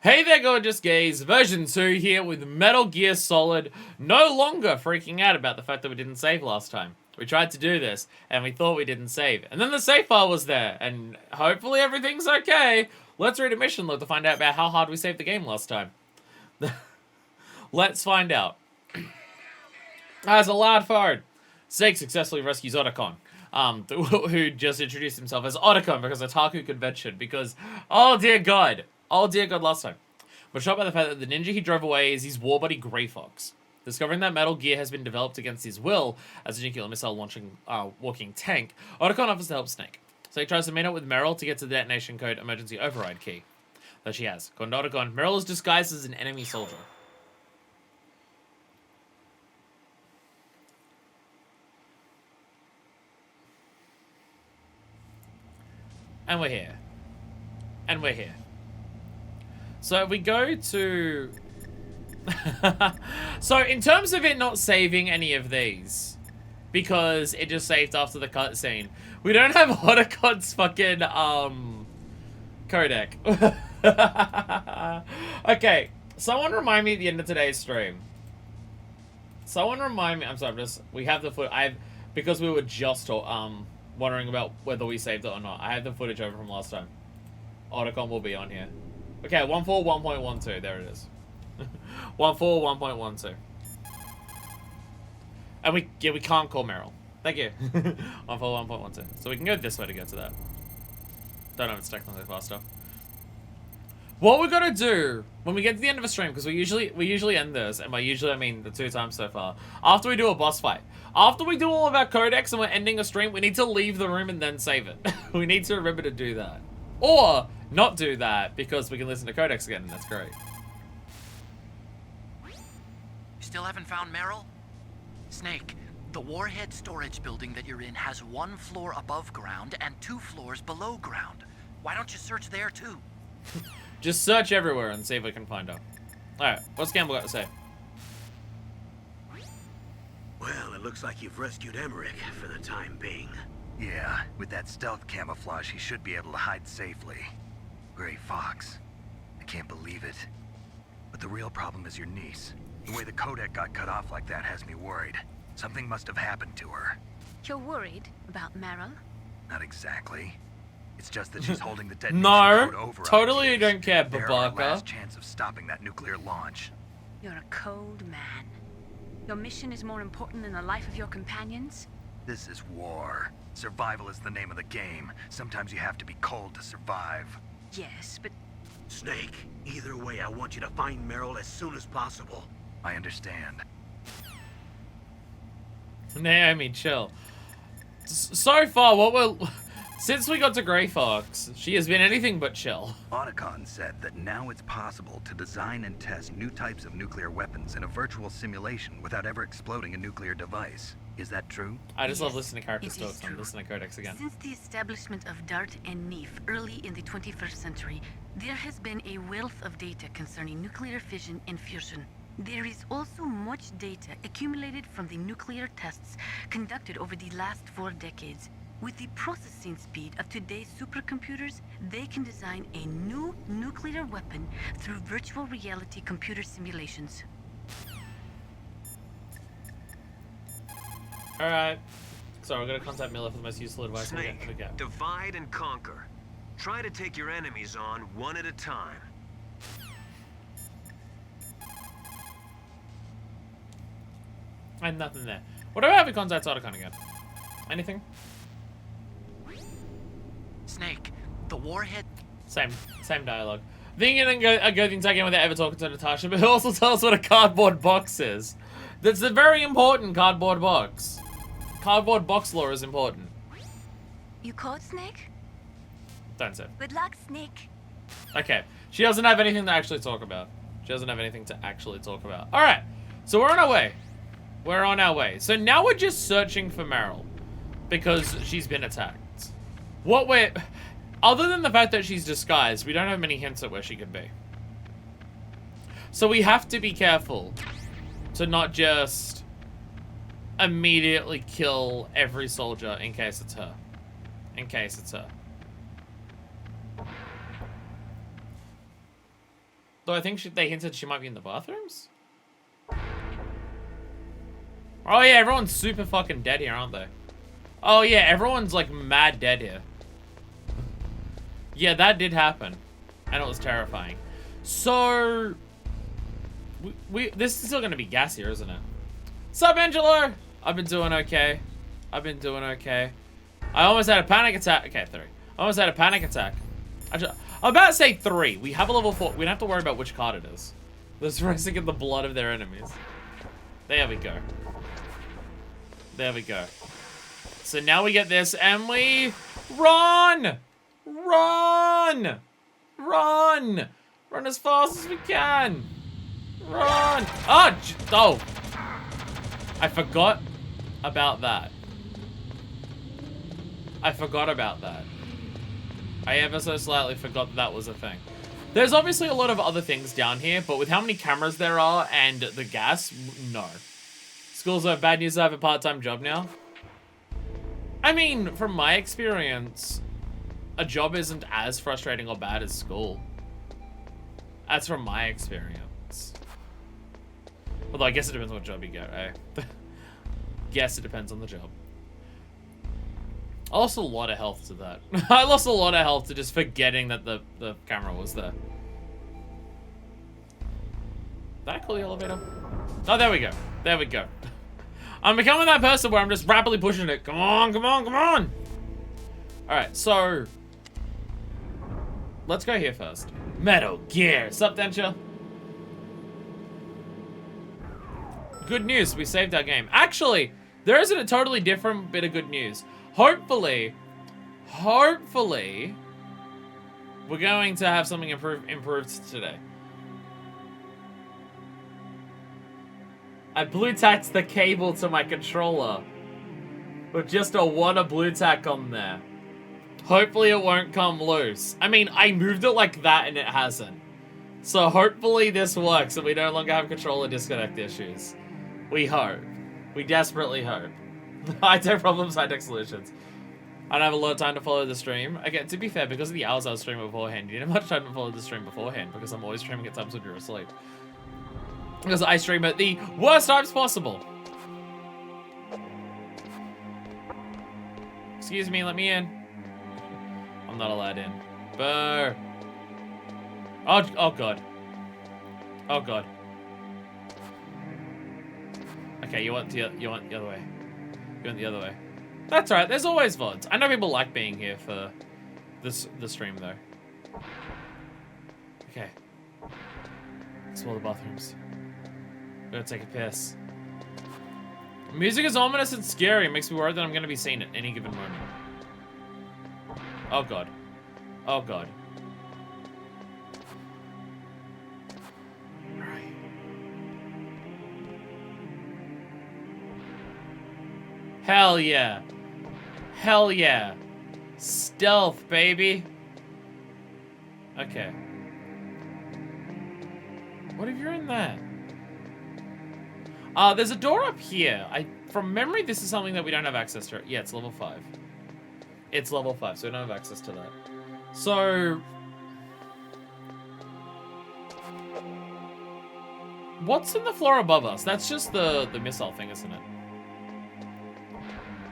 Hey there, gorgeous gays. Version 2 here with Metal Gear Solid. No longer freaking out about the fact that we didn't save last time. We tried to do this, and we thought we didn't save. And then the save file was there, and hopefully everything's okay. Let's read a mission log to find out about how hard we saved the game last time. Let's find out. As a loud forward, Snake successfully rescues Otacon. Who just introduced himself as Otacon because of Taku convention. Because, oh dear God, last time. We're shocked by the fact that the ninja he drove away is his war buddy Grey Fox. Discovering that Metal Gear has been developed against his will as a nuclear missile launching walking tank, Otacon offers to help Snake. So he tries to meet up with Meryl to get to the detonation code emergency override key that she has. According to Otacon, Meryl is disguised as an enemy soldier. And we're here. And we're here. So we go to... So in terms of it not saving any of these, because it just saved after the cutscene, we don't have Otacon's fucking, codec. Okay, someone remind me at the end of today's stream. Someone remind me, I'm sorry, we have the foot, because we were just, wondering about whether we saved it or not. I have the footage over from last time. Otacon will be on here. Okay, 141.12. There it is. 141.12. And we can't call Meryl. Thank you. 141.12. So we can go this way to get to that. Don't know if it's technically faster. What we're gonna do when we get to the end of a stream, because we usually end this, and by usually I mean the 2 times so far, after we do a boss fight. After we do all of our codecs and we're ending a stream, we need to leave the room and then save it. We need to remember to do that. Or not do that, because we can listen to codecs again, and that's great. You still haven't found Meryl? Snake, the warhead storage building that you're in has 1 floor above ground and 2 floors below ground. Why don't you search there too? Just search everywhere and see if we can find her. Alright, what's Gamble got to say? Well, it looks like you've rescued Emmerich for the time being. Yeah, with that stealth camouflage, he should be able to hide safely. Grey Fox. I can't believe it. But the real problem is your niece. The way the codec got cut off like that has me worried. Something must have happened to her. You're worried about Meryl? Not exactly. It's just that she's holding the dead No, code over totally keys. don't care, They're our Babaka. last chance of stopping that nuclear launch. You're a cold man. Your mission is more important than the life of your companions? This is war. Survival is the name of the game. Sometimes you have to be cold to survive. Yes, but... Snake, either way, I want you to find Meryl as soon as possible. I understand. Naomi, chill. So far, since we got to Grey Fox, she has been anything but chill. Otacon said that now it's possible to design and test new types of nuclear weapons in a virtual simulation without ever exploding a nuclear device. Is that true? I just love Yes, listening to characters it talk, is so I'm true. listening to codecs again. Since the establishment of DART and NEEF early in the 21st century, there has been a wealth of data concerning nuclear fission and fusion. There is also much data accumulated from the nuclear tests conducted over the last 4 decades. With the processing speed of today's supercomputers, they can design a new nuclear weapon through virtual reality computer simulations. Alright. So we're gonna contact Miller for the most useful advice we Snake, get. divide and conquer. Try to take your enemies on one at a time. And nothing there. What about if we contact Otacon again? Anything? Snake, the warhead... Same dialogue. I think you didn't go the entire game without ever talking to Natasha, but also tell us what a cardboard box is. That's a very important cardboard box. Cardboard box lore is important. You caught Snake? Don't say. Good luck, Snake. Okay. She doesn't have anything to actually talk about. Alright. So we're on our way. We're on our way. So now we're just searching for Meryl. Because she's been attacked. Other than the fact that she's disguised, we don't have many hints at where she could be. So we have to be careful to not just immediately kill every soldier in case it's her. Though I think they hinted she might be in the bathrooms? Oh yeah, everyone's super fucking dead here, aren't they? Oh yeah, everyone's like mad dead here. Yeah, that did happen. And it was terrifying. So... this is still gonna be gassier, isn't it? Sup, Angelo? I've been doing okay. I've been doing okay. I almost had a panic attack. Okay, 3. I almost had a panic attack. I'm about to say 3. We have a level 4. We don't have to worry about which card it is. They're racing in the blood of their enemies. There we go. There we go. So now we get this and we run! Run! Run! Run as fast as we can! Run! Oh! I forgot about that. I forgot about that. I ever so slightly forgot that was a thing. There's obviously a lot of other things down here, but with how many cameras there are and the gas, no. School's over. Bad news, I have a part-time job now. I mean, from my experience, a job isn't as frustrating or bad as school. That's from my experience. Although I guess it depends on what job you get, right? Guess it depends on the job. I lost a lot of health to that. I lost a lot of health to just forgetting that the camera was there. Did I call the elevator? Oh, there we go. There we go. I'm becoming that person where I'm just rapidly pushing it. Come on, come on, come on! Alright, so... let's go here first. Metal Gear. Sup, Denture? Good news, we saved our game. Actually, there isn't a totally different bit of good news. Hopefully, we're going to have something improved today. I blue tacked the cable to my controller with just a water blue tack on there. Hopefully it won't come loose. I mean, I moved it like that and it hasn't. So hopefully this works and we no longer have controller disconnect issues. We hope. We desperately hope. High-tech problems, high-tech solutions. I don't have a lot of time to follow the stream. Again, to be fair, because of the hours I was streaming beforehand, you didn't have much time to follow the stream beforehand because I'm always streaming at times when you're asleep. Because I stream at the worst times possible. Excuse me, let me in. I'm not allowed in. Boo. Oh god. Oh god. Okay, you want the other way. You want the other way. That's right. There's always VODs. I know people like being here for the stream though. Okay. Explore the bathrooms. Gotta take a piss. Music is ominous and scary. It makes me worried that I'm gonna be seen at any given moment. Oh god. Oh god. Alright. Hell yeah. Hell yeah. Stealth, baby. Okay. What if you're in there? There's a door up here. From memory, this is something that we don't have access to. Yeah, it's level 5. It's level 5, so we don't have access to that. So... what's in the floor above us? That's just the missile thing, isn't it?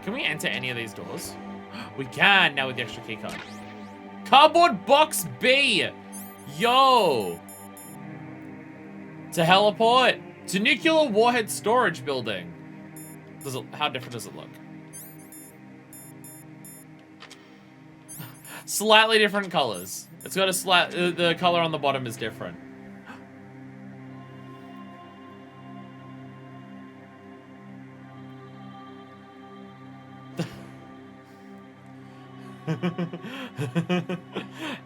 Can we enter any of these doors? We can, now with the extra key card. Cardboard box B! Yo! To heliport! To nuclear warhead storage building. How different does it look? Slightly different colors. It's got a the color on the bottom is different.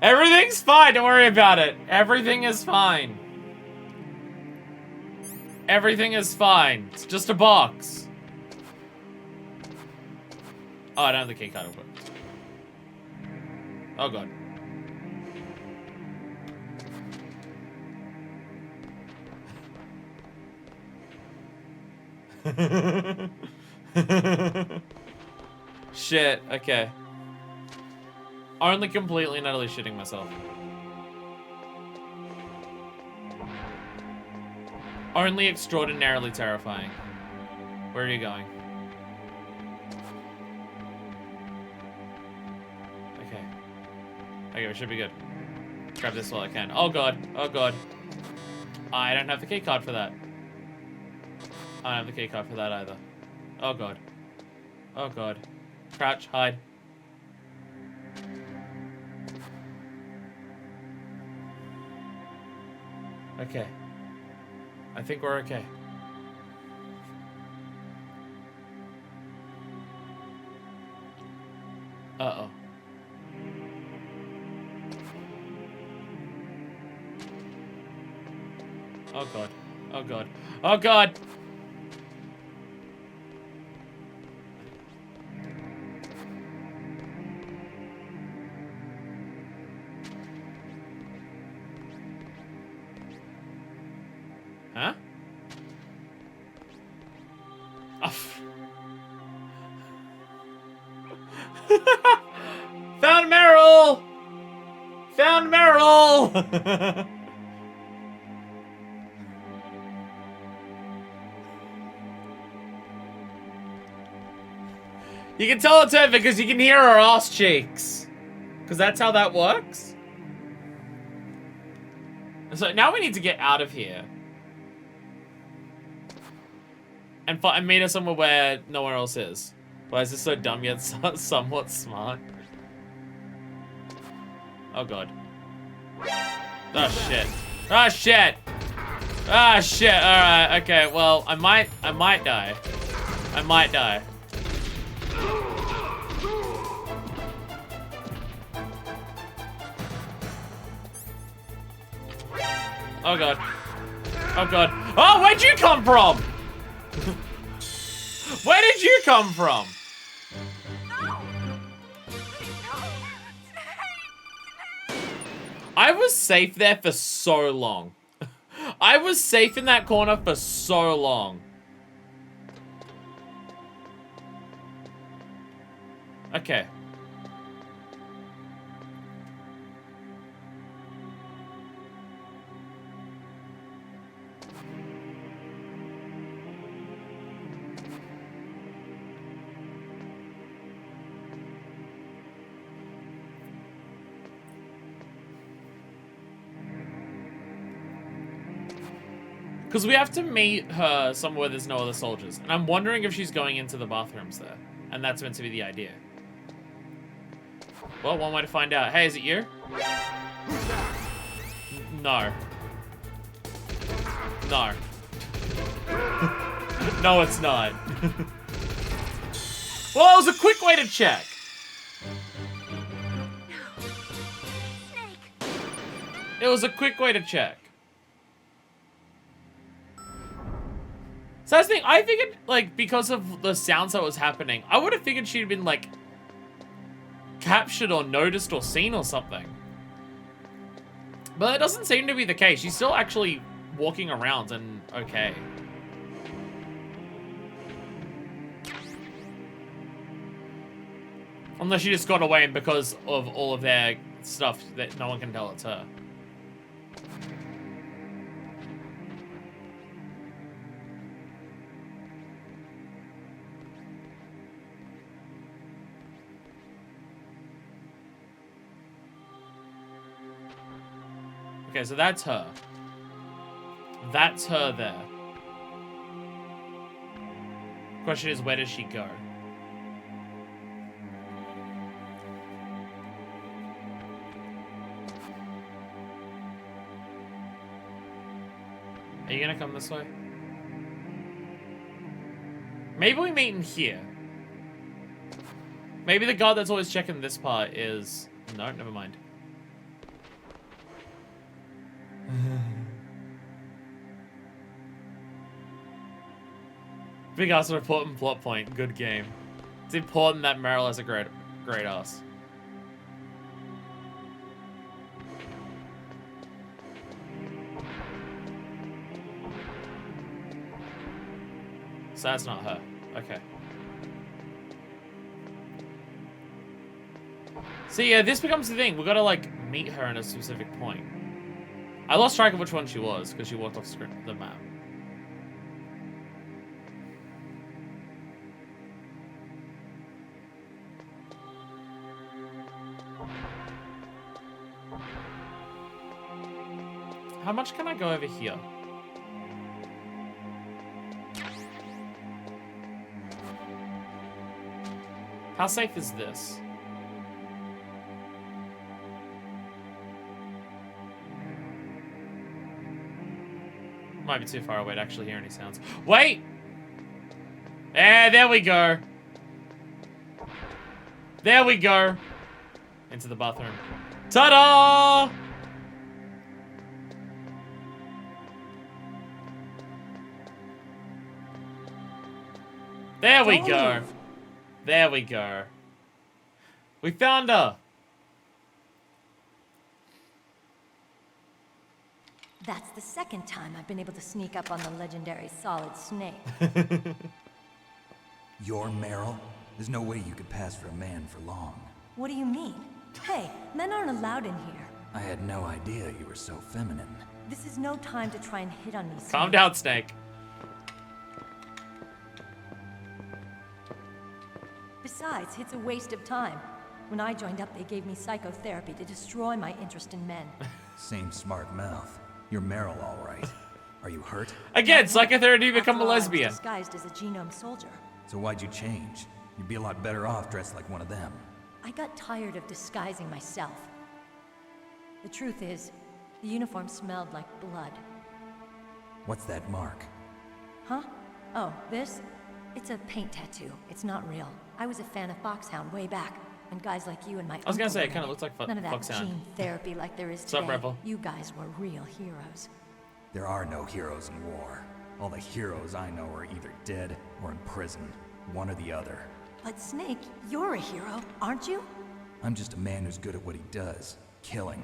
Everything's fine, don't worry about it. Everything is fine. Everything is fine. It's just a box. Oh, I don't have the key card open. Oh god. Shit, okay. Only completely and utterly shitting myself. Only extraordinarily terrifying. Where are you going? Okay. Okay, we should be good. Grab this while I can. Oh god. Oh god. I don't have the key card for that. I don't have the key card for that either. Oh god. Oh god. Crouch, hide. Okay. I think we're okay. Uh-oh. Oh god. Oh god. Oh god! Huh? Oh. Found Meryl! Found Meryl! You can tell it's her because you can hear her ass cheeks. Because that's how that works. So now we need to get out of here. And meet her somewhere where no one else is. Why is this so dumb yet somewhat smart? Oh god. Oh shit. Oh shit! Ah shit, alright, okay, well, I might die. I might die. Oh god. Oh god. Oh, where'd you come from? Where did you come from? I was safe there for so long. I was safe in that corner for so long. Okay. Because we have to meet her somewhere where there's no other soldiers. And I'm wondering if she's going into the bathrooms there. And that's meant to be the idea. Well, one way to find out. Hey, is it you? No. No. No, it's not. Well, it was a quick way to check. It was a quick way to check. So that's the thing, I figured, like, because of the sounds that was happening, I would have figured she'd been, like, captured or noticed or seen or something. But it doesn't seem to be the case. She's still actually walking around and okay. Unless she just got away and because of all of their stuff that no one can tell it's her. Okay, so that's her. That's her there. Question is, where does she go? Are you gonna come this way? Maybe we meet in here. Maybe the guard that's always checking this part is... No, never mind. Big ass an important plot point. Good game. It's important that Meryl has a great ass. So that's not her. Okay. So yeah, this becomes the thing. We gotta like meet her in a specific point. I lost track of which one she was because she walked off the map. How much can I go over here? How safe is this? Might be too far away to actually hear any sounds. Wait! There we go. There we go. Into the bathroom. Ta-da! There we go. There we go. We found her. That's the second time I've been able to sneak up on the legendary Solid Snake. You're Meryl? There's no way you could pass for a man for long. What do you mean? Hey, men aren't allowed in here. I had no idea you were so feminine. This is no time to try and hit on me. Calm Snake. down, Snake. Besides, it's a waste of time. When I joined up, they gave me psychotherapy to destroy my interest in men. Same smart mouth. You're Meryl, all right. Are you hurt? Again, psychotherapy become a After all, I was lesbian. disguised as a genome soldier. So why'd you change? You'd be a lot better off dressed like one of them. I got tired of disguising myself. The truth is, the uniform smelled like blood. What's that mark? Huh? Oh, this? It's a paint tattoo. It's not real. I was a fan of Foxhound way back, and guys like you and my I was gonna uncle say, it were kinda in looks like None of that Foxhound. gene therapy like there is What's up, today. Rebel? You guys were real heroes. There are no heroes in war. All the heroes I know are either dead or in prison. One or the other. But Snake, you're a hero, aren't you? I'm just a man who's good at what he does. Killing.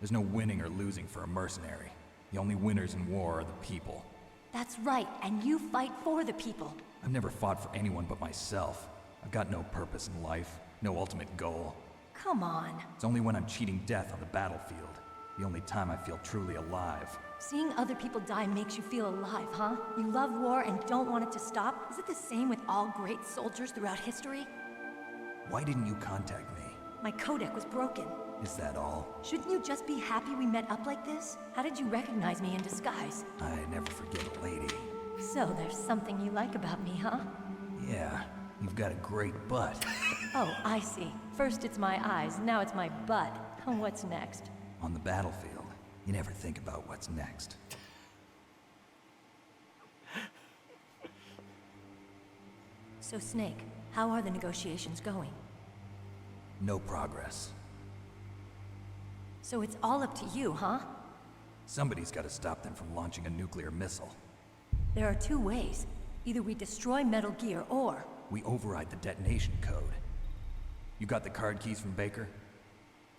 There's no winning or losing for a mercenary. The only winners in war are the people. That's right, and you fight for the people. I've never fought for anyone but myself. I've got no purpose in life, no ultimate goal. Come on. It's only when I'm cheating death on the battlefield. The only time I feel truly alive. Seeing other people die makes you feel alive, huh? You love war and don't want it to stop? Is it the same with all great soldiers throughout history? Why didn't you contact me? My codec was broken. Is that all? Shouldn't you just be happy we met up like this? How did you recognize me in disguise? I never forget a lady. So there's something you like about me, huh? Yeah, you've got a great butt. Oh, I see. First it's my eyes, now it's my butt. What's next? On the battlefield, you never think about what's next. So Snake, how are the negotiations going? No progress. So it's all up to you, huh? Somebody's got to stop them from launching a nuclear missile. There are two ways. Either we destroy Metal Gear, or... We override the detonation code. You got the card keys from Baker?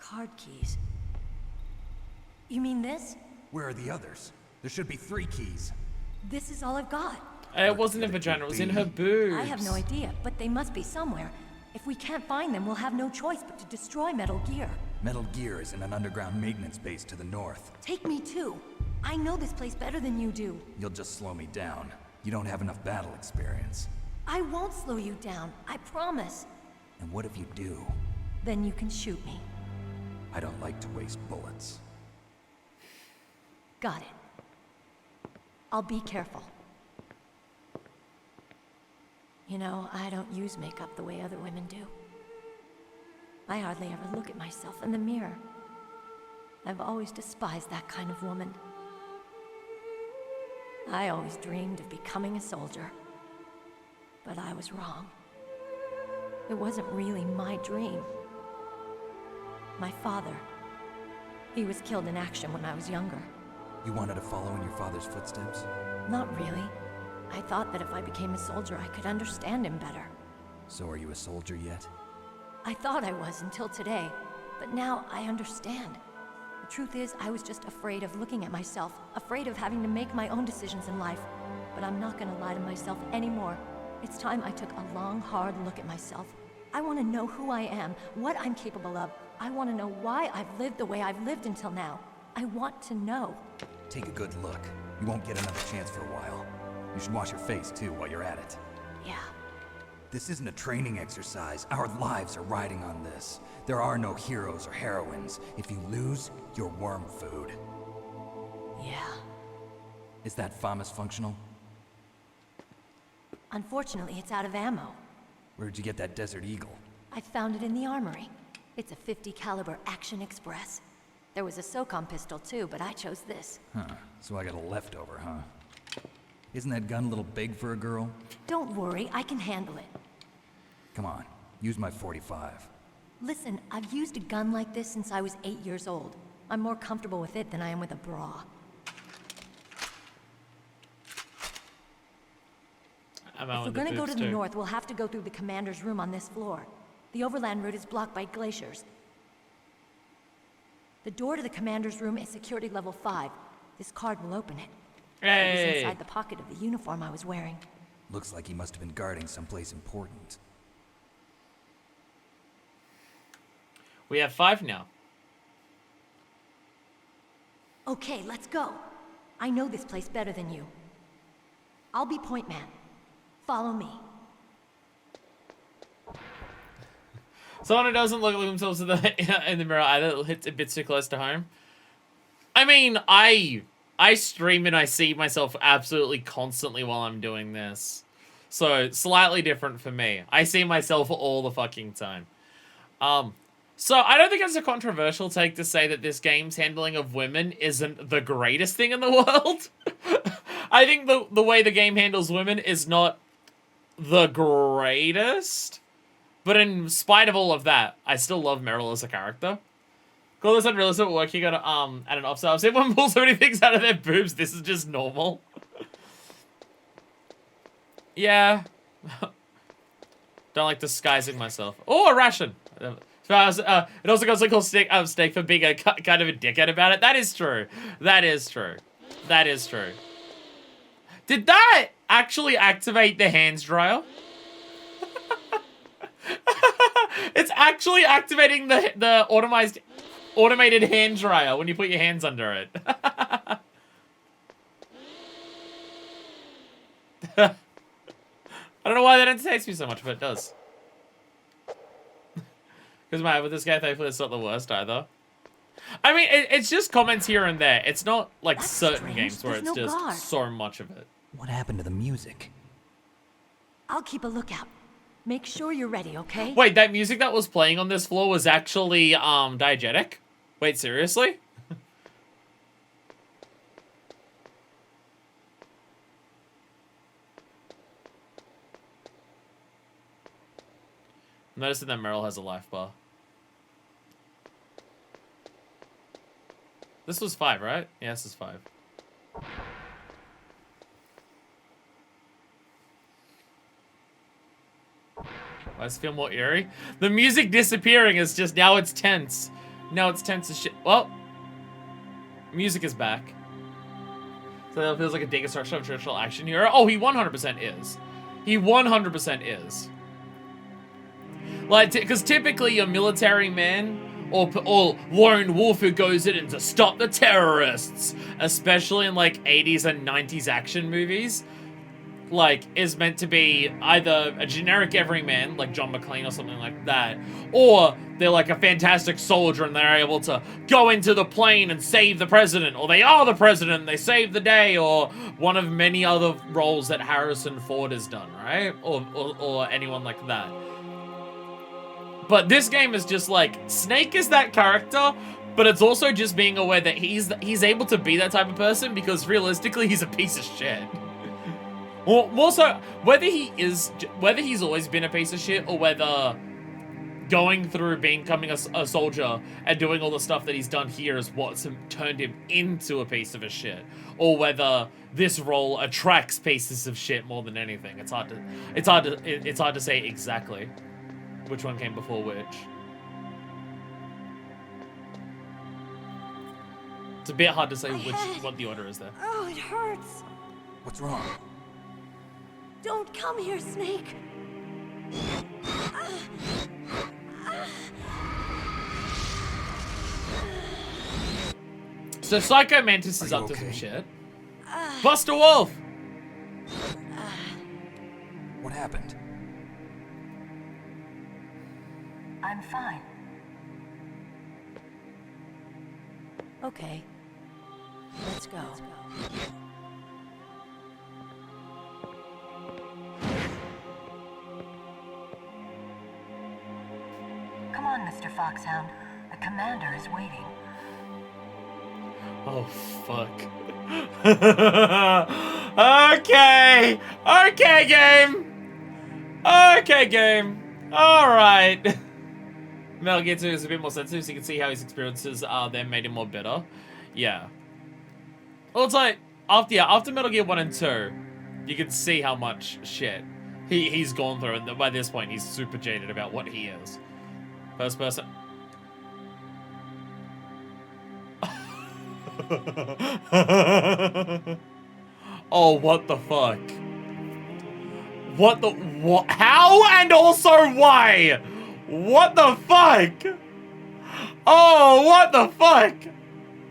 card keys. You mean this? Where are the others? There should be 3 keys. This is all I've got. It wasn't in vagina, it was in her boobs. I have no idea, but they must be somewhere. If we can't find them, we'll have no choice but to destroy Metal Gear. Metal Gear is in an underground maintenance base to the north. Take me too. I know this place better than you do. You'll just slow me down. You don't have enough battle experience. I won't slow you down, I promise. And what if you do? Then you can shoot me. I don't like to waste bullets. Got it. I'll be careful. You know, I don't use makeup the way other women do. I hardly ever look at myself in the mirror. I've always despised that kind of woman. I always dreamed of becoming a soldier. But I was wrong. It wasn't really my dream. My father, he was killed in action when I was younger. You wanted to follow in your father's footsteps? Not really. I thought that if I became a soldier, I could understand him better. So are you a soldier yet? I thought I was until today, but now I understand. The truth is, I was just afraid of looking at myself, afraid of having to make my own decisions in life. But I'm not gonna lie to myself anymore. It's time I took a long, hard look at myself. I want to know who I am, what I'm capable of. I want to know why I've lived the way I've lived until now. I want to know. Take a good look. You won't get another chance for a while. You should wash your face too while you're at it. Yeah. This isn't a training exercise. Our lives are riding on this. There are no heroes or heroines. If you lose, you're worm food. Yeah. Is that FAMAS functional? Unfortunately, it's out of ammo. Where'd you get that Desert Eagle? I found it in the armory. It's a .50 caliber Action Express. There was a SOCOM pistol too, but I chose this. Huh, so I got a leftover, huh? Isn't that gun a little big for a girl? Don't worry, I can handle it. Come on, use my 45. Listen, I've used a gun like this since I was 8 years old. I'm more comfortable with it than I am with a bra. If we're gonna go to the north, we'll have to go through the commander's room on this floor. The overland route is blocked by glaciers. The door to the commander's room is security level 5. This card will open it. It was inside the pocket of the uniform I was wearing. Looks like he must have been guarding someplace important. We have 5 now. Okay, let's go. I know this place better than you. I'll be point man. Follow me. Someone who doesn't look at themselves in the mirror either hits a bit too close to home. I mean, I stream and I see myself absolutely constantly while I'm doing this. So, slightly different for me. I see myself all the fucking time. So, I don't think it's a controversial take to say that this game's handling of women isn't the greatest thing in the world. I think the way the game handles women is not the greatest. But in spite of all of that, I still love Meryl as a character. Call this unrealistic working at an offset. I've seen one pull so many things out of their boobs. This is just normal. Yeah. Don't like disguising myself. Oh, a ration. It also got something called steak for being a kind of a dickhead about it. That is true. That is true. That is true. Did that actually activate the hands dryer? It's actually activating the automated hand dryer when you put your hands under it. I don't know why that entertains me so much, but it does. Because, man, with this guy, thankfully, it's not the worst either. I mean, it's just comments here and there. It's not like That's certain strange. games where There's it's no just guard. so much of it. What happened to the music? I'll keep a lookout. Make sure you're ready, okay? Wait, that music that was playing on this floor was actually diegetic? Wait, seriously? I'm noticing that Meryl has a life bar. This was 5, right? Yeah, this is 5. Why does it feel more eerie? The music disappearing is just, now it's tense. Now it's tense as shit. Well, music is back. So that feels like a deconstruction of traditional action hero. Oh, he 100% is. He 100% is. Like, because typically your military man or lone wolf who goes in to stop the terrorists, especially in like 80s and 90s action movies, like, is meant to be either a generic everyman, like John McClane or something like that, or they're like a fantastic soldier and they're able to go into the plane and save the president, or they are the president and they save the day, or one of many other roles that Harrison Ford has done, right? Or anyone like that. But this game is just like, Snake is that character, but it's also just being aware that he's able to be that type of person because realistically he's a piece of shit. Or more so, whether he's always been a piece of shit, or whether going through becoming a soldier and doing all the stuff that he's done here is what's turned him into a piece of a shit, or whether this role attracts pieces of shit more than anything. It's hard to say exactly which one came before which. It's a bit hard to say what the order is there. Oh, it hurts. What's wrong? Don't come here, Snake. So Psycho Mantis is Are you up to some okay? shit. Buster Wolf! What happened? I'm fine. Okay. Let's go. Come on, Mr. Foxhound. The commander is waiting. Oh, fuck. Okay! Okay, game! Okay, game. Alright. Metal Gear 2 is a bit more sensitive, so you can see how his experiences then made him more bitter. Yeah. Well, it's like, after Metal Gear 1 and 2, you can see how much shit he's gone through, and by this point, he's super jaded about what he is. First person. Oh, what the fuck? What the what? How and also why? What the fuck? Oh, what the fuck?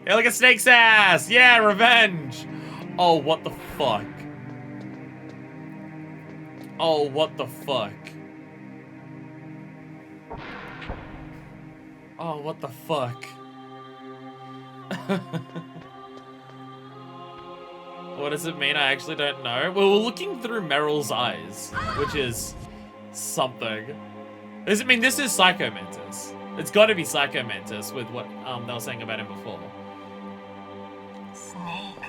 Yeah, look at Snake's ass. Yeah, revenge. Oh, what the fuck? Oh, what the fuck? Oh, what the fuck? What does it mean? I actually don't know. Well, we're looking through Meryl's eyes, which is something. Does it mean this is Psycho Mantis? It's got to be Psycho Mantis with what they were saying about him before. Snake,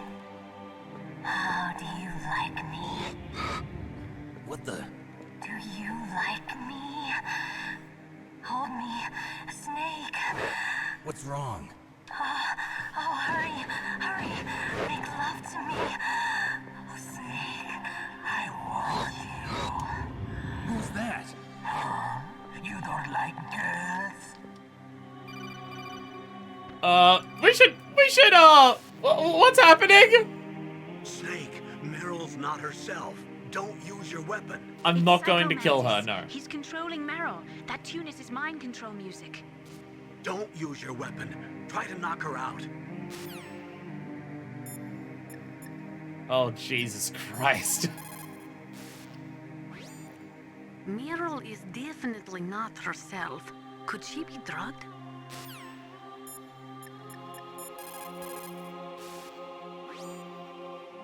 how do you like me? What the? Do you like me? Hold me, Snake. What's wrong? Oh, hurry, hurry. Make love to me. Oh, Snake, I want you. Who's that? You don't like girls? We should, what's happening? Snake, Meryl's not herself. Don't use your weapon. I'm not going to kill her, Mantis. no. He's controlling Meryl. That tune is his mind control music. Don't use your weapon. Try to knock her out. Oh, Jesus Christ. Meryl is definitely not herself. Could she be drugged?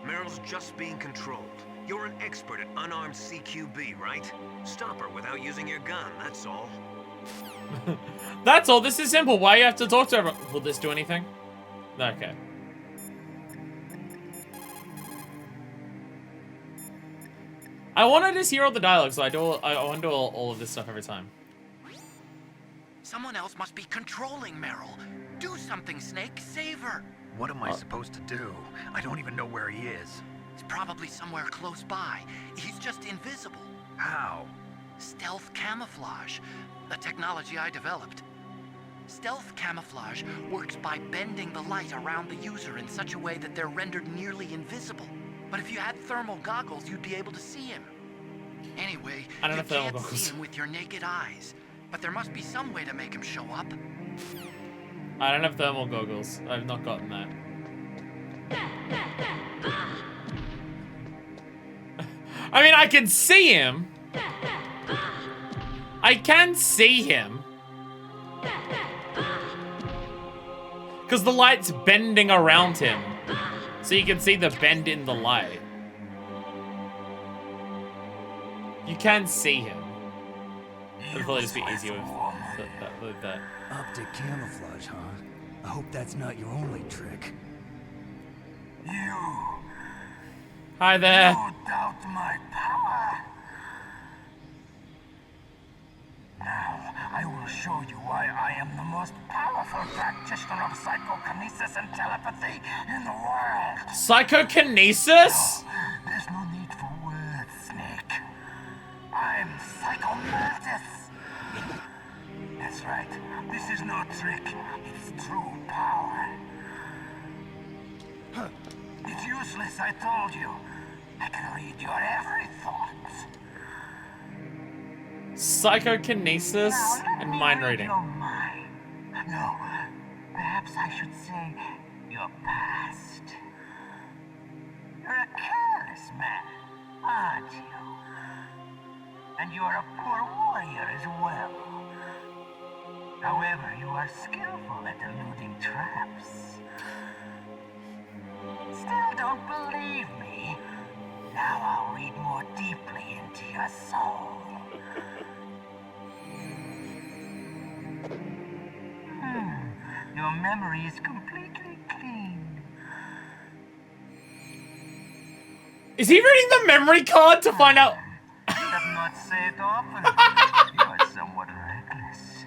Meryl's just being controlled. You're an expert at unarmed CQB, right? Stop her without using your gun, that's all. That's all. This is simple. Why you have to talk to her? Will this do anything? Okay. I want to just hear all the dialogue, so I want to do all of this stuff every time. Someone else must be controlling Meryl. Do something, Snake. Save her. What am I supposed to do? I don't even know where he is. He's probably somewhere close by. He's just invisible. How? Stealth camouflage, a technology I developed. Stealth camouflage works by bending the light around the user in such a way that they're rendered nearly invisible. But if you had thermal goggles, you'd be able to see him. Anyway, I don't you have thermal can't goggles. see him with your naked eyes. But there must be some way to make him show up. I don't have thermal goggles. I've not gotten that. I mean, I can see him. I can see him. Because the light's bending around him. So you can see the bend in the light. You can see him. It'll probably just be easier with that. Optic camouflage, huh? I hope that's not your only trick. You Hi there. doubt my power. Now, I will show you why I am the most powerful practitioner of psychokinesis and telepathy in the world. Psychokinesis? There's no need for words, Snake. I'm Psycho Mantis. That's right. This is no trick. It's true power. It's useless, I told you. I can read your every thought. Psychokinesis and mind reading. Your mind. No, perhaps I should say your past. You're a careless man, aren't you? And you're a poor warrior as well. However, you are skillful at eluding traps. don't believe me? Now I'll read more deeply into your soul. Your memory is completely clean. Is he reading the memory card to find out? You have not said it often. You are somewhat reckless.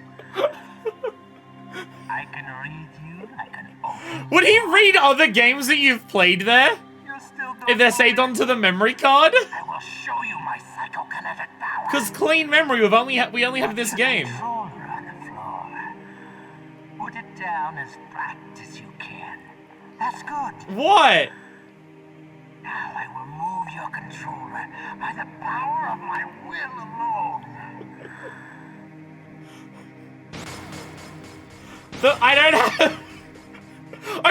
I can read you like an open. Would he read other games that you've played there? You still don't If they're saved onto the memory card? I will show you my psychokinetic power. Because clean memory, we only have this game. Controller on the floor. Put it down as flat as you can. That's good. What? Now I will move your controller by the power of my will alone. I don't have...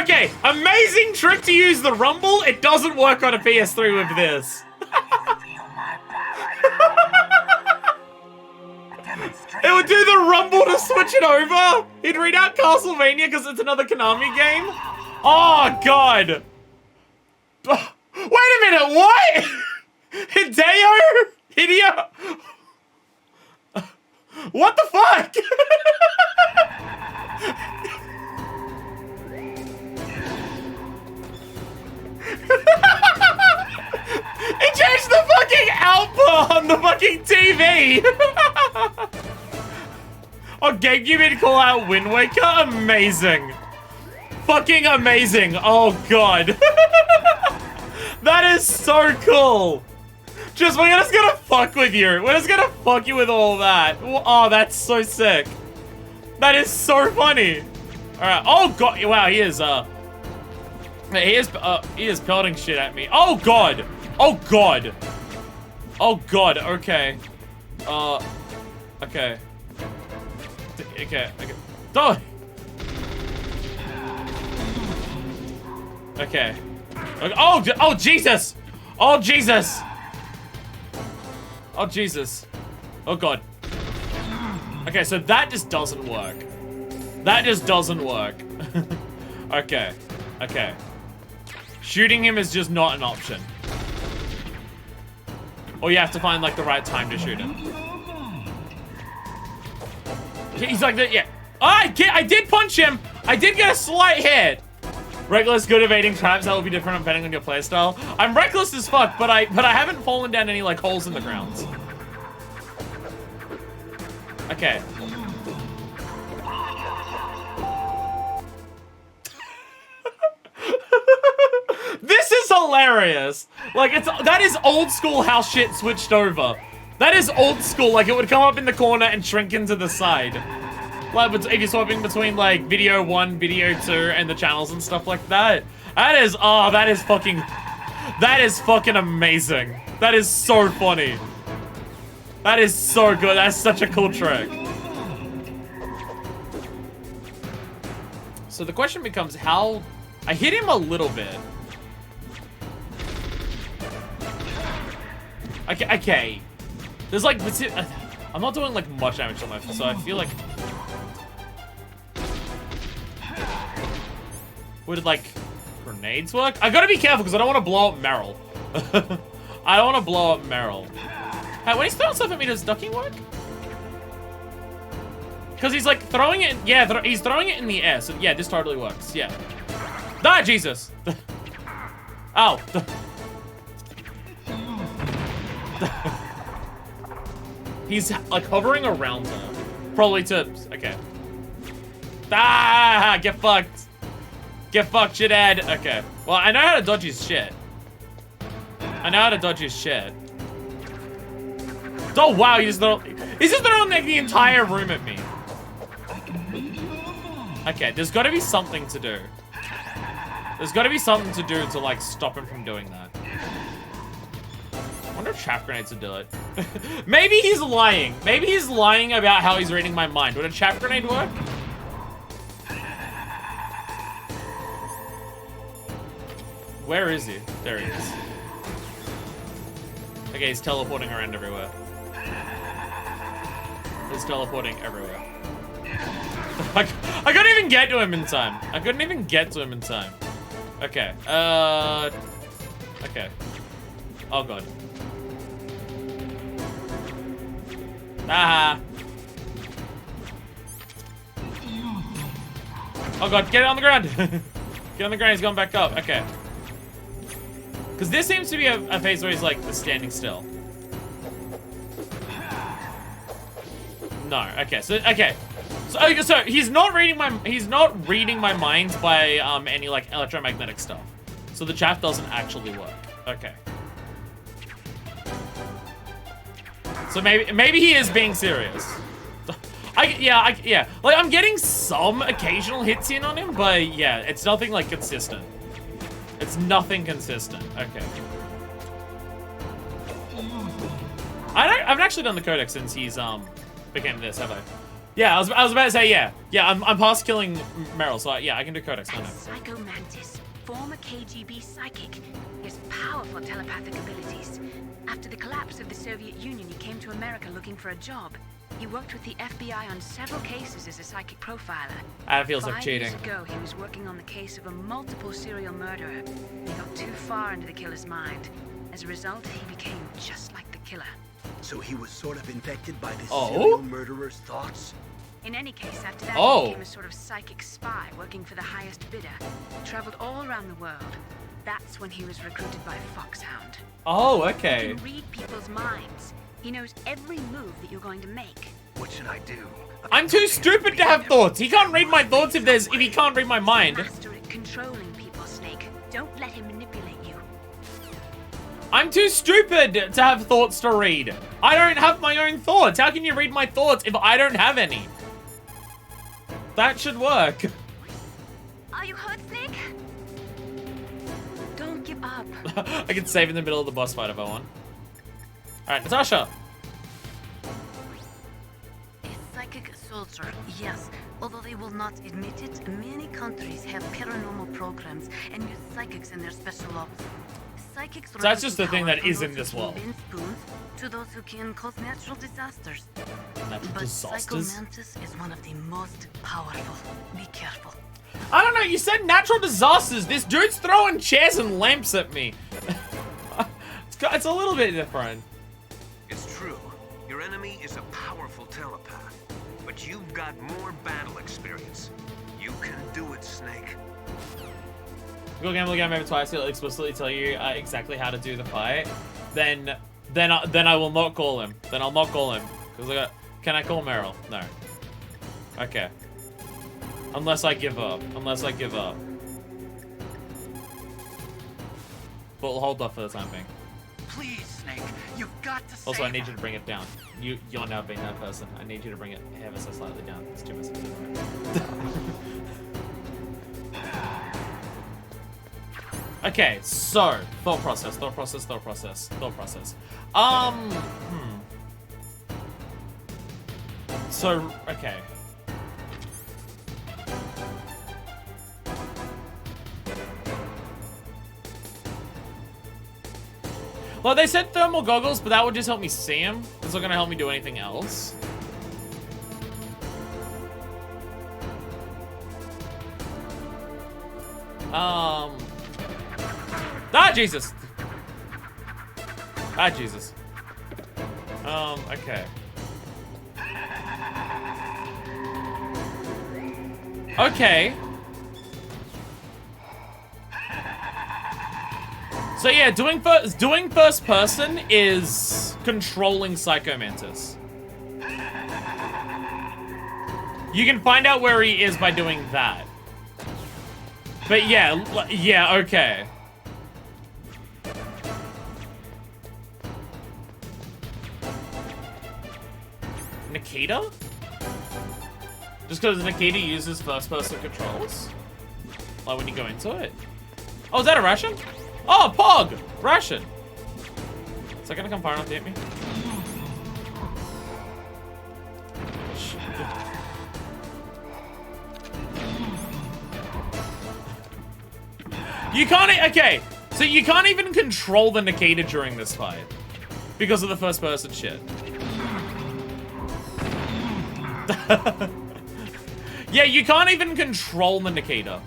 Okay, amazing trick to use the rumble. It doesn't work on a PS3 with this. Feel my power now. It would do the rumble to switch it over. He'd read out Castlevania because it's another Konami game. Oh, God. Wait a minute, what? Hideo? What the fuck? He changed the fucking output on the fucking TV. Oh, GameCube to call out Wind Waker? Amazing. Fucking amazing. Oh, God. That is so cool. We're just gonna fuck with you. We're just gonna fuck you with all that. Oh, that's so sick. That is so funny. All right. Oh, God. Wow, he is pelting shit at me. Oh, God. Oh, God. Oh, God. Okay. Okay. Okay. Oh. Okay. Oh, Jesus. Oh, Jesus. Oh, Jesus. Oh, God. Okay, so that just doesn't work. That just doesn't work. Okay. Okay. Shooting him is just not an option. Or you have to find, like, the right time to shoot him. He's like that, yeah. Oh, I did punch him. I did get a slight hit. Reckless, good evading traps. That will be different depending on your playstyle. I'm reckless as fuck, but I haven't fallen down any, like, holes in the ground. Okay. This is hilarious. Like, that is old school how shit switched over. That is old school. Like, it would come up in the corner and shrink into the side. Like, if you're swapping between, like, video 1, video 2, and the channels and stuff like that. That is fucking amazing. That is so funny. That is so good. That's such a cool trick. So the question becomes how... I hit him a little bit. Okay. There's like... I'm not doing like much damage on left, so I feel like... Would like grenades work? I gotta be careful because I don't want to blow up Meryl. I don't want to blow up Meryl. Hey, when he's throwing stuff at me, does ducking work? Because he's like throwing it. Yeah, he's throwing it in the air. So yeah, this totally works. Yeah. Ah, Jesus. Ow. He's like hovering around her. Probably to. Okay. Ah, get fucked. Get fucked, shithead. Okay. Well, I know how to dodge his shit. Oh, wow. He's just throwing like the entire room at me. Okay, there's got to be something to do. There's got to be something to do to, like, stop him from doing that. I wonder if trap grenades would do it. Maybe he's lying. Maybe he's lying about how he's reading my mind. Would a trap grenade work? Where is he? There he is. Okay, he's teleporting around everywhere. He's teleporting everywhere. I couldn't even get to him in time. Okay. Okay. Oh god. Ah. Oh god, get it on the ground. Get on the ground, he's going back up. Okay. Because this seems to be a phase where he's like standing still. No, okay, so so he's not reading my mind by any like electromagnetic stuff. So the trap doesn't actually work. Okay. So maybe he is being serious. Yeah. Like I'm getting some occasional hits in on him, but yeah, it's nothing like consistent. It's nothing consistent. Okay. I haven't actually done the codex since he's became this, have I? Yeah, I was about to say yeah. Yeah, I'm past killing Meryl, so yeah, I can do codex. No. Psycho Mantis, former KGB psychic. He has powerful telepathic abilities. After the collapse of the Soviet Union, he came to America looking for a job. He worked with the FBI on several cases as a psychic profiler. That feels like 5 cheating. years ago, he was working on the case of a multiple serial murderer. He got too far into the killer's mind. As a result, he became just like the killer. So he was sort of infected by this Oh? serial murderer's thoughts? In any case, after that, Oh. he became a sort of psychic spy working for the highest bidder. He traveled all around the world. That's when he was recruited by Foxhound. Oh, He okay. can read people's minds. He knows every move that you're going to make. What should I do? I'm too stupid to have thoughts. He can't read my thoughts if he can't read my mind. Master at controlling people, Snake. Don't let him manipulate you. I'm too stupid to have thoughts to read. I don't have my own thoughts. How can you read my thoughts if I don't have any? That should work. Are you hurt, Snake? Don't give up. I can save in the middle of the boss fight if I want. Alright, Natasha. A psychic soldier, yes. Although they will not admit it, many countries have paranormal programs and use psychics in their special ops. Psychics So that's just the range thing power that from is in those this who can world. bend spoons to those who can cause natural disasters. Natural But Psycho disasters? Mantis is one of the most powerful. Be careful. I don't know, you said disasters. This dude's throwing chairs and lamps at me. It's a little bit different. It's true. Your enemy is a powerful telepath. But you've got more battle experience. You can do it, Snake. Go gamble again maybe twice. He'll explicitly tell you exactly how to do the fight. Then I will not call him. Then I'll not call him. Because can I call Meryl? No. Okay. Unless I give up. Unless I give up. But we'll hold off for the time being. Please, Snake, you've got to Also, I save need you her. to bring it down. You're now being that person. I need you to bring it ever so slightly down. It's too messy. Okay, so thought process. So okay. Well, they said thermal goggles, but that would just help me see him. It's not gonna help me do anything else. Ah, Jesus. Ah, Jesus. Okay. Okay. So yeah, doing first person is controlling Psycho Mantis. You can find out where he is by doing that. But yeah, okay. Nikita? Just because Nikita uses first-person controls? Like when you go into it? Oh, is that a Russian? Oh, Pog! Russian! Is that gonna come far enough to hit me? You can't, okay, so you can't even control the Nikita during this fight. Because of the first person shit. Yeah, you can't even control the Nikita.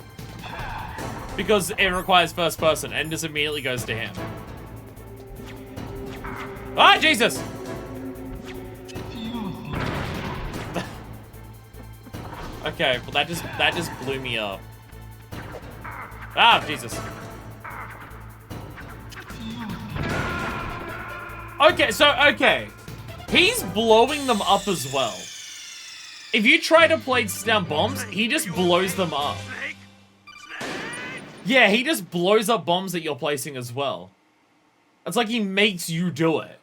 because it requires first person and just immediately goes to him. Ah, Jesus! Okay, well that just blew me up. Ah, Jesus. Okay. He's blowing them up as well. If you try to place down bombs, he just blows them up. Yeah, he just blows up bombs that you're placing as well. It's like he makes you do it.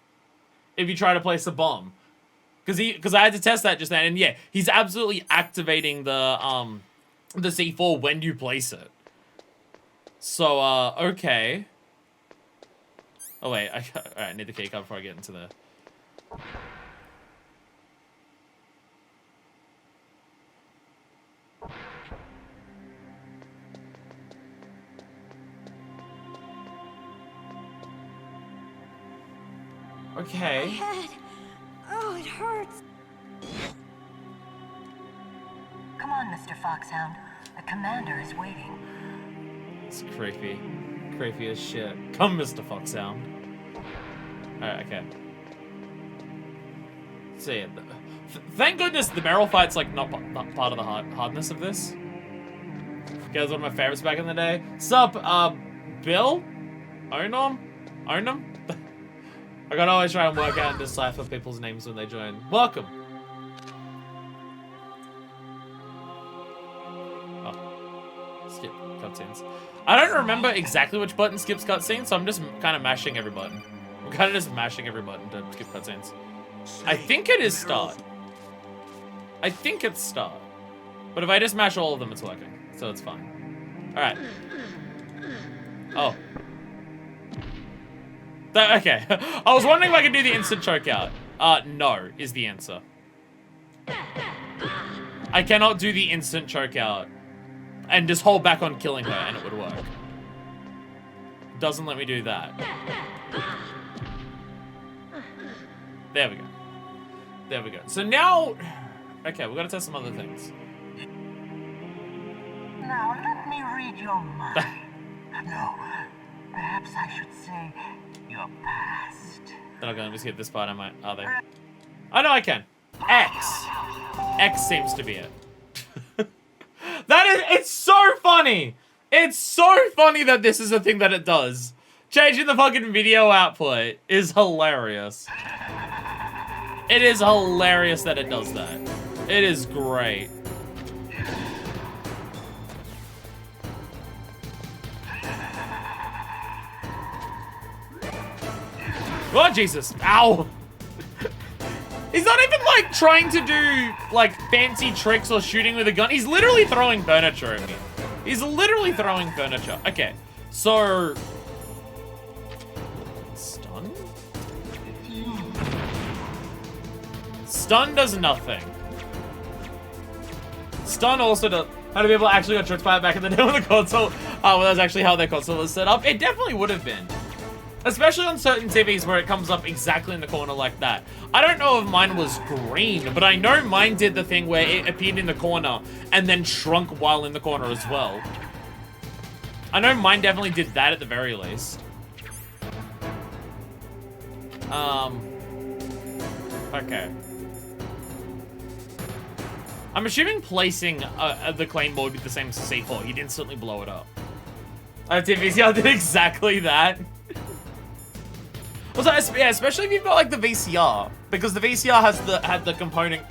If you try to place a bomb. Because I had to test that just then, and yeah, he's absolutely activating the C4 when you place it. So, okay. Oh wait, alright, I need the key card before I get into the... Okay. My head. Oh, it hurts. Come on, Mr. Foxhound. The commander is waiting. It's creepy. Creepy as shit. Come, Mr. Foxhound. Alright, okay. So yeah, thank goodness the barrel fight's like not part of the hardness of this. Guys, one of my favorites back in the day. Sup, Bill? Onum? I gotta always try and work out and decipher people's names when they join. Welcome. Oh. Skip cutscenes. I don't remember exactly which button skips cutscenes, so I'm just kind of mashing every button. I'm kind of just mashing every button to skip cutscenes. I think it is start. I think it's start. But if I just mash all of them, it's working. So it's fine. Alright. Oh. Okay. I was wondering if I could do the instant chokeout. No, is the answer. I cannot do the instant chokeout and just hold back on killing her and it would work. Doesn't let me do that. There we go. There we go. So now... Okay, we've got to test some other things. Now, let me read your mind. No, perhaps I should say your past. They're not going to skip this part, am I? Are they? Oh, no, I can. X. X seems to be it. It's so funny. It's so funny that this is a thing that it does. Changing the fucking video output is hilarious. It is hilarious that it does that. It is great. Oh, Jesus. Ow. He's not even, like, trying to do, like, fancy tricks or shooting with a gun. He's literally throwing furniture at me. He's literally throwing furniture. Okay, so... Stun? Stun does nothing. Stun also does... How do people actually got tricked by it back in the day with the console? Well, that's actually how their console was set up. It definitely would have been. Especially on certain TVs where it comes up exactly in the corner like that. I don't know if mine was green, but I know mine did the thing where it appeared in the corner and then shrunk while in the corner as well. I know mine definitely did that at the very least. Okay. I'm assuming placing the claymore with the same C4, you'd instantly blow it up. TVCR did exactly that. Also, yeah, especially if you've got like the VCR, because the VCR had the component,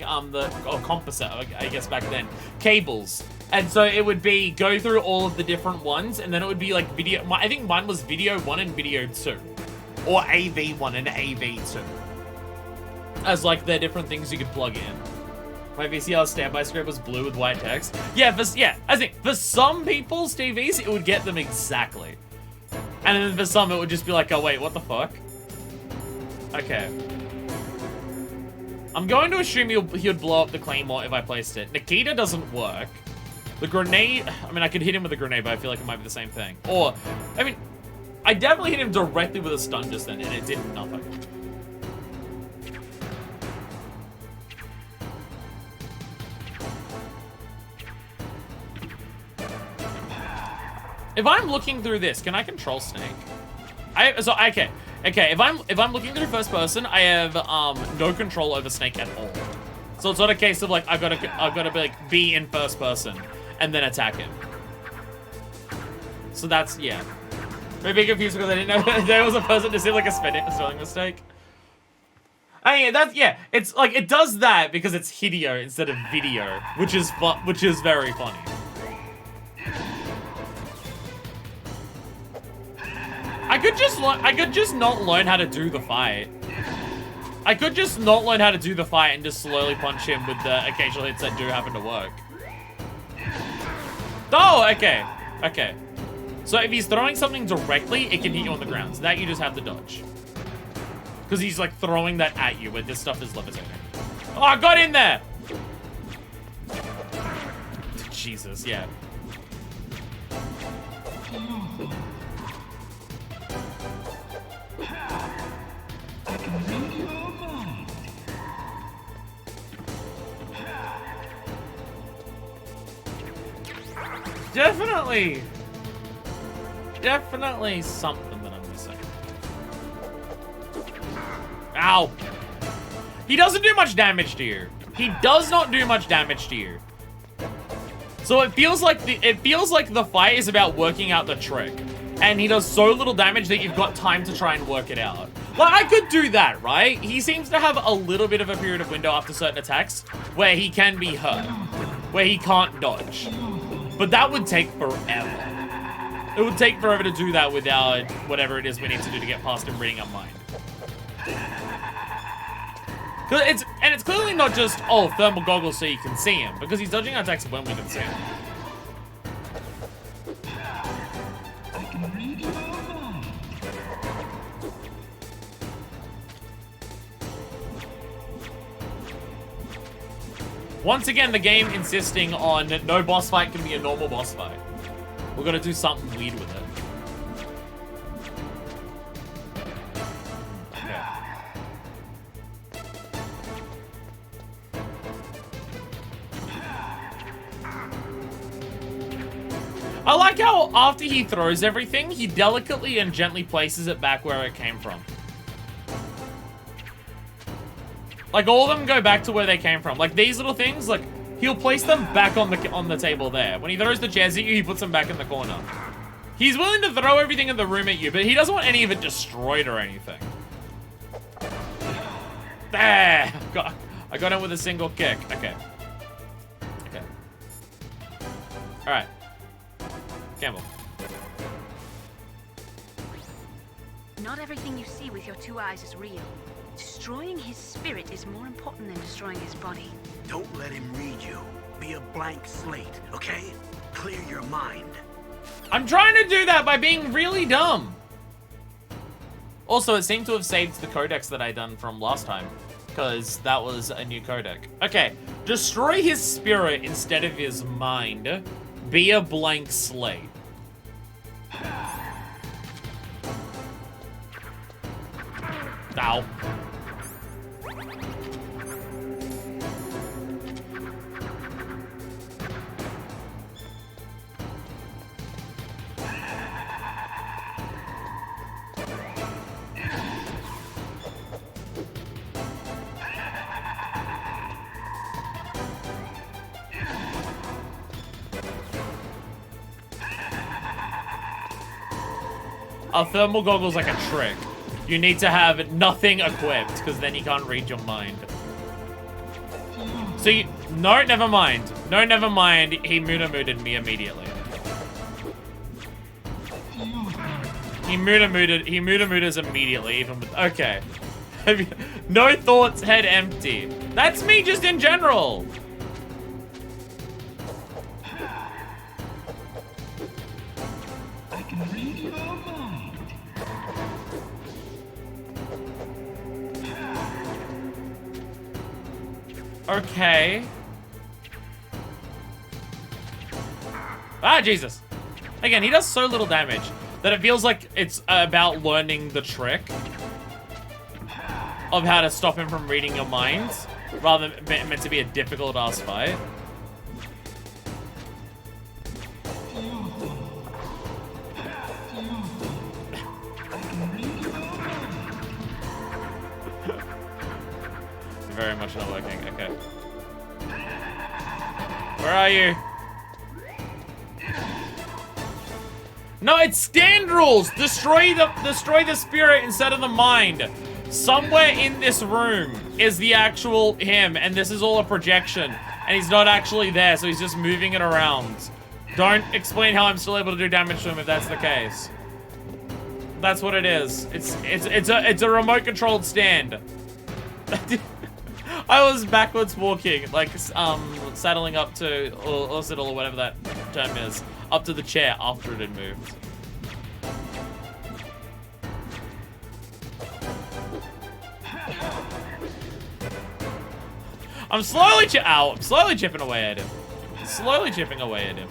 or composite, I guess back then, cables, and so it would be go through all of the different ones, and then it would be like video. I think mine was video 1 and video 2, or AV1 and AV2, as like the different things you could plug in. My VCR standby script was blue with white text. Yeah, I think for some people's TVs it would get them exactly, and then for some it would just be like, oh wait, what the fuck? Okay. I'm going to assume he would blow up the claymore if I placed it. Nikita doesn't work. The grenade... I mean, I could hit him with a grenade, but I feel like it might be the same thing. Or, I mean, I definitely hit him directly with a stun just then, and it did nothing. If I'm looking through this, can I control Snake? Okay. If I'm looking through first person, I have no control over Snake at all. So it's not a case of like I've got to be in first person and then attack him. So that's, yeah. Maybe confused because I didn't know there was a person to see like a spelling mistake. I mean, that's, yeah, it's like, it does that because it's Hideo instead of video, which is very funny. I could just not learn how to do the fight. I could just not learn how to do the fight and just slowly punch him with the occasional hits that do happen to work. Oh, okay. Okay. So if he's throwing something directly, it can hit you on the ground. So that you just have to dodge. Because he's like throwing that at you where this stuff is levitating. Oh, I got in there! Jesus, yeah. Definitely something that I'm missing. Ow. He doesn't do much damage to you. He does not do much damage to you. So it feels like the fight is about working out the trick. And he does so little damage that you've got time to try and work it out. Like, I could do that, right? He seems to have a little bit of a period of window after certain attacks where he can be hurt. Where he can't dodge. But that would take forever. It would take forever to do that without whatever it is we need to do to get past him reading our mind. It's clearly not just, oh, thermal goggles so you can see him, because he's dodging our attacks when we can see him. Once again, the game insisting on no boss fight can be a normal boss fight. We're gonna do something weird with it. Okay. I like how after he throws everything, he delicately and gently places it back where it came from. Like, all of them go back to where they came from. Like, these little things, like, he'll place them back on the table there. When he throws the chairs at you, he puts them back in the corner. He's willing to throw everything in the room at you, but he doesn't want any of it destroyed or anything. There! I got him with a single kick. Okay. Okay. Alright. Campbell. Not everything you see with your 2 eyes is real. Destroying his spirit is more important than destroying his body. Don't let him read you. Be a blank slate, okay? Clear your mind. I'm trying to do that by being really dumb. Also, it seemed to have saved the codex that I done from last time, because that was a new codec. Okay, destroy his spirit instead of his mind. Be a blank slate. Ow. A thermal goggle's like a trick. You need to have nothing equipped, because then he can't read your mind. So you... No, never mind. No, never mind. He Muda-mooted me immediately. He Muda-mooters immediately, even with... Okay. No thoughts, head empty. That's me just in general. I can read your mind. Okay. Ah, Jesus. Again, he does so little damage that it feels like it's about learning the trick of how to stop him from reading your mind, rather than meant to be a difficult-ass fight. very much not working. Okay. Where are you? No, it's stand rules. Destroy the spirit instead of the mind. Somewhere in this room is the actual him, and this is all a projection, and he's not actually there, so he's just moving it around. Don't explain how I'm still able to do damage to him if that's the case. That's what it is. It's a remote controlled stand. I was backwards walking, like saddling up to or saddle or whatever that term is, up to the chair after it had moved. I'm slowly chipping away at him. Slowly chipping away at him.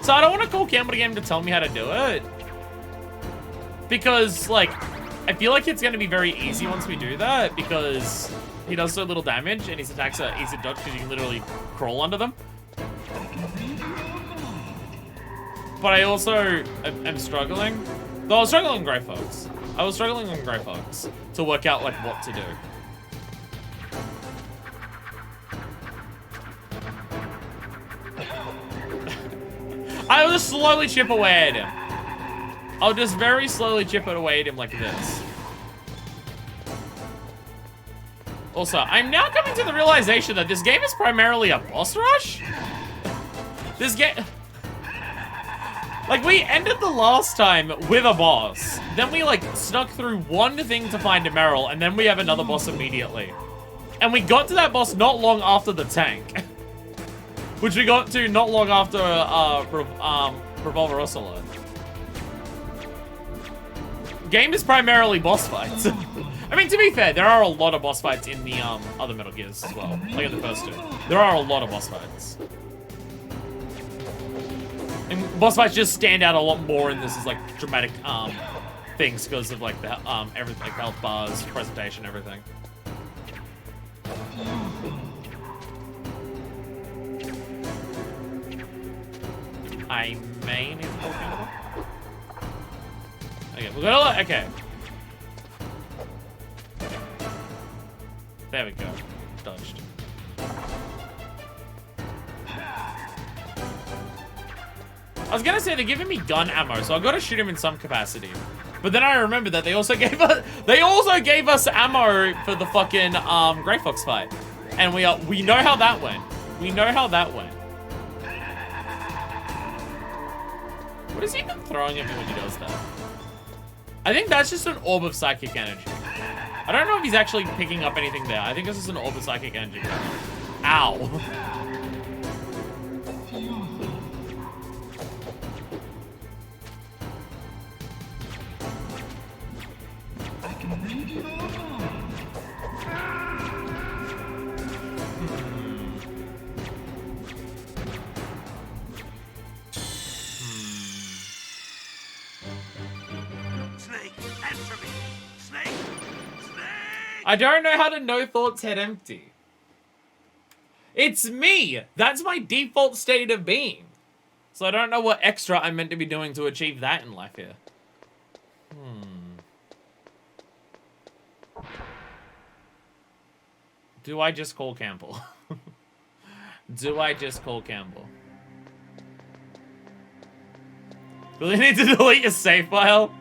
So I don't want to call Campbell again to tell me how to do it. Because, like, I feel like it's going to be very easy once we do that, because he does so little damage and his attacks are easy to dodge because you can literally crawl under them. But I also am struggling. Though I was struggling on Grey Fox. I was struggling on Grey Fox to work out, like, what to do. I'll just slowly chip away at him. I'll just very slowly chip it away at him like this. Also, I'm now coming to the realization that this game is primarily a boss rush. This game... Like, we ended the last time with a boss. Then we, like, snuck through one thing to find Emerald, and then we have another boss immediately. And we got to that boss not long after the tank. Which we got to not long after, Revolver Ocelot. Game is primarily boss fights. I mean, to be fair, there are a lot of boss fights in the, other Metal Gears as well. Like in the first two. There are a lot of boss fights. And boss fights just stand out a lot more in this as, like, dramatic, things because of, like, the, everything, like, health bars, presentation, everything. I may need to pull Campbell. Okay, we're gonna okay. There we go. Dodged. I was gonna say they're giving me gun ammo, so I gotta shoot him in some capacity. But then I remembered that they also gave us ammo for the fucking Grey Fox fight. And we know how that went. We know how that went. What is he even throwing at me when he does that? I think that's just an orb of psychic energy. I don't know if he's actually picking up anything there. I think this is an orb of psychic energy. Ow. I don't know how to no thoughts head empty. It's me! That's my default state of being. So I don't know what extra I'm meant to be doing to achieve that in life here. Do I just call Campbell? Do I just call Campbell? Really need to delete your save file?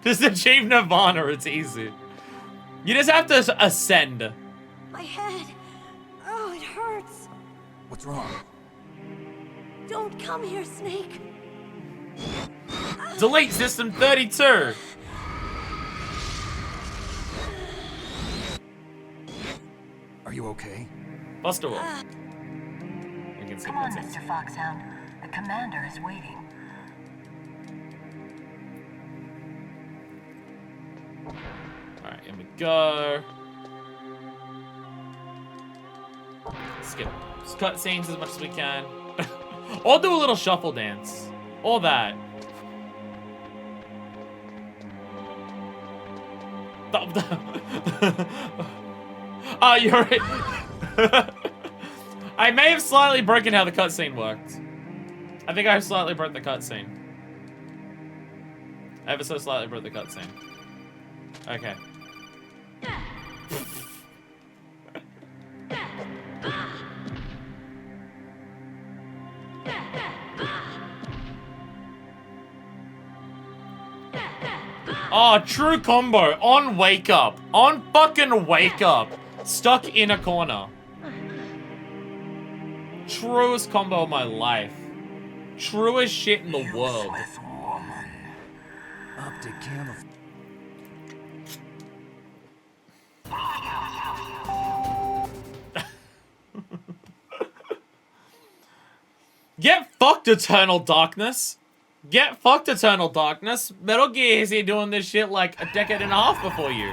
Just achieve Nirvana, it's easy. You just have to ascend. My head. Oh, it hurts. What's wrong? Don't come here, Snake. Delete System 32. Are you okay? Buster Wolf. You can see Come on, what's Mr. Foxhound. The commander is waiting. Alright, here we go. Skip cutscenes as much as we can. Or do a little shuffle dance. Or that. Oh, you're right. I may have slightly broken how the cutscene worked. I think I slightly broke the cutscene. Ever so slightly broke the cutscene. Okay. Oh, true combo. On wake up. On fucking wake up. Stuck in a corner. Truest combo of my life. Truest shit in the world. Woman. Optic camouflage. Get fucked, Eternal Darkness. Get fucked, Eternal Darkness. Metal Gear is here doing this shit like a decade and a half before you.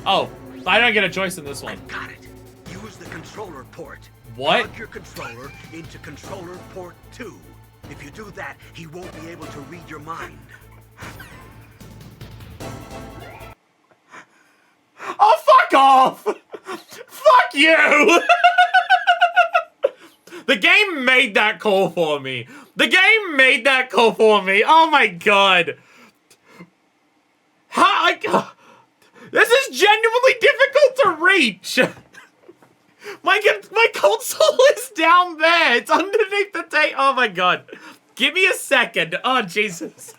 Oh, I don't get a choice in this one. Got it. Use the controller port. What? Plug your controller into controller port 2. If you do that, he won't be able to read your mind. Oh, fuck off! Fuck you! The game made that call for me. The game made that call for me. Oh my god. This is genuinely difficult to reach. My console is down there. It's underneath the tape. Oh my god. Give me a second. Oh, Jesus.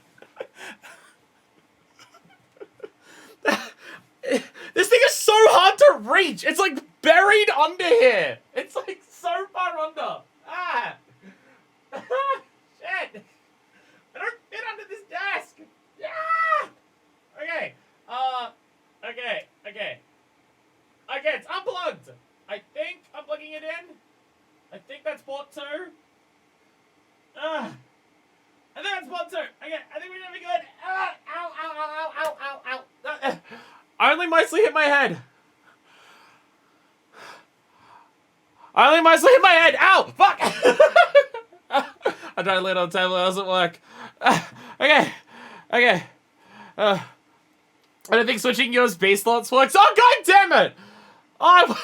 This thing is so hard to reach. It's like buried under here. It's like so far under. Ah. Shit. I don't fit under this desk. Yeah. Okay. Okay, it's unplugged. I think I'm plugging it in. I think that's port 2. I think that's port 2. Okay, I think we're gonna be good. Ow, ow, ow, ow, ow, ow, ow. I only mostly hit my head. I only mostly hit my head. Ow! Fuck! I tried to lay it on the table. It doesn't work. Okay. I don't think switching USB slots works. Oh, god damn it! Oh,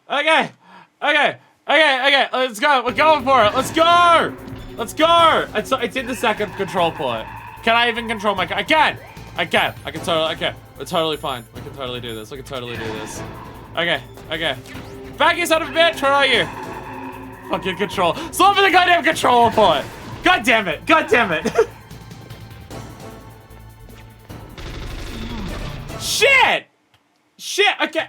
okay. Let's go. We're going for it. Let's go. It's in the second control port. Can I even control my? I can. We're totally fine. We can totally do this. Okay. Back, you son of a bitch. Where are you? Fucking control. Stop for the goddamn controller port. God damn it. Shit. Okay.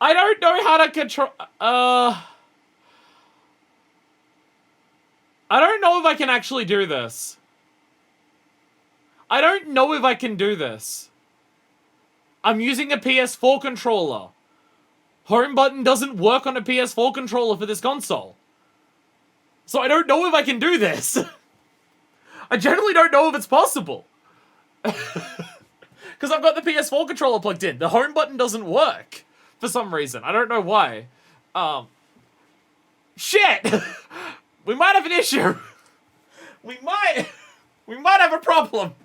I don't know how to control. I don't know if I can actually do this. I don't know if I can do this. I'm using a PS4 controller. Home button doesn't work on a PS4 controller for this console. So I don't know if I can do this. I generally don't know if it's possible. Because I've got the PS4 controller plugged in. The home button doesn't work. For some reason. I don't know why. Shit! We might have an issue. We might have a problem.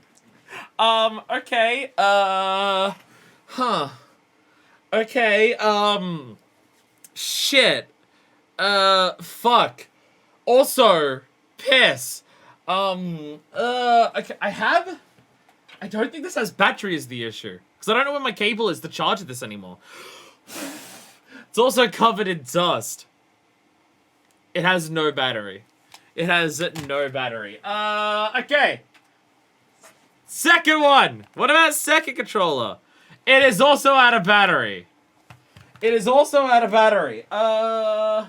Okay, okay, shit. Fuck. Also, piss. Okay, I don't think this has battery is the issue. Because I don't know where my cable is to charge this anymore. It's also covered in dust. It has no battery. Okay. Second one. What about second controller? It is also out of battery. My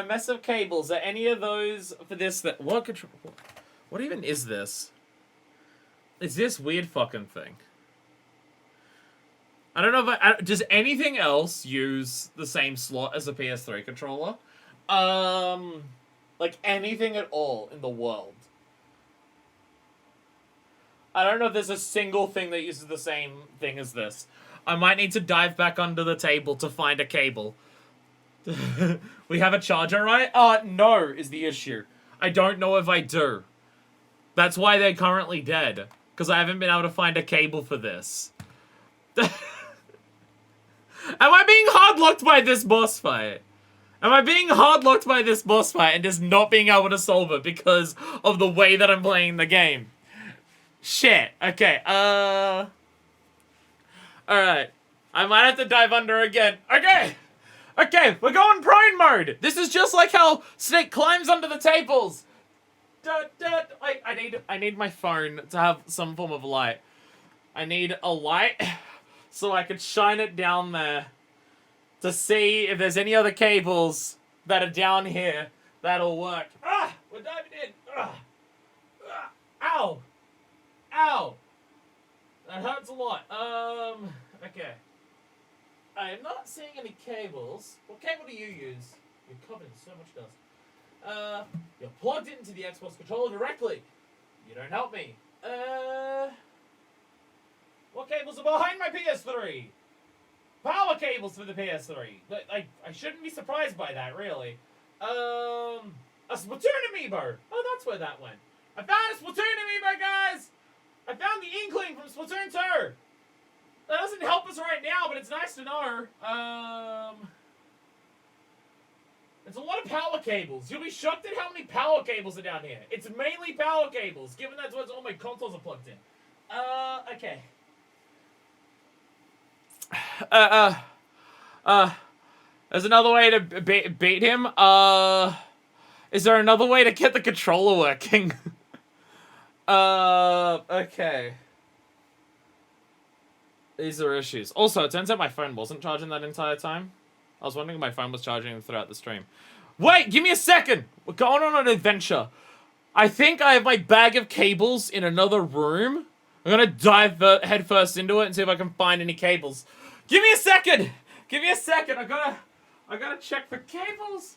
mess of cables. Are any of those for this that what control? What even is this? Is this weird fucking thing? I don't know if does anything else use the same slot as a PS3 controller? Like anything at all in the world. I don't know if there's a single thing that uses the same thing as this. I might need to dive back under the table to find a cable. We have a charger, right? No is the issue. I don't know if I do. That's why they're currently dead. Because I haven't been able to find a cable for this. Am I being hard-locked by this boss fight? Am I being hard-locked by this boss fight and just not being able to solve it because of the way that I'm playing the game? Shit. Okay, Alright. I might have to dive under again. Okay! Okay, we're going prone mode! This is just like how Snake climbs under the tables! I need my phone to have some form of light. I need a light so I can shine it down there to see if there's any other cables that are down here that'll work. Ah! We're diving in! Ow! Ow! That hurts a lot. Okay. I am not seeing any cables. What cable do you use? You're covered in so much dust. You're plugged into the Xbox controller directly. You don't help me. What cables are behind my PS3? Power cables for the PS3. But I shouldn't be surprised by that, really. A Splatoon amiibo. Oh, that's where that went. I found a Splatoon amiibo, guys! I found the Inkling from Splatoon 2. That doesn't help us right now, but it's nice to know. It's a lot of power cables. You'll be shocked at how many power cables are down here. It's mainly power cables, given that's what all my consoles are plugged in. Okay. There's another way to beat him. Is there another way to get the controller working? Okay. These are issues. Also, it turns out my phone wasn't charging that entire time. I was wondering if my phone was charging throughout the stream. Wait, give me a second! We're going on an adventure. I think I have my bag of cables in another room. I'm gonna dive headfirst into it and see if I can find any cables. Give me a second! Give me a second, I gotta check for cables.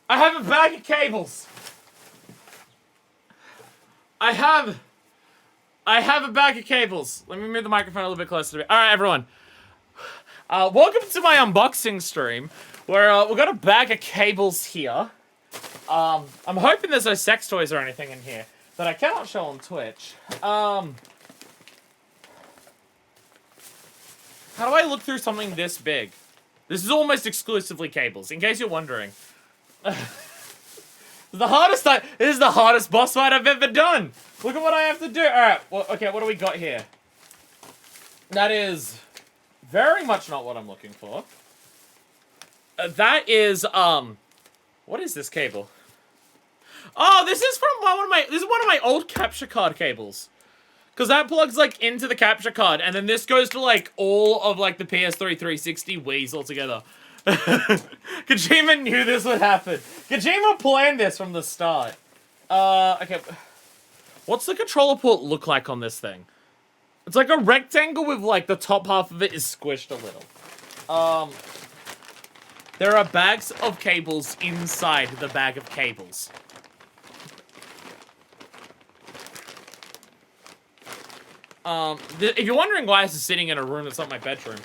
I have a bag of cables. I have a bag of cables. Let me move the microphone a little bit closer to me. Alright, everyone. Welcome to my unboxing stream, where we've got a bag of cables here. I'm hoping there's no sex toys or anything in here that I cannot show on Twitch. How do I look through something this big? This is almost exclusively cables, in case you're wondering. This is the hardest boss fight I've ever done. Look at what I have to do. Alright, well, okay, what do we got here? That is very much not what I'm looking for. That is, what is this cable? Oh, this is from this is one of my old capture card cables. Because that plugs, like, into the capture card, and then this goes to, like, all of, like, the PS3 360 Wii's altogether. Kojima knew this would happen. Kojima planned this from the start. Okay. What's the controller port look like on this thing? It's like a rectangle with, like, the top half of it is squished a little. There are bags of cables inside the bag of cables. If you're wondering why this is sitting in a room that's not my bedroom,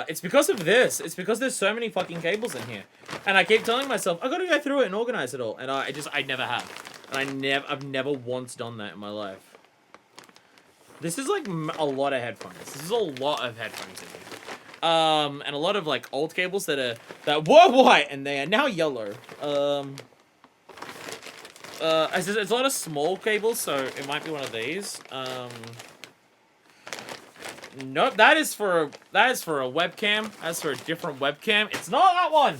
it's because of this. It's because there's so many fucking cables in here. And I keep telling myself, I gotta go through it and organize it all. And I never have. And I've never once done that in my life. This is like a lot of headphones. This is a lot of headphones in here. And a lot of like old cables that were white and they are now yellow. It's a lot of small cables, so it might be one of these. Nope, that is for a webcam. That's for a different webcam. It's not that one.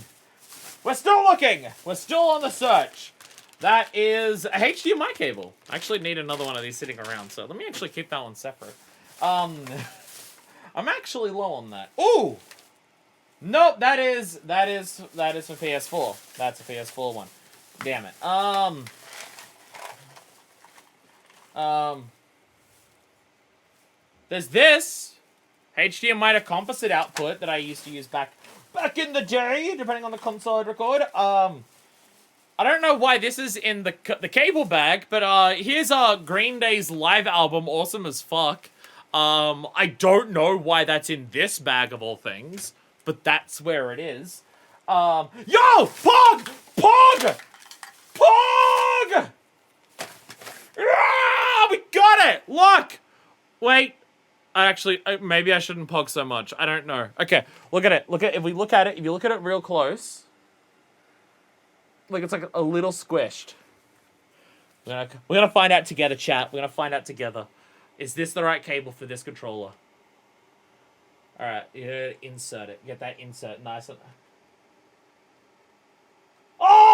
We're still looking. We're still on the search. That is a HDMI cable. I actually need another one of these sitting around, so let me actually keep that one separate. I'm actually low on that. Ooh! Nope, that is for PS4. That's a PS4 one. Damn it. There's this HDMI to composite output that I used to use back in the day, depending on the console I'd record. I don't know why this is in the cable bag, but here's Green Day's live album, Awesome as Fuck. I don't know why that's in this bag of all things, but that's where it is. Yo! Pog! Pog! Pog! Ah, we got it! Look! Wait. Maybe I shouldn't pog so much. I don't know. Okay, look at it. If you look at it real close, like it's like a little squished. We're gonna find out together, chat. We're gonna find out together. Is this the right cable for this controller? Alright, you insert it. Get that insert nice and... Oh!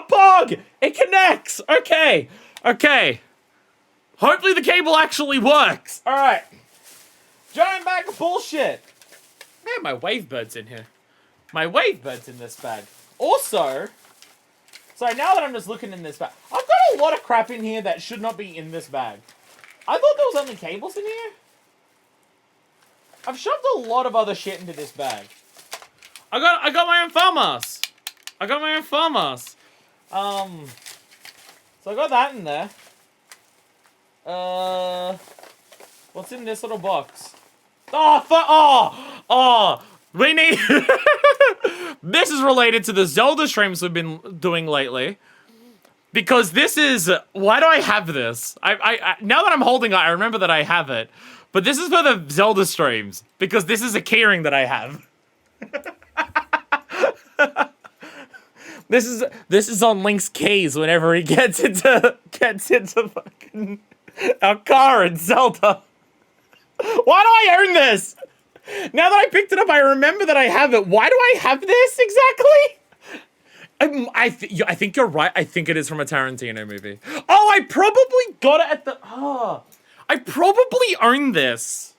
Pog! It connects! Okay. Okay. Hopefully the cable actually works. Alright. Giant bag of bullshit. Man, my Wavebird's in here. My Wavebird's in this bag. Also... So now that I'm just looking in this bag, I've got a lot of crap in here that should not be in this bag. I thought there was only cables in here. I've shoved a lot of other shit into this bag. I got my own farmhouse. I got my own farmhouse. So I got that in there. What's in this little box? Oh, we need... This is related to the Zelda streams we've been doing lately. Because this is... Why do I have this? I now that I'm holding it, I remember that I have it. But this is for the Zelda streams. Because this is a keyring that I have. This is on Link's keys whenever he gets into fucking our car in Zelda. Why do I own this? Now that I picked it up, I remember that I have it. Why do I have this exactly? I think you're right. I think it is from a Tarantino movie. Oh, I probably got it at the... Oh, I probably own this.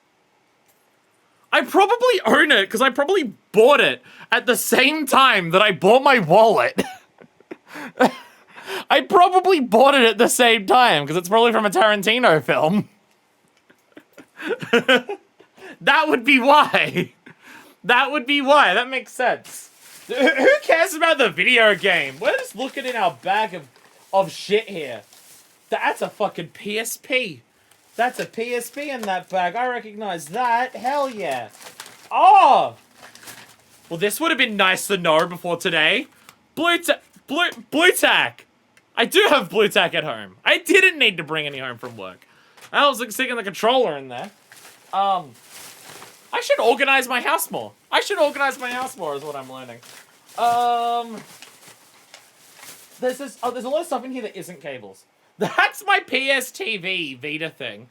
I probably own it because I probably bought it at the same time that I bought my wallet. I probably bought it at the same time because it's probably from a Tarantino film. That would be why. That would be why. That makes sense. Who cares about the video game? We're just looking in our bag of shit here. That's a fucking PSP. That's a PSP in that bag. I recognize that. Hell yeah. Oh! Well, this would have been nice to know before today. Blue tack. I do have blue tack at home. I didn't need to bring any home from work. I was like sticking the controller in there. I should organize my house more. Is what I'm learning. There's a lot of stuff in here that isn't cables. That's my PSTV Vita thing.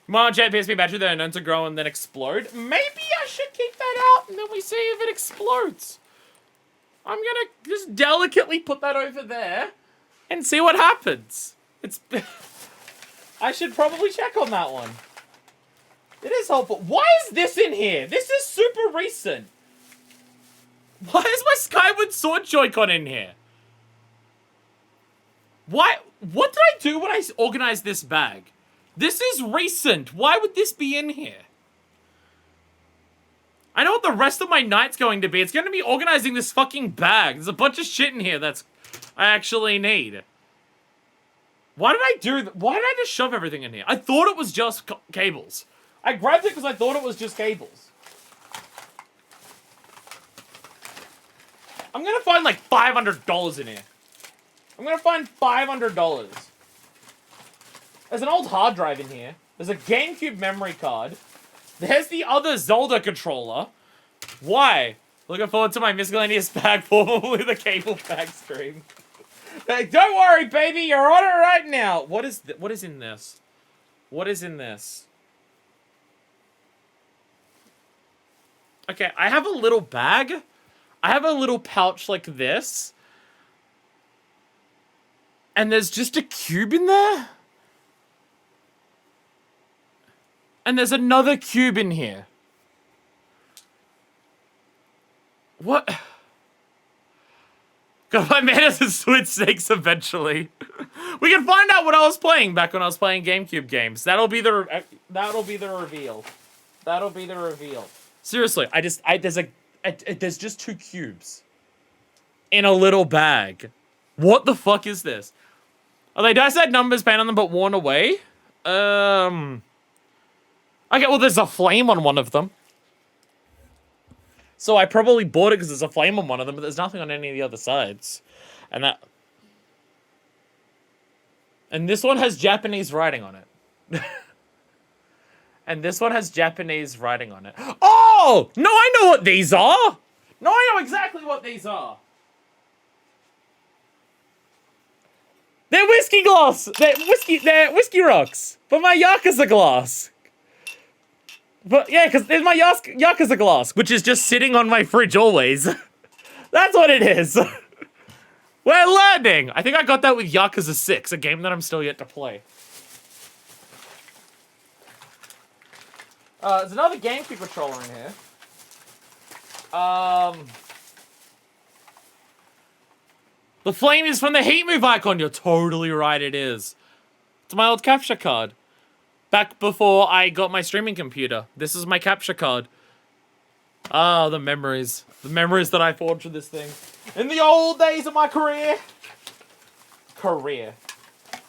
Jet PSP battery that are known to grow and then explode. Maybe I should keep that out and then we see if it explodes. I'm gonna just delicately put that over there and see what happens. I should probably check on that one. It is helpful. Why is this in here? This is super recent. Why is my Skyward Sword Joy-Con in here? Why? What did I do when I organized this bag? This is recent. Why would this be in here? I know what the rest of my night's going to be. It's going to be organizing this fucking bag. There's a bunch of shit in here that's I actually need. Why did I do that? Why did I just shove everything in here? I thought it was just cables. I grabbed it because I thought it was just cables. I'm gonna find like $500 in here. I'm gonna find $500. There's an old hard drive in here. There's a GameCube memory card. There's the other Zelda controller. Why? Looking forward to my miscellaneous bag, formerly the cable bag stream. Like, don't worry, baby, you're on it right now. What is in this? What is in this? Okay, I have a little bag. I have a little pouch like this. And there's just a cube in there. And there's another cube in here. What? God, my man has a Switch 6 eventually. We can find out what I was playing back when I was playing GameCube games. That'll be the reveal. That'll be the reveal. Seriously, there's just two cubes in a little bag. What the fuck is this? Are they dice set numbers painted on them but worn away? Okay, well, there's a flame on one of them. So I probably bought it because there's a flame on one of them, but there's nothing on any of the other sides. And that... And this one has Japanese writing on it. And this one has Japanese writing on it. Oh! No, I know what these are! No, I know exactly what these are. They're whiskey glass! They're whiskey rocks! For my Yakuza glass! But yeah, because there's my Yakuza glass, which is just sitting on my fridge always. That's what it is. We're learning! I think I got that with Yakuza 6, a game that I'm still yet to play. There's another GameCube controller in here. The flame is from the heat move icon. You're totally right, it is. It's my old capture card. Back before I got my streaming computer. This is my capture card. Ah, the memories. The memories that I forged with this thing. In the old days of my career.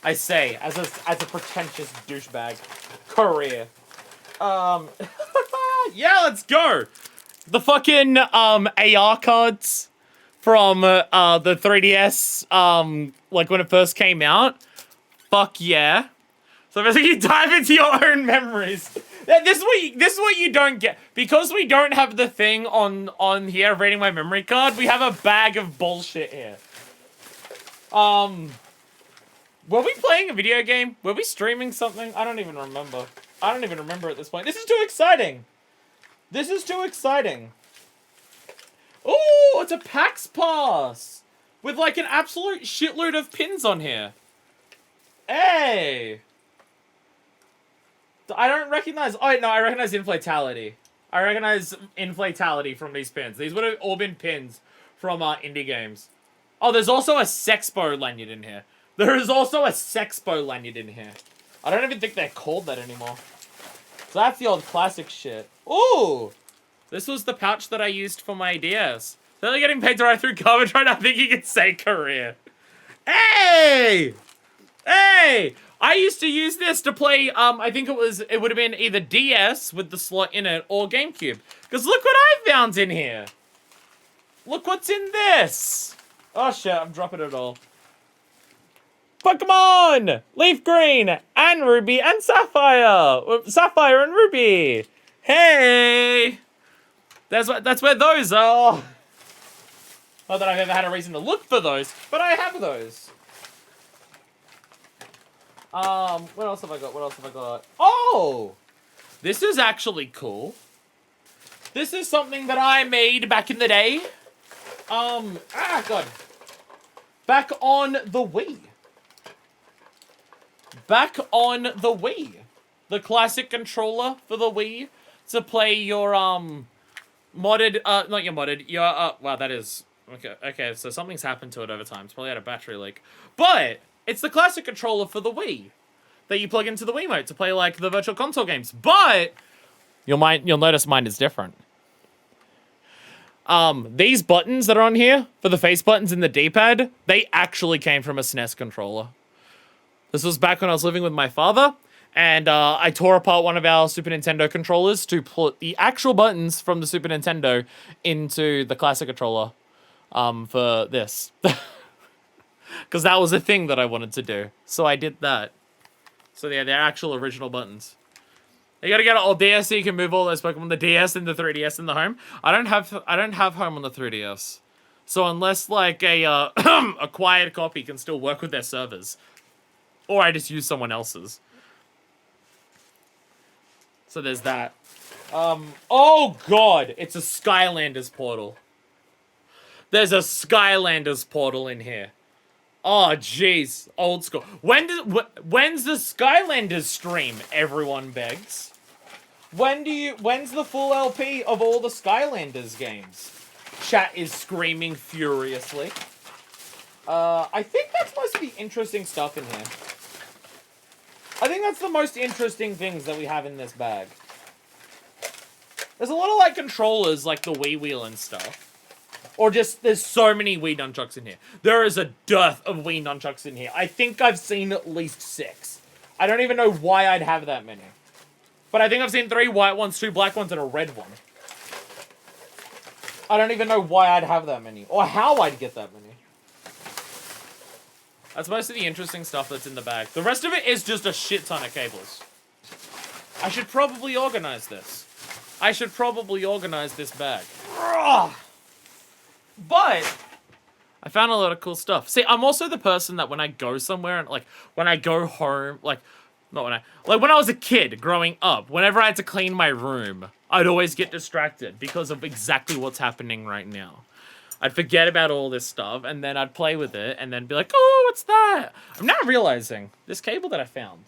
I say, as a pretentious douchebag. Career. Yeah, let's go. The fucking, AR cards from, the 3DS, like when it first came out. Fuck yeah. So basically you dive into your own memories. This is what you don't get. Because we don't have the thing on here reading my memory card, we have a bag of bullshit here. Were we playing a video game? Were we streaming something? I don't even remember. I don't even remember at this point. This is too exciting. This is too exciting. Ooh, it's a PAX Pass. With like an absolute shitload of pins on here. Hey. I don't recognize... Oh, no, I recognize Inflatality. I recognize Inflatality from these pins. These would have all been pins from indie games. Oh, there's also a Sexpo lanyard in here. There is also a Sexpo lanyard in here. I don't even think they're called that anymore. So that's the old classic shit. Ooh! This was the pouch that I used for my DS. They're getting paid right through garbage right now. I think you can say career. Hey! Hey! I used to use this to play, I think it would have been either DS with the slot in it or GameCube. Because look what I found in here. Look what's in this. Oh shit, I'm dropping it all. Pokemon! Leaf Green and Ruby and Sapphire! Sapphire and Ruby! Hey! That's where those are. Not that I've ever had a reason to look for those, but I have those. What else have I got? Oh! This is actually cool. This is something that I made back in the day. God. Back on the Wii. The classic controller for the Wii to play your, modded, not your modded, your, wow, that is, okay, so something's happened to it over time. It's probably had a battery leak. But it's the classic controller for the Wii that you plug into the Wiimote to play, like, the Virtual Console games. But you'll notice mine is different. These buttons that are on here, for the face buttons in the D-pad, they actually came from a SNES controller. This was back when I was living with my father, and I tore apart one of our Super Nintendo controllers to put the actual buttons from the Super Nintendo into the classic controller for this. Because that was a thing that I wanted to do. So I did that. So yeah, they're actual original buttons. You gotta get an old DS so you can move all those Pokemon, the DS and the 3DS in the home. I don't have home on the 3DS. So unless like a acquired copy can still work with their servers. Or I just use someone else's. So there's that. Oh god, it's a Skylanders portal. There's a Skylanders portal in here. Oh jeez, old school. When's the Skylanders stream? Everyone begs. When's the full LP of all the Skylanders games? Chat is screaming furiously. I think that's most of the interesting stuff in here. I think that's the most interesting things that we have in this bag. There's a lot of, like, controllers, like the Wii Wheel and stuff. Or just, there's so many Wii Nunchucks in here. There is a dearth of Wii Nunchucks in here. I think I've seen at least 6. I don't even know why I'd have that many. But I think I've seen 3 white ones, 2 black ones, and a red one. I don't even know why I'd have that many. Or how I'd get that many. That's most of the interesting stuff that's in the bag. The rest of it is just a shit ton of cables. I should probably organize this. I should probably organize this bag. But I found a lot of cool stuff. See, I'm also the person that when I go somewhere and like when I go home, like when I was a kid growing up, whenever I had to clean my room, I'd always get distracted because of exactly what's happening right now. I'd forget about all this stuff and then I'd play with it and then be like, "Oh, what's that?" I'm now realizing this cable that I found.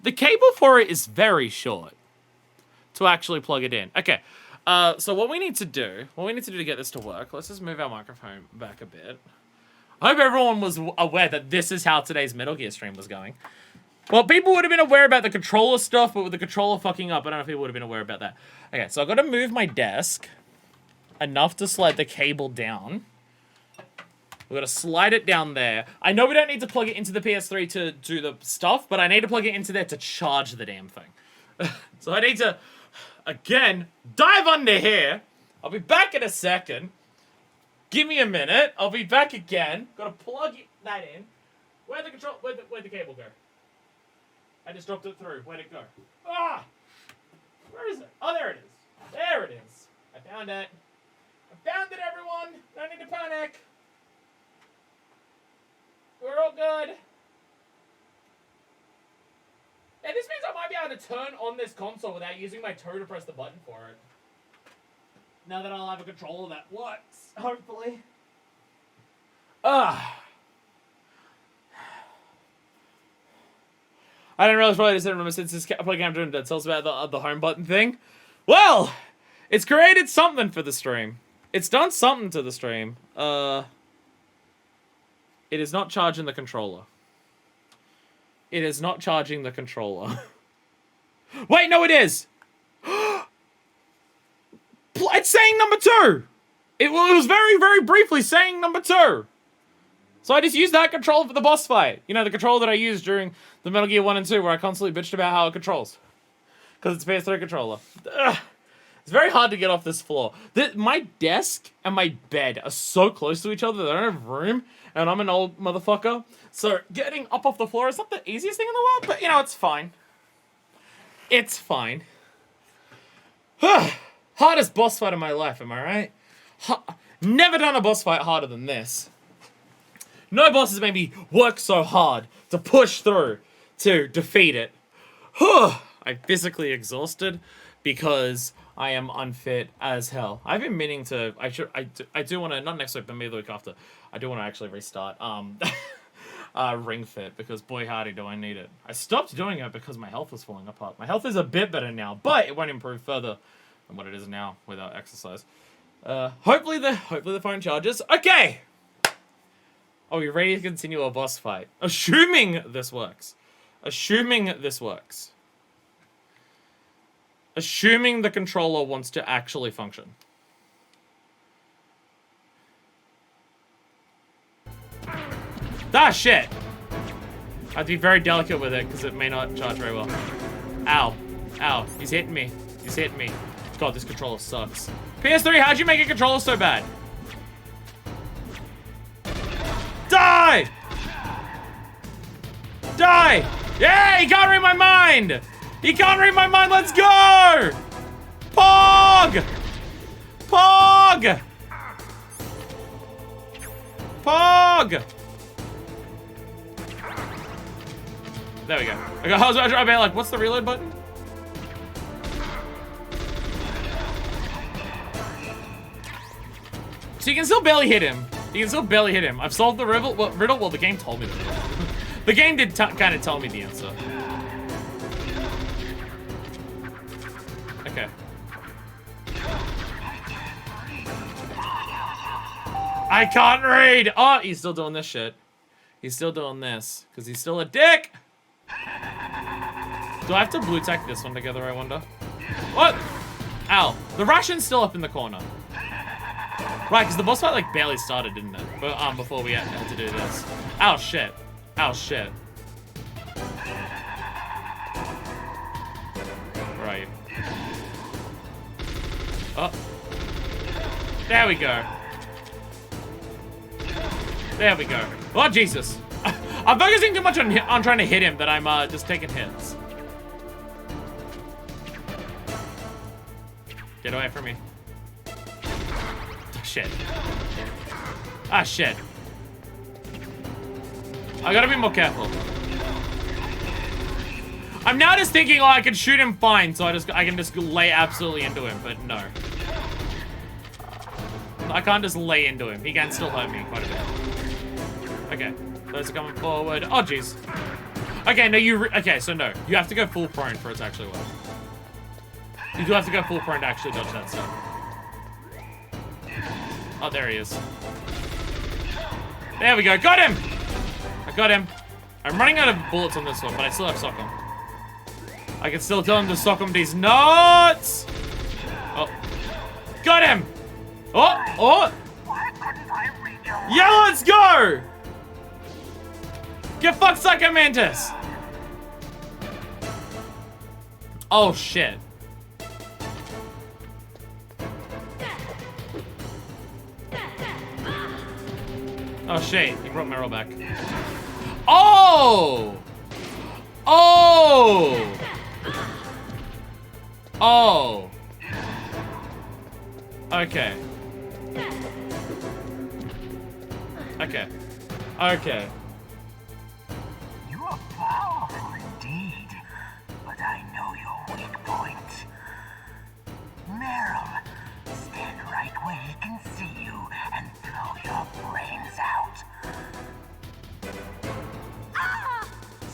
The cable for it is very short to actually plug it in. Okay, so what we need to do to get this to work, let's just move our microphone back a bit. I hope everyone was aware that this is how today's Metal Gear stream was going. Well, people would have been aware about the controller stuff, but with the controller fucking up, I don't know if people would have been aware about that. Okay, so I've got to move my desk enough to slide the cable down. We're going to slide it down there. I know we don't need to plug it into the PS3 to do the stuff, but I need to plug it into there to charge the damn thing. So I need to, again, dive under here. I'll be back in a second. Give me a minute. I'll be back again. Got to plug that in. Where'd the cable go? I just dropped it through. Where'd it go? Ah! Where is it? Oh, there it is. There it is. I found it. I found it, everyone. No need to panic. We're all good. And this means I might be able to turn on this console without using my toe to press the button for it. Now that I'll have a controller that works, hopefully. I didn't realize probably I just didn't remember since this playing after that tells about the home button thing. Well, it's created something for the stream. It's done something to the stream. It is not charging the controller. It is not charging the controller. Wait, no, it is. It's saying number 2. It was very, very briefly saying number 2. So I just used that controller for the boss fight. You know, the controller that I used during the Metal Gear 1 and 2 where I constantly bitched about how it controls. Because it's a PS3 controller. Ugh. It's very hard to get off this floor. My desk and my bed are so close to each other that I don't have room. And I'm an old motherfucker. So getting up off the floor is not the easiest thing in the world. But, you know, it's fine. It's fine. Hardest boss fight of my life, am I right? Never done a boss fight harder than this. No boss has made me work so hard to push through to defeat it. I'm physically exhausted because I am unfit as hell. I've been meaning to. I do want to, not next week, but maybe the week after. I do want to actually restart Ring Fit because boy howdy do I need it. I stopped doing it because my health was falling apart. My health is a bit better now, but it won't improve further than what it is now without exercise. Hopefully the phone charges. Okay. Are we ready to continue our boss fight? Assuming this works. Assuming this works. Assuming the controller wants to actually function. Ah, shit! I have to be very delicate with it because it may not charge very well. Ow. Ow. He's hitting me. He's hitting me. God, this controller sucks. PS3, how'd you make a controller so bad? Die! Die! Yeah, he can't read my mind! He can't read my mind, let's go! Pog! Pog! Pog! There we go. I was about to be like, what's the reload button? So you can still barely hit him. You can still barely hit him. I've solved the riddle. Well, the game told me the riddle. The game did kind of tell me the answer. Okay. I can't read! Oh, he's still doing this shit. He's still doing this. Because he's still a dick! Do I have to blue tack this one together, I wonder? What? Ow. The ration's still up in the corner. Right, because the boss fight, like, barely started, didn't it? But, before we had to do this. Oh, shit. Oh, shit. Where are you? Oh. There we go. There we go. Oh, Jesus. I'm focusing too much on trying to hit him that I'm just taking hits. Get away from me. Oh, shit. Ah, shit. I gotta be more careful. I'm now just thinking, oh, I can shoot him fine, so I can just lay absolutely into him, but no. I can't just lay into him. He can still hurt me quite a bit. Okay, those are coming forward. Oh, jeez. Okay, no, okay, so no. You have to go full prone for it to actually work. You do have to go full prone to actually dodge that stuff. Oh, there he is. There we go. Got him! I got him. I'm running out of bullets on this one, but I still have sock him. I can still tell him to sock him these nuts! Oh. Got him! Oh! Oh! Yeah, let's go! Get fucked, Psycho Mantis! Oh, shit. Oh, shit. He brought Meryl back. Oh! Oh! Oh! Okay. Okay. Okay. You are powerful indeed, but I know your weak point. Meryl, stand right where he can see you and blow your brains out. Ah!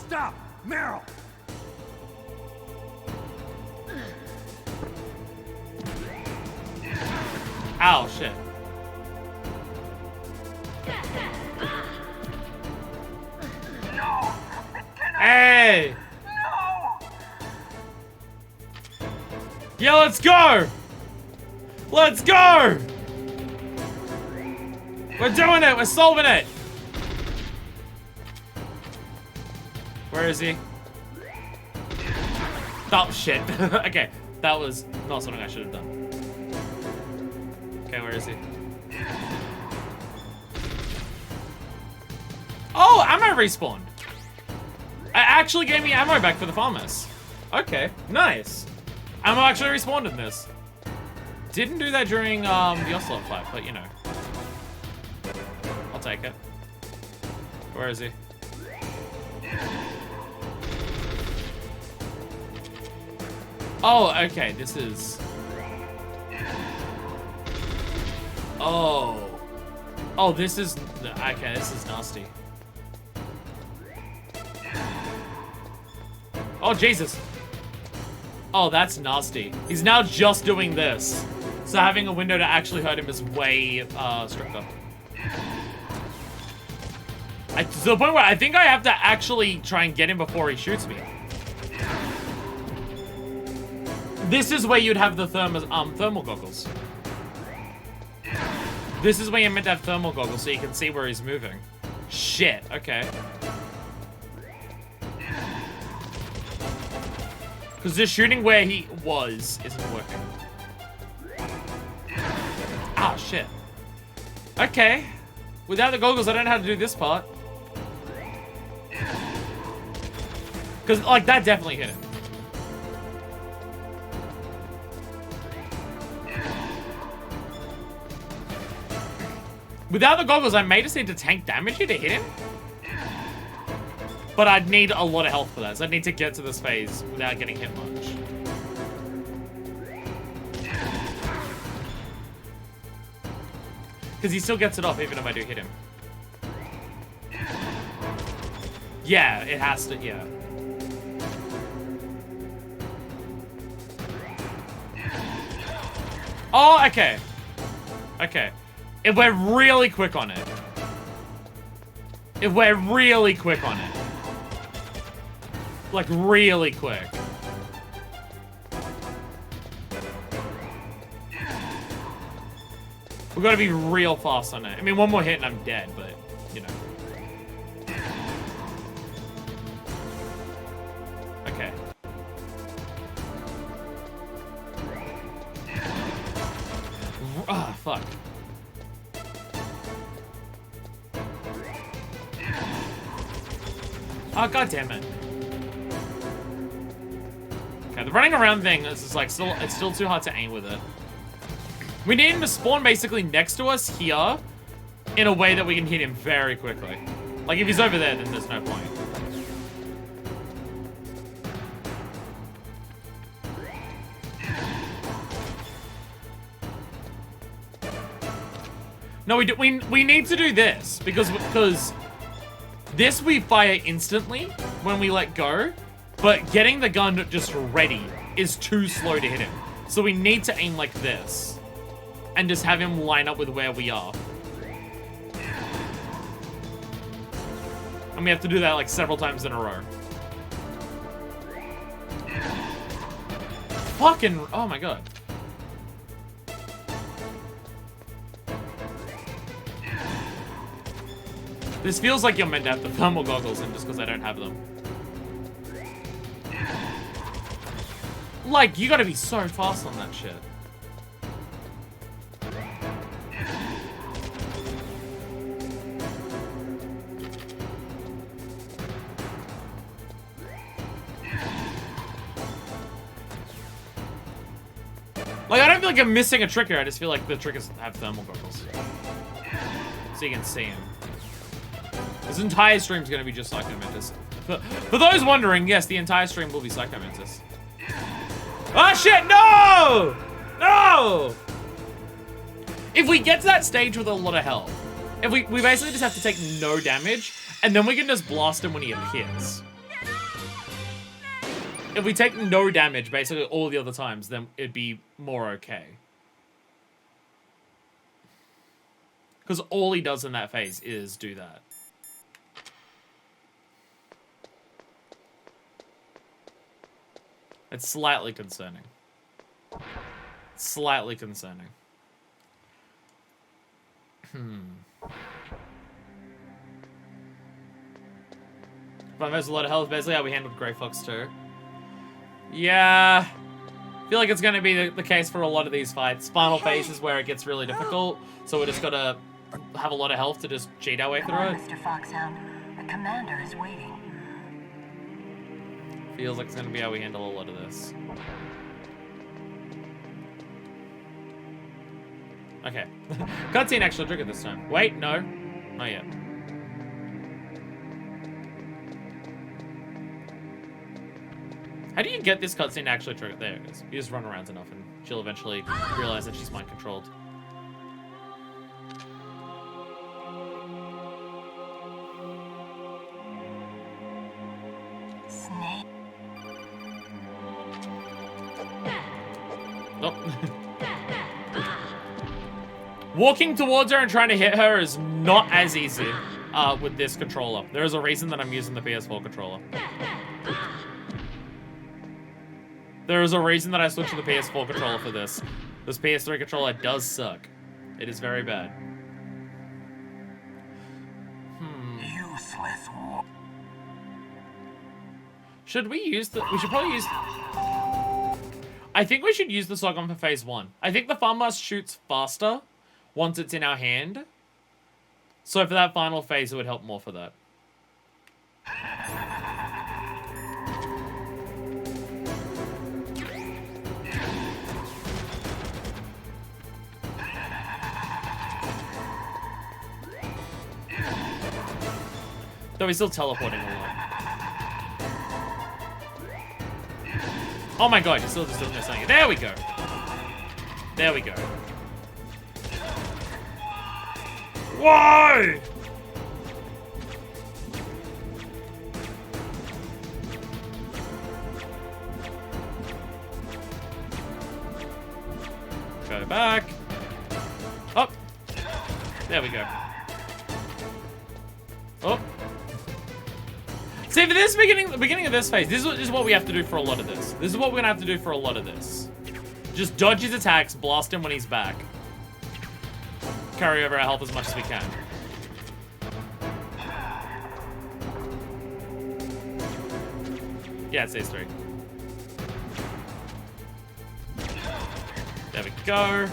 Stop! Meryl! Ow, shit. No! Hey! No! Yeah, let's go! Let's go! We're doing it! We're solving it! Where is he? Oh, shit. Okay, that was not something I should have done. Okay, where is he? Oh, ammo respawned! It actually gave me ammo back for the farmers. Okay, nice. Ammo actually respawned in this. Didn't do that during the Ocelot fight, but you know. I'll take it. Where is he? Oh, okay, this is... Oh. Oh, this is... Okay, this is nasty. Oh, Jesus. Oh, that's nasty. He's now just doing this. So having a window to actually hurt him is way stricter. To the point where I think I have to actually try and get him before he shoots me. This is where you'd have the thermal goggles. This is where you're meant to have thermal goggles so you can see where he's moving. Shit, okay. Because the shooting where he was isn't working. Ah, shit. Okay. Without the goggles, I don't know how to do this part. Because, like, that definitely hit him. Without the goggles, I may just need to tank damage you to hit him. But I'd need a lot of health for that, so I'd need to get to this phase without getting hit much. Because he still gets it off even if I do hit him. Yeah, it has to, yeah. Oh, okay. Okay. If we're really quick on it. If we're really quick on it. Like, really quick. We've got to be real fast on it. I mean, one more hit and I'm dead, but, you know. fuck? Oh, god damn it. Okay, the running around thing is just like it's still too hard to aim with it. We need him to spawn basically next to us here in a way that we can hit him very quickly. Like if he's over there, then there's no point. No, we need to do this because this we fire instantly when we let go, but getting the gun just ready is too slow to hit him. So we need to aim like this and just have him line up with where we are. And we have to do that like several times in a row. Fucking, oh my god. This feels like you're meant to have the thermal goggles in just because I don't have them. Like, you gotta be so fast on that shit. Like, I don't feel like I'm missing a trick here. I just feel like the trick is to have thermal goggles. So you can see him. This entire stream is going to be just Psycho Mantis. For those wondering, yes, the entire stream will be Psycho Mantis. Ah, shit! No! No! If we get to that stage with a lot of health, if we basically just have to take no damage, and then we can just blast him when he appears. If we take no damage basically all the other times, then it'd be more okay. Because all he does in that phase is do that. It's slightly concerning. Slightly concerning. But there's a lot of health, basically how we handled Grey Fox too. Yeah. I feel like it's going to be the case for a lot of these fights. Final phases where it gets really difficult, so we just got to have a lot of health to just cheat our way through it. Mr. Foxhound, the commander is waiting. Feels like it's going to be how we handle a lot of this. Okay. Cutscene actual trigger this time. Wait, no. Not yet. How do you get this cutscene to actually trigger? There it is. You just run around enough and she'll eventually realize that she's mind controlled. Snake. Nope. Walking towards her and trying to hit her is not as easy with this controller. There is a reason that I'm using the PS4 controller. There is a reason that I switched to the PS4 controller for this. This PS3 controller does suck. It is very bad. Useless. Should we use the... We should probably use... I think we should use the shotgun for phase 1. I think the farmblast shoots faster once it's in our hand. So for that final phase, it would help more for that. Though he's still teleporting a lot. Oh my god, he's still just doing this thing. There we go. There we go. Why? Go back. Oh. There we go. Oh. See, for this beginning of this phase, this is what we have to do for a lot of this. This is what we're gonna have to do for a lot of this. Just dodge his attacks, blast him when he's back. Carry over our health as much as we can. Yeah, it says 3. There we go.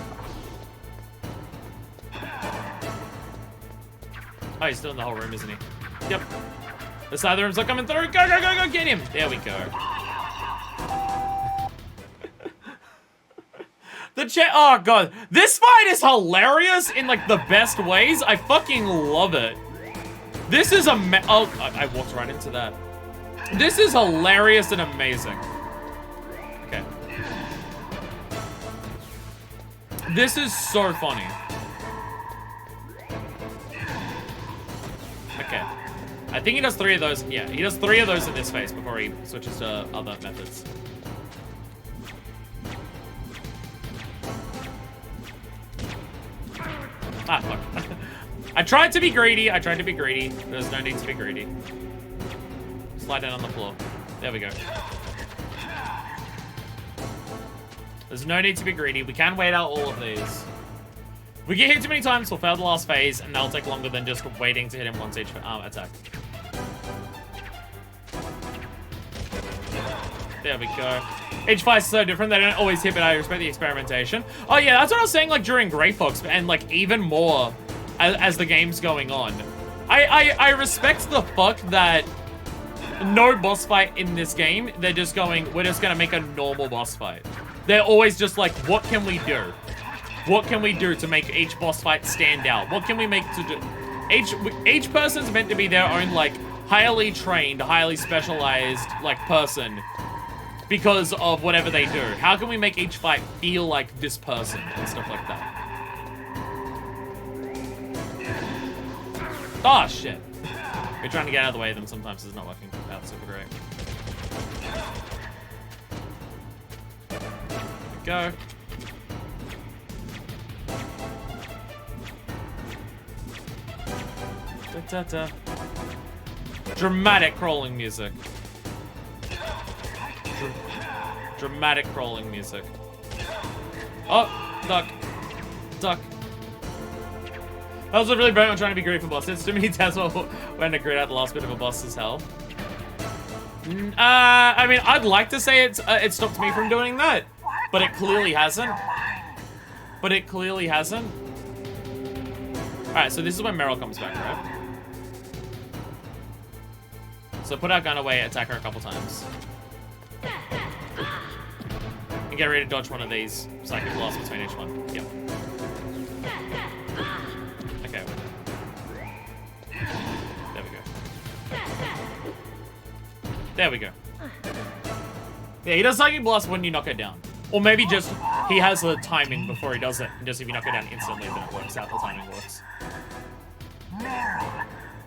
Oh, he's still in the whole room, isn't he? Yep. The side of the room's not coming through. Go, go, go, go, get him. There we go. The chat. Oh, God. This fight is hilarious in, like, the best ways. I fucking love it. This is oh, I walked right into that. This is hilarious and amazing. Okay. This is so funny. Okay. I think he does 3 of those. Yeah, he does 3 of those in this phase before he switches to other methods. Ah, fuck. I tried to be greedy. I tried to be greedy. There's no need to be greedy. Slide down on the floor. There we go. There's no need to be greedy. We can wait out all of these. If we get hit too many times, we'll fail the last phase, and that'll take longer than just waiting to hit him once each attack. There we go. Each fight is so different. They don't always hit, but I respect the experimentation. Oh, yeah, that's what I was saying, like, during Grey Fox, and, like, even more as the game's going on. I respect the fact that no boss fight in this game. They're just going, we're just gonna make a normal boss fight. They're always just like, what can we do? What can we do to make each boss fight stand out? What can we make to do? Each person's meant to be their own, like, highly trained, highly specialized, like, person because of whatever they do. How can we make each fight feel like this person and stuff like that? Oh, shit. We're trying to get out of the way of them. Sometimes it's not working out super great. There we go. Da, da, da. Dramatic crawling music. Dramatic crawling music. Oh, duck. Duck. I was really brilliant on trying to be great for bosses. Too many times when I grid out the last bit of a boss as hell. I mean, I'd like to say it stopped me from doing that, but it clearly hasn't. But it clearly hasn't. Alright, so this is when Meryl comes back, right? So put our gun away, attack her a couple times. And get ready to dodge one of these psychic blasts between each one. Yep. Okay. There we go. There we go. Yeah, he does psychic blast when you knock it down. Or maybe just, he has the timing before he does it. And just if you knock it down instantly, then it works out, the timing works. Meryl,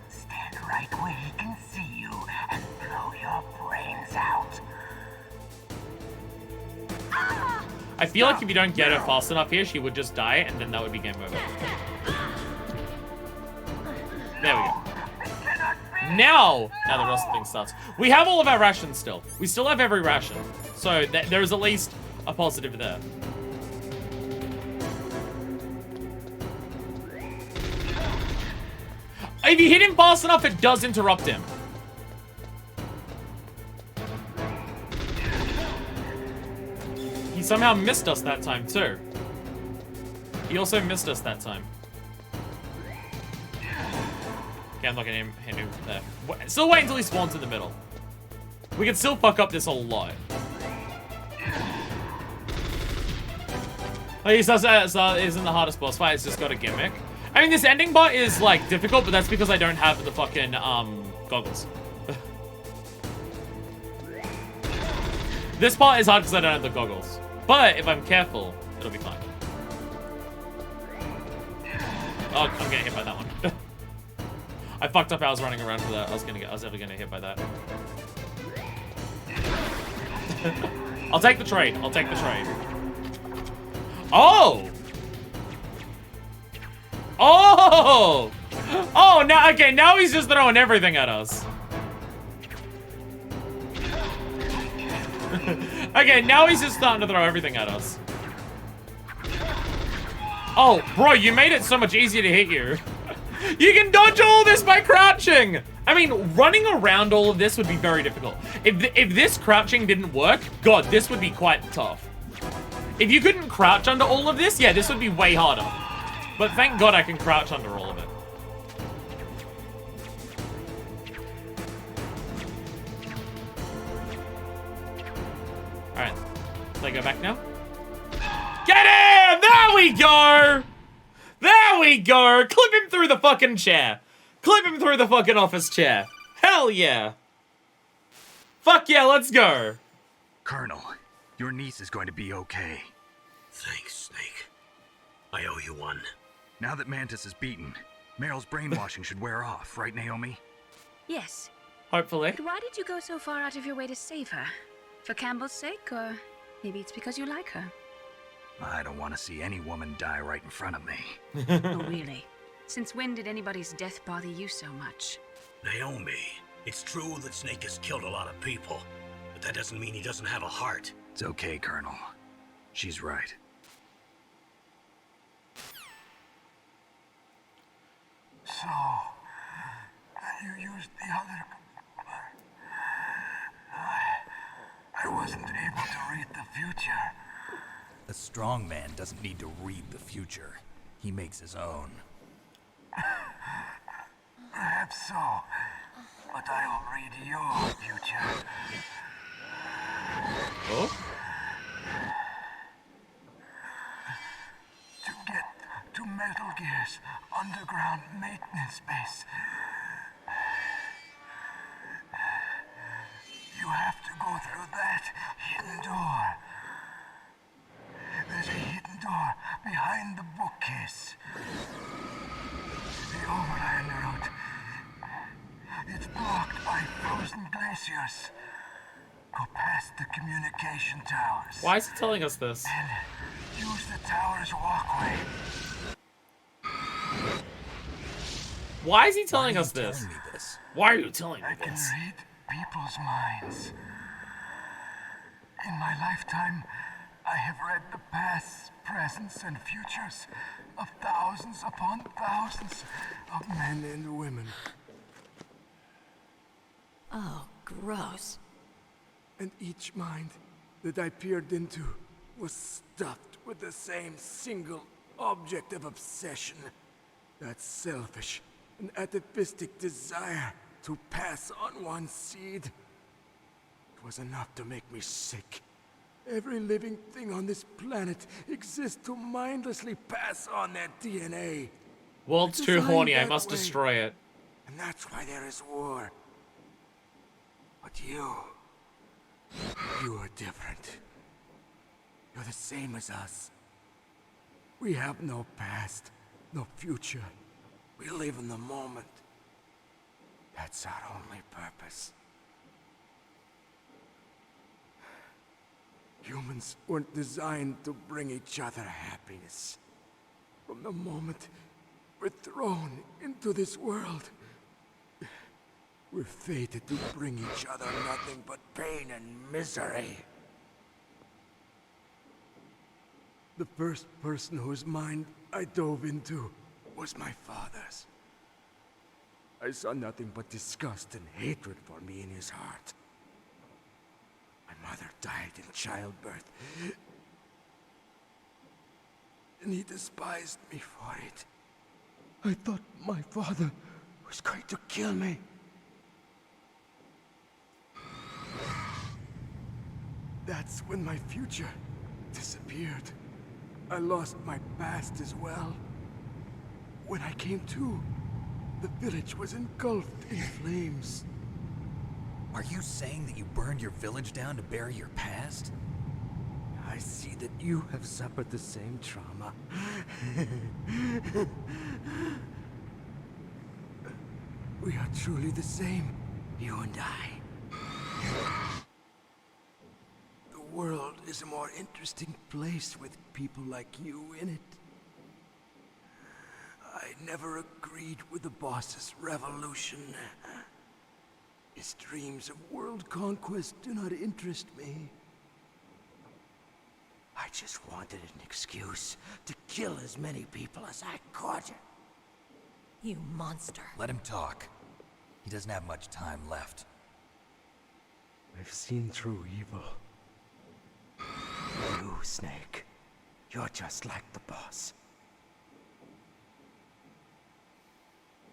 stand right where he can see you and blow your brains out. I feel like if you don't get her fast enough here, she would just die, and then that would be game over. There we go. Now the rest of the thing starts. We have all of our rations still. We still have every ration. So there is at least a positive there. If you hit him fast enough, it does interrupt him. He somehow missed us that time, too. He also missed us that time. Okay, I'm not gonna hit him there. Still wait until he spawns in the middle. We can still fuck up this a lot. Oh, he says isn't the hardest boss fight, it's just got a gimmick. I mean, this ending part is, like, difficult, but that's because I don't have the fucking, goggles. This part is hard because I don't have the goggles. But if I'm careful, it'll be fine. Oh, I'm getting hit by that one. I fucked up how I was running around for that. I was ever gonna get hit by that. I'll take the trade. I'll take the trade. Oh! Oh! Oh, now, okay, now he's just throwing everything at us. Okay, now he's just starting to throw everything at us. Oh, bro, you made it so much easier to hit you. You can dodge all this by crouching. I mean, running around all of this would be very difficult. If this crouching didn't work, God, this would be quite tough. If you couldn't crouch under all of this, yeah, this would be way harder. But thank God I can crouch under all of it. Alright. Can I go back now? Get him! There we go! There we go! Clip him through the fucking chair. Clip him through the fucking office chair. Hell yeah. Fuck yeah, let's go. Colonel, your niece is going to be okay. Thanks, Snake. I owe you one. Now that Mantis is beaten, Meryl's brainwashing should wear off, right, Naomi? Yes. Hopefully. But why did you go so far out of your way to save her? For Campbell's sake, or maybe it's because you like her? I don't want to see any woman die right in front of me. Oh, really? Since when did anybody's death bother you so much? Naomi, it's true that Snake has killed a lot of people, but that doesn't mean he doesn't have a heart. It's okay, Colonel. She's right. So, you used the other... I wasn't able to read the future. A strong man doesn't need to read the future. He makes his own. Perhaps so, but I'll read your future. Oh? To get to Metal Gear's underground maintenance base, you have to go through that hidden door. There's a hidden door behind the bookcase. The overland route. It's blocked by frozen glaciers. Go past the communication towers. Why is he telling us this? And use the tower's walkway. Why is he telling Why are us you this? telling me this? Why are you telling me I can this? read people's minds. In my lifetime, I have read the pasts, presents, and futures of thousands upon thousands of men and women. Oh, gross. And each mind that I peered into was stuffed with the same single object of obsession. That selfish and atavistic desire to pass on one seed. It was enough to make me sick. Every living thing on this planet exists to mindlessly pass on their DNA. World's too Designed horny, I that must way. destroy it. And that's why there is war. But you are different. You're the same as us. We have no past, no future. We live in the moment. That's our only purpose. Humans weren't designed to bring each other happiness. From the moment we're thrown into this world, we're fated to bring each other nothing but pain and misery. The first person whose mind I dove into was my father's. I saw nothing but disgust and hatred for me in his heart. My mother died in childbirth, and he despised me for it. I thought my father was going to kill me. That's when my future disappeared. I lost my past as well. When I came to, the village was engulfed in flames. Are you saying that you burned your village down to bury your past? I see that you have suffered the same trauma. We are truly the same, you and I. The world is a more interesting place with people like you in it. I never agreed with the boss's revolution. His dreams of world conquest do not interest me. I just wanted an excuse to kill as many people as I could. You monster. Let him talk. He doesn't have much time left. I've seen through evil. You, Snake, you're just like the boss.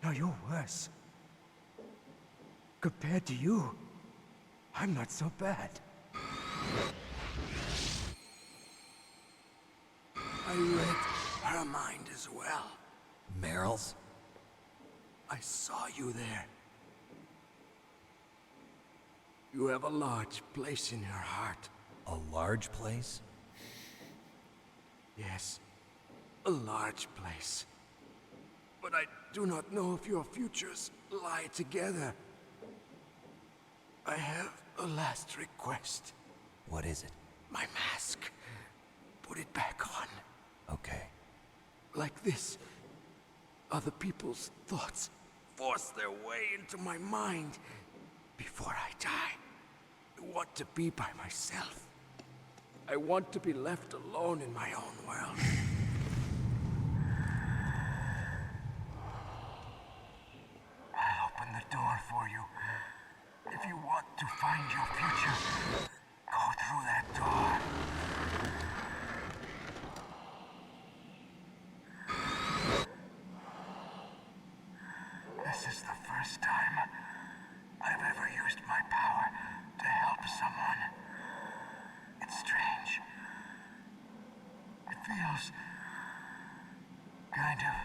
No, you're worse. Compared to you, I'm not so bad. I read her mind as well. Meryl's? I saw you there. You have a large place in her heart. A large place? Yes, a large place. But I do not know if your futures lie together. I have a last request. What is it? My mask. Put it back on. Okay. Like this, other people's thoughts force their way into my mind. Before I die, I want to be by myself. I want to be left alone in my own world. I'll open the door for you. If you want to find your future, go through that door. This is the first time I've ever used my power to help someone. It's strange. It feels kind of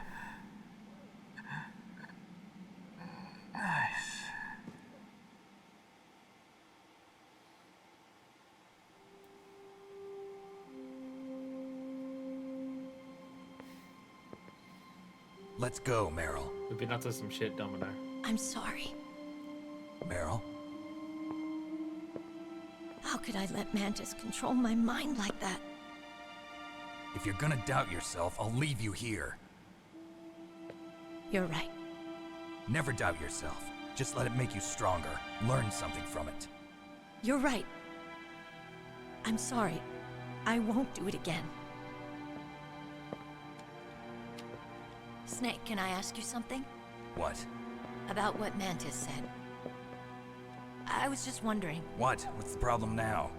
nice. Let's go, Meryl. We've been up to some shit, Domino. I'm sorry. Meryl? How could I let Mantis control my mind like that? If you're gonna doubt yourself, I'll leave you here. You're right. Never doubt yourself. Just let it make you stronger. Learn something from it. You're right. I'm sorry. I won't do it again. Snake, can I ask you something? What? About what Mantis said. I was just wondering. What? What's the problem now?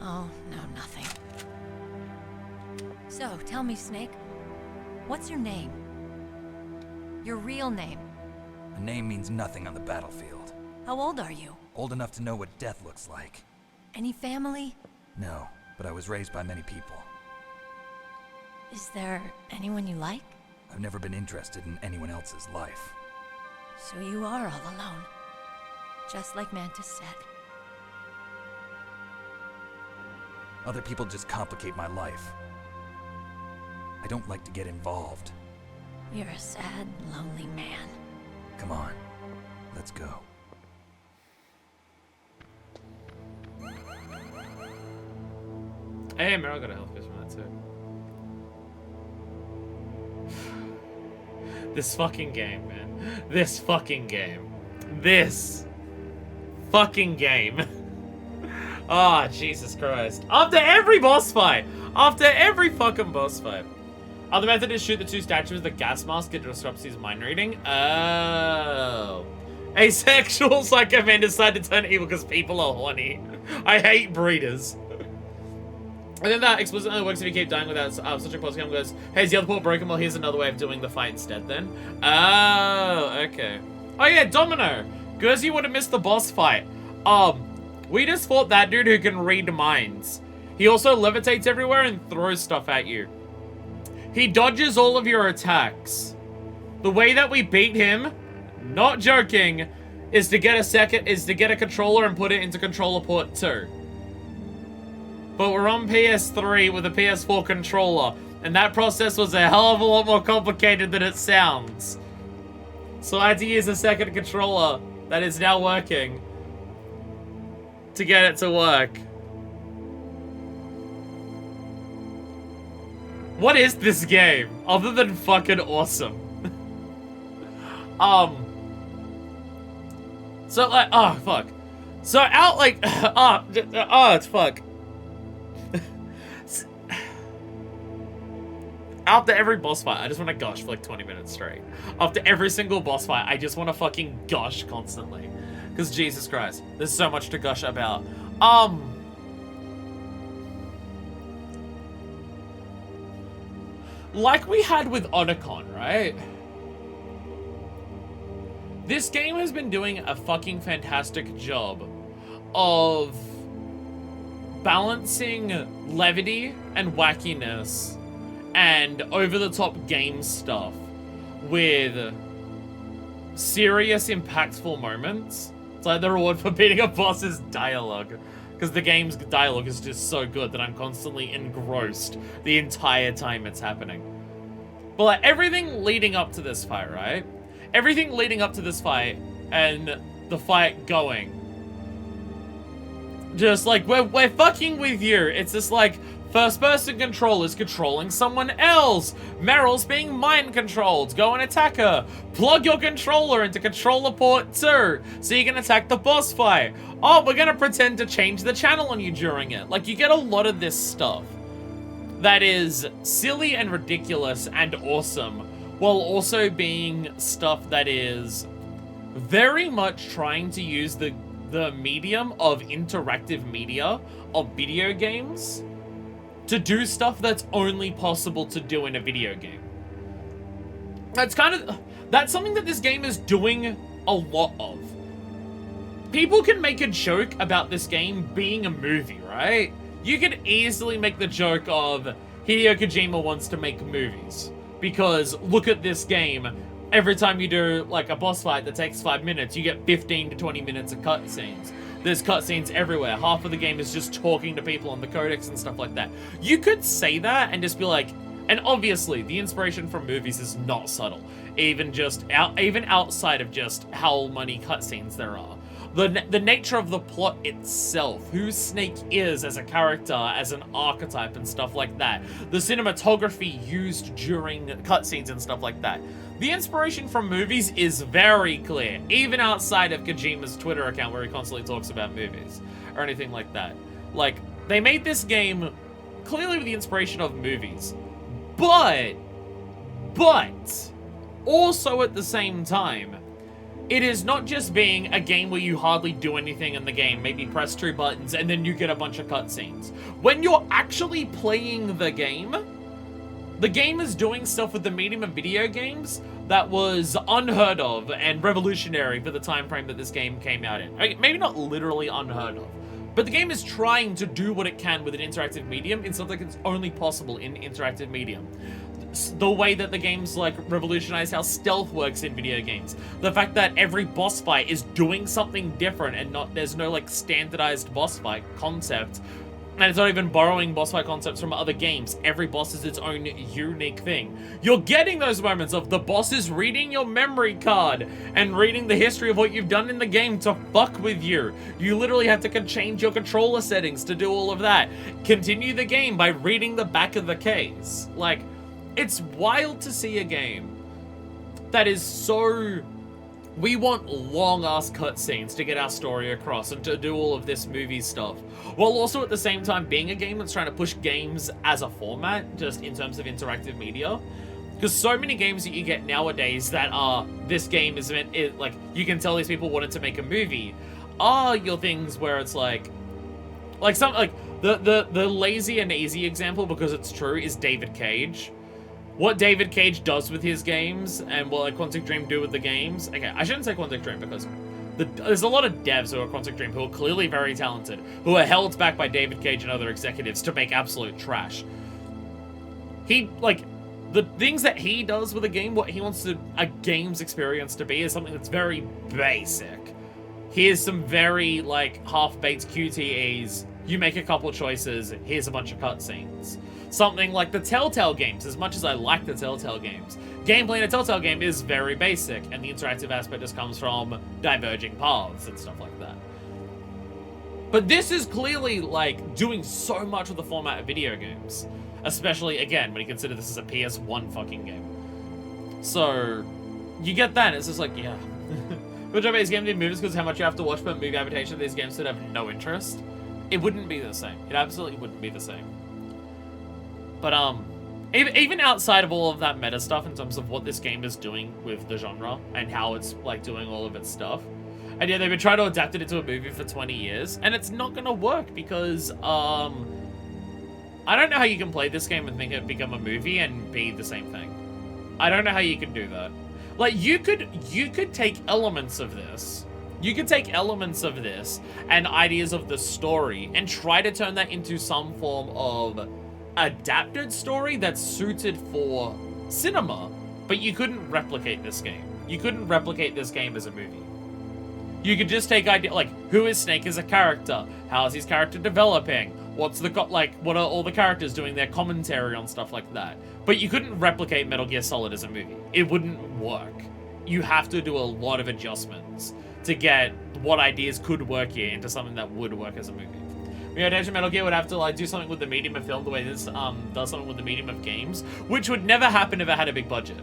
Oh, no, nothing. So, tell me, Snake. What's your name? Your real name? A name means nothing on the battlefield. How old are you? Old enough to know what death looks like. Any family? No, but I was raised by many people. Is there anyone you like? I've never been interested in anyone else's life. So you are all alone. Just like Mantis said. Other people just complicate my life. I don't like to get involved. You're a sad, lonely man. Come on, let's go. Hey, Meryl got a health kiss from that too. This fucking game, man. This fucking game. This fucking game. Oh, Jesus Christ. After every boss fight. After every fucking boss fight. Oh, the method is shoot the two statues with the gas mask. It disrupts his mind reading. Oh. Asexual Psycho Mantis decided to turn evil because people are horny. I hate breeders. And then that explicitly works if you keep dying without such a close game. Goes, hey, is the other port broken? Well, here's another way of doing the fight instead then. Oh, okay. Oh yeah, Domino. Gursy would have missed the boss fight. We just fought that dude who can read minds. He also levitates everywhere and throws stuff at you. He dodges all of your attacks. The way that we beat him, not joking, is to get a controller and put it into controller port 2. But we're on PS3 with a PS4 controller, and that process was a hell of a lot more complicated than it sounds. So I had to use a second controller that is now working to get it to work. What is this game, other than fucking awesome? So like, oh fuck. So out like, it's fuck. After every boss fight, I just want to gush for like 20 minutes straight. After every single boss fight, I just want to fucking gush constantly. Because Jesus Christ, there's so much to gush about. Like we had with Otacon, right? This game has been doing a fucking fantastic job of balancing levity and wackiness and over-the-top game stuff with serious, impactful moments. It's like the reward for beating a boss is dialogue. Because the game's dialogue is just so good that I'm constantly engrossed the entire time it's happening. But like, everything leading up to this fight, right? Everything leading up to this fight and the fight going. Just like, we're fucking with you. It's just like, first-person control is controlling someone else. Meryl's being mind-controlled. Go and attack her. Plug your controller into controller port 2 so you can attack the boss fight. Oh, we're gonna pretend to change the channel on you during it. Like, you get a lot of this stuff that is silly and ridiculous and awesome, while also being stuff that is very much trying to use the medium of interactive media of video games to do stuff that's only possible to do in a video game. That's something that this game is doing a lot of. People can make a joke about this game being a movie, right? You could easily make the joke of Hideo Kojima wants to make movies because look at this game. Every time you do like a boss fight that takes 5 minutes, you get 15 to 20 minutes of cutscenes. There's cutscenes everywhere. Half of the game is just talking to people on the codex and stuff like that. You could say that and just be like, and obviously the inspiration from movies is not subtle, even outside of just how many cutscenes there are. The nature of the plot itself, who Snake is as a character, as an archetype and stuff like that. The cinematography used during cutscenes and stuff like that. The inspiration from movies is very clear, even outside of Kojima's Twitter account where he constantly talks about movies or anything like that. Like, they made this game clearly with the inspiration of movies, but also at the same time, it is not just being a game where you hardly do anything in the game, maybe press 2 buttons and then you get a bunch of cutscenes. When you're actually playing the game is doing stuff with the medium of video games that was unheard of and revolutionary for the time frame that this game came out in. Maybe not literally unheard of, but the game is trying to do what it can with an interactive medium in something that's only possible in interactive medium. The way that the game's like revolutionized how stealth works in video games. The fact that every boss fight is doing something different and there's no like standardized boss fight concept. And it's not even borrowing boss fight concepts from other games. Every boss is its own unique thing. You're getting those moments of the boss is reading your memory card and reading the history of what you've done in the game to fuck with you. You literally have to change your controller settings to do all of that. Continue the game by reading the back of the case. Like, it's wild to see a game that is so... We want long-ass cutscenes to get our story across and to do all of this movie stuff, while also at the same time being a game that's trying to push games as a format, just in terms of interactive media. Because so many games that you get nowadays that are, this game is meant, like, you can tell these people wanted to make a movie, are your things where it's like the lazy and easy example, because it's true, is David Cage. What David Cage does with his games and what like Quantic Dream do with the games. Okay, I shouldn't say Quantic Dream because there's a lot of devs who are Quantic Dream who are clearly very talented, who are held back by David Cage and other executives to make absolute trash. He, like, the things that he does with a game, what he wants a game's experience to be is something that's very basic. Here's some very, like, half-baked QTEs. You make a couple choices, here's a bunch of cutscenes. Something like the Telltale games, as much as I like the Telltale games, gameplay in a Telltale game is very basic, and the interactive aspect just comes from diverging paths and stuff like that. But this is clearly, like, doing so much with the format of video games. Especially, again, when you consider this is a PS1 fucking game. So, you get that, and it's just like, yeah. Good job, these games need movies because how much you have to watch per movie adaptation of these games that have no interest. It wouldn't be the same. It absolutely wouldn't be the same. But, even outside of all of that meta stuff in terms of what this game is doing with the genre and how it's, like, doing all of its stuff. And yeah, they've been trying to adapt it into a movie for 20 years, and it's not gonna work because, I don't know how you can play this game and think it become a movie and be the same thing. I don't know how you can do that. Like, you could take elements of this. You could take elements of this and ideas of the story and try to turn that into some form of adapted story that's suited for cinema, but you couldn't replicate this game. You couldn't replicate this game as a movie. You could just take idea, like, who is Snake as a character? How is his character developing? What's the, what are all the characters doing their commentary on stuff like that? But you couldn't replicate Metal Gear Solid as a movie. It wouldn't work. You have to do a lot of adjustments to get what ideas could work here into something that would work as a movie. Realization Metal Gear would have to, like, do something with the medium of film the way this does something with the medium of games, which would never happen if it had a big budget.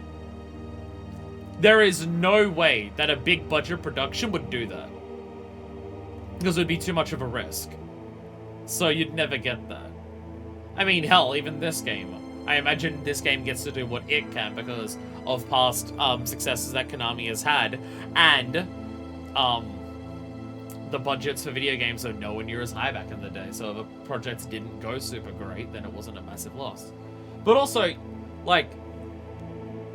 There is no way that a big budget production would do that. Because it would be too much of a risk. So you'd never get that. I mean, hell, even this game. I imagine this game gets to do what it can because of past successes that Konami has had. And the budgets for video games are nowhere near as high back in the day. So if a project didn't go super great, then it wasn't a massive loss. But also, like,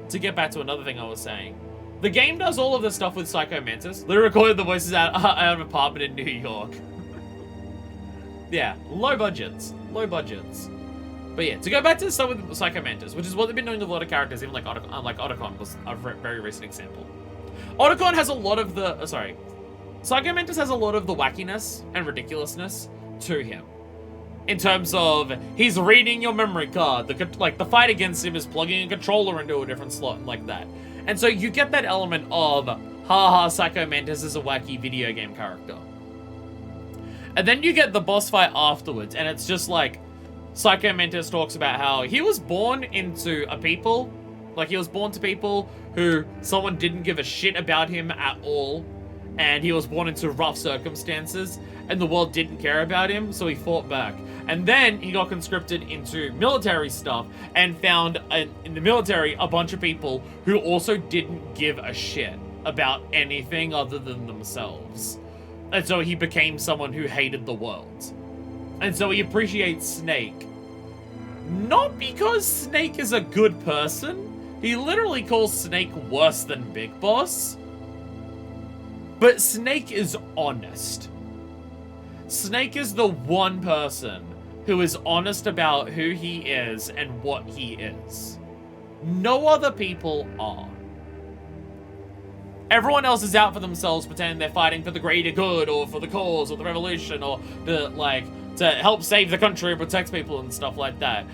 to get back to another thing I was saying, the game does all of this stuff with Psycho Mantis. They recorded the voices out of an apartment in New York. Yeah, low budgets. Low budgets. But yeah, to go back to the stuff with Psycho Mantis, which is what they've been doing with a lot of characters, even like Otacon was a very recent example. Otacon has a lot of the... Psycho Mantis has a lot of the wackiness and ridiculousness to him. In terms of, he's reading your memory card. The fight against him is plugging a controller into a different slot and like that. And so you get that element of, haha, Psycho Mantis is a wacky video game character. And then you get the boss fight afterwards, and it's just like, Psycho Mantis talks about how he was born into a people, like he was born to people who someone didn't give a shit about him at all. And he was born into rough circumstances, and the world didn't care about him, so he fought back. And then he got conscripted into military stuff and found in the military a bunch of people who also didn't give a shit about anything other than themselves. And so he became someone who hated the world. And so he appreciates Snake. Not because Snake is a good person. He literally calls Snake worse than Big Boss. But Snake is honest. Snake is the one person who is honest about who he is and what he is. No other people are. Everyone else is out for themselves, pretending they're fighting for the greater good, or for the cause, or the revolution, or to help save the country and protect people and stuff like that.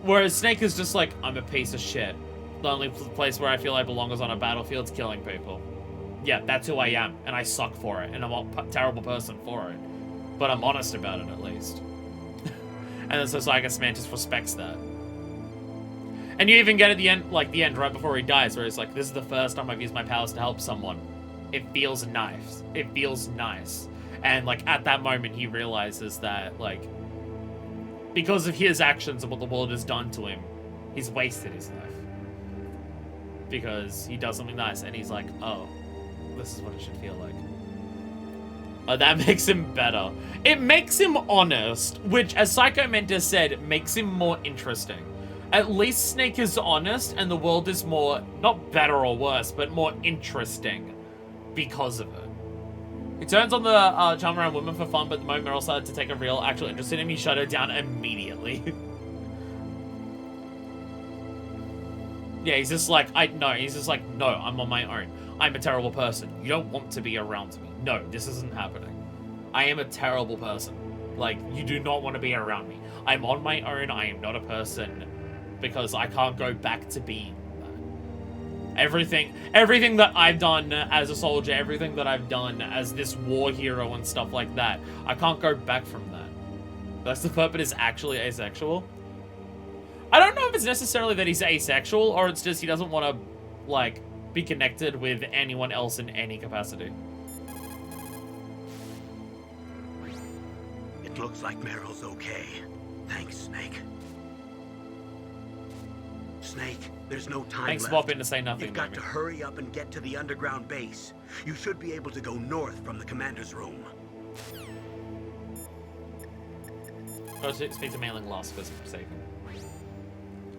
Whereas Snake is just like, I'm a piece of shit. The only place where I feel I belong is on a battlefield killing people. Yeah, that's who I am, and I suck for it, and I'm a terrible person for it. But I'm honest about it, at least. And so Psycho Mantis respects that. And you even get at the end, right before he dies, where he's like, this is the first time I've used my powers to help someone. It feels nice. It feels nice. And, like, at that moment, he realizes that, like, because of his actions and what the world has done to him, he's wasted his life. Because he does something nice, and he's like, oh, this is what it should feel like. That makes him better. It makes him honest, which, as Psycho Mantis said, makes him more interesting. At least Snake is honest, and the world is more, not better or worse, but more interesting because of it. He turns on the charm around women for fun, but the moment Meryl started to take a real, actual interest in him, he shut her down immediately. Yeah, he's just like, no, I'm on my own. I'm a terrible person. You don't want to be around me. No, this isn't happening. I am a terrible person. Like, you do not want to be around me. I'm on my own. I am not a person because I can't go back to being that. Everything that I've done as a soldier, everything that I've done as this war hero and stuff like that, I can't go back from that. That's the Puppet is actually asexual. I don't know if it's necessarily that he's asexual or it's just he doesn't want to, like, be connected with anyone else in any capacity. It looks like Meryl's okay. Thanks, Snake. Snake, there's no time Thanks, left. Boppin, to say nothing. You've got to hurry up and get to the underground base. You should be able to go north from the commander's room. Go speak to Mailing Lost for sake.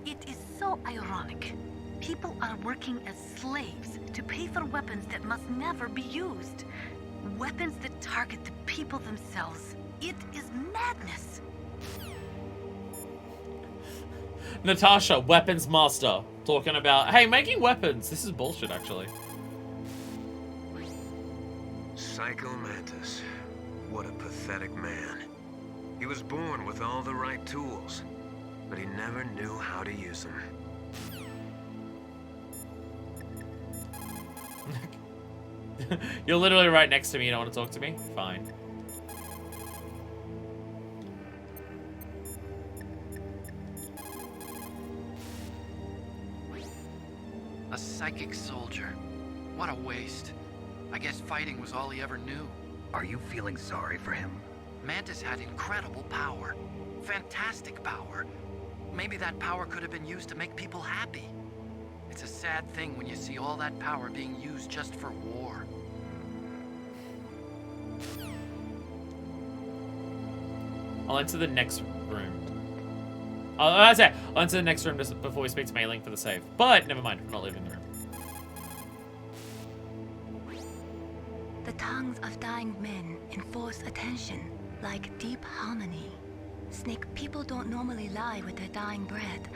It is so ironic. People are working as slaves to pay for weapons that must never be used. Weapons that target the people themselves. It is madness. Natasha, weapons master, talking about, hey, making weapons. This is bullshit, actually. Psycho Mantis. What a pathetic man. He was born with all the right tools, but he never knew how to use them. You're literally right next to me. You don't want to talk to me? Fine. A psychic soldier. What a waste. I guess fighting was all he ever knew. Are you feeling sorry for him? Mantis had incredible power. Fantastic power. Maybe that power could have been used to make people happy. It's a sad thing when you see all that power being used just for war. I'll enter the next room. I'll enter the next room just before we speak to Mei Ling for the save. But, never mind. I'm not leaving the room. The tongues of dying men enforce attention, like deep harmony. Snake, people don't normally lie with their dying breath.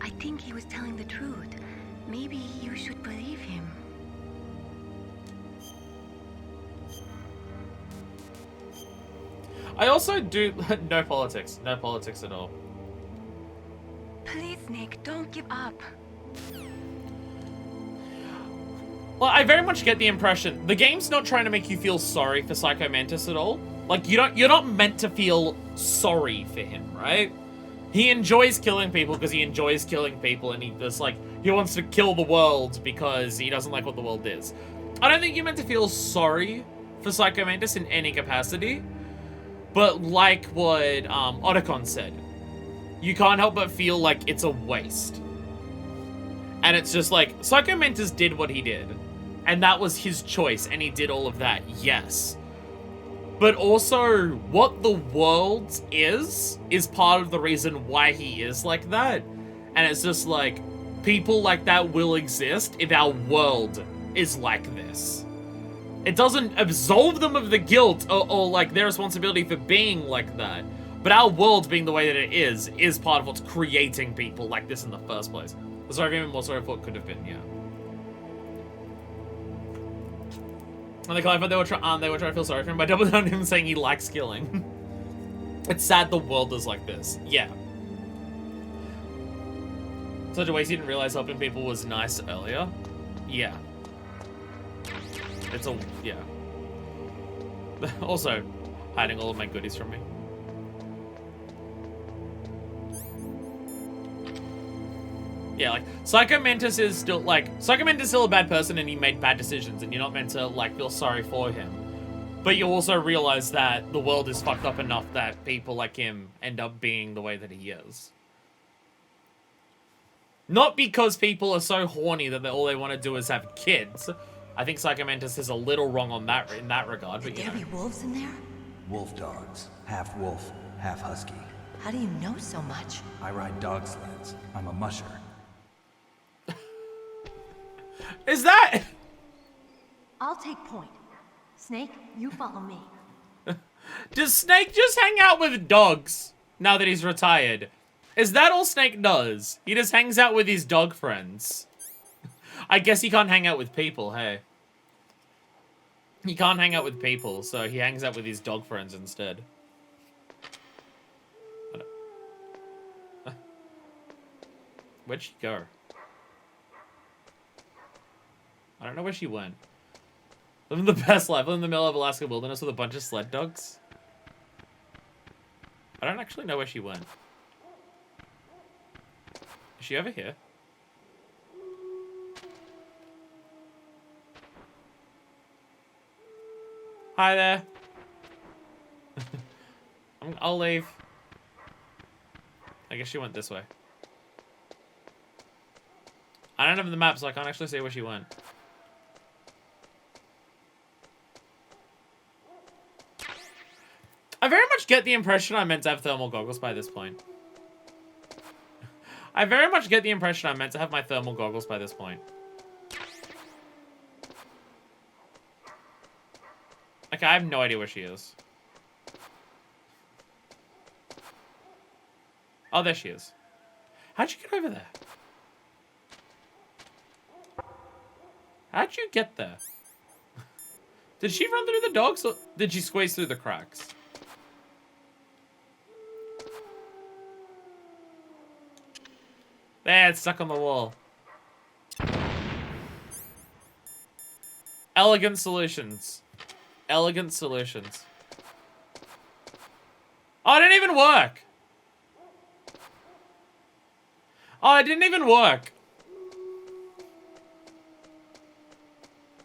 I think he was telling the truth. Maybe you should believe him. I also do... no politics. No politics at all. Please, Snake, don't give up. Well, I very much get the impression the game's not trying to make you feel sorry for Psycho Mantis at all. Like, you're not meant to feel sorry for him, right? He enjoys killing people because he enjoys killing people, and he wants to kill the world because he doesn't like what the world is. I don't think you're meant to feel sorry for Psycho Mantis in any capacity, but like what Otacon said, you can't help but feel like it's a waste. And it's just like, Psycho Mantis did what he did, and that was his choice, and he did all of that, yes. But also, what the world is part of the reason why he is like that. And it's just like, people like that will exist if our world is like this. It doesn't absolve them of the guilt or like their responsibility for being like that. But our world being the way that it is part of what's creating people like this in the first place. Sorry, even more sorry for what could have been, yeah. And they clarified they were trying to feel sorry for him by doubling down on him saying he likes killing. It's sad the world is like this. Yeah. Such a waste he didn't realize helping people was nice earlier. Yeah. It's a... yeah. Also, hiding all of my goodies from me. Yeah, like, Psycho Mantis is still a bad person and he made bad decisions and you're not meant to, like, feel sorry for him. But you also realize that the world is fucked up enough that people like him end up being the way that he is. Not because people are so horny that all they want to do is have kids. I think Psycho Mantis is a little wrong on that in that regard, but Could there be wolves in there? Wolf dogs. Half wolf, half husky. How do you know so much? I ride dog sleds. I'm a musher. Is that... I'll take point. Snake, you follow me. Does Snake just hang out with dogs now that he's retired? Is that all Snake does? He just hangs out with his dog friends. I guess he can't hang out with people, hey. He can't hang out with people, so he hangs out with his dog friends instead. Where'd she go? I don't know where she went. Living the best life. Living in the middle of Alaska wilderness with a bunch of sled dogs. I don't actually know where she went. Is she over here? Hi there. I'll leave. I guess she went this way. I don't have the map, so I can't actually see where she went. I very much get the impression I'm meant to have thermal goggles by this point. I very much get the impression I'm meant to have my thermal goggles by this point. Okay, I have no idea where she is. Oh, there she is. How'd you get over there? How'd you get there? Did she run through the dogs or did she squeeze through the cracks? There, it's stuck on the wall. Elegant solutions. Elegant solutions. Oh, it didn't even work. Oh, it didn't even work.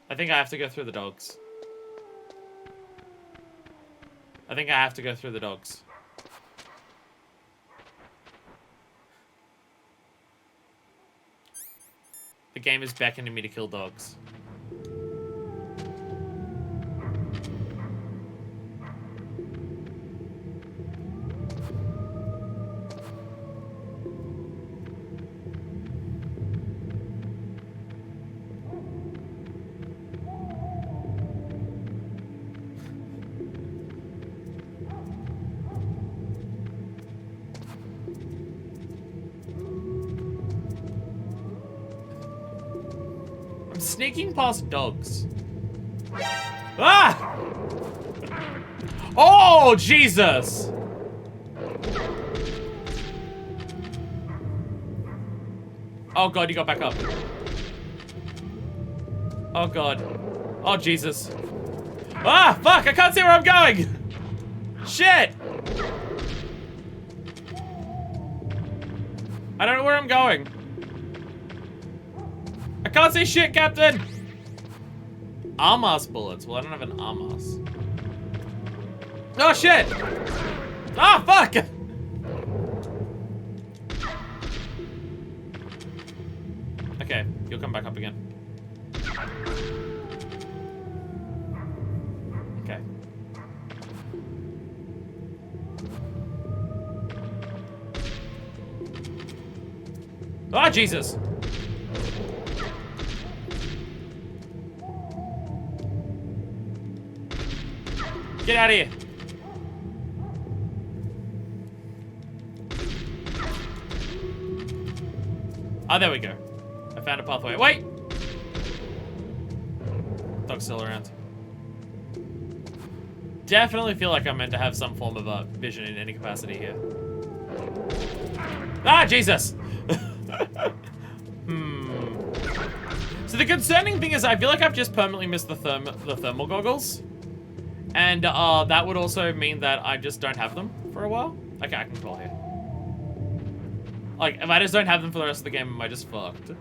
I think I have to go through the dogs. I think I have to go through the dogs. The game is beckoning me to kill dogs. Sneaking past dogs. Ah! Oh, Jesus! Oh, God, you got back up. Oh, God. Oh, Jesus. Ah, fuck, I can't see where I'm going! Shit! I don't know where I'm going. I can't see shit, Captain! Armas bullets. Well, I don't have an armas. Oh, shit! Ah, fuck! Okay, you'll come back up again. Okay. Ah, Jesus! Get out of here. Oh, there we go. I found a pathway. Wait! Dog's still around. Definitely feel like I'm meant to have some form of vision in any capacity here. Ah, Jesus! So the concerning thing is I feel like I've just permanently missed the thermal goggles. And that would also mean that I just don't have them for a while. Okay, I can control here. Like, if I just don't have them for the rest of the game, am I just fucked?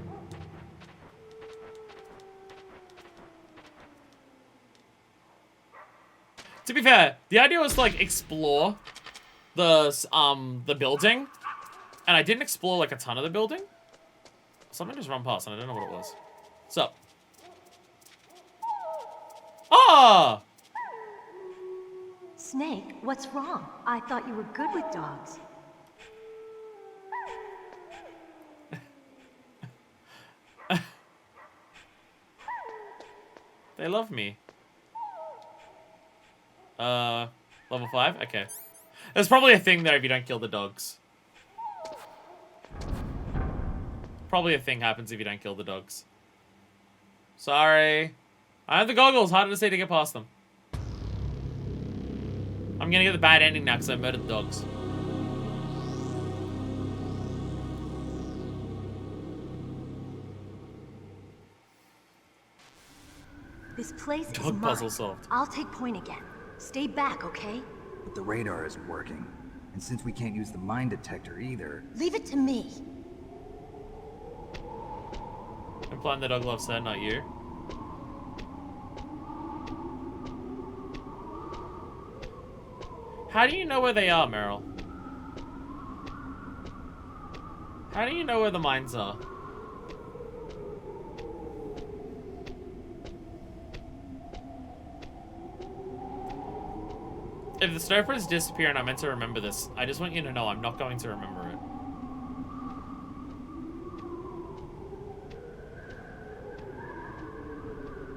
To be fair, the idea was to, like, explore the building. And I didn't explore, like, a ton of the building. Something just ran past and I don't know what it was. What's up? Ah! Snake, what's wrong? I thought you were good with dogs. They love me. Level 5? Okay. There's probably a thing there if you don't kill the dogs. Probably a thing happens if you don't kill the dogs. Sorry. I have the goggles. Harder to see to get past them. I'm gonna get the bad ending now because I murdered the dogs. This place is Dog mine. puzzle solved. I'll take point again. Stay back, okay? But the radar isn't working. And since we can't use the mine detector either... Leave it to me. Implying the dog loves her, not you. How do you know where they are, Meryl? How do you know where the mines are? If the snowprints disappear and I'm meant to remember this, I just want you to know I'm not going to remember it.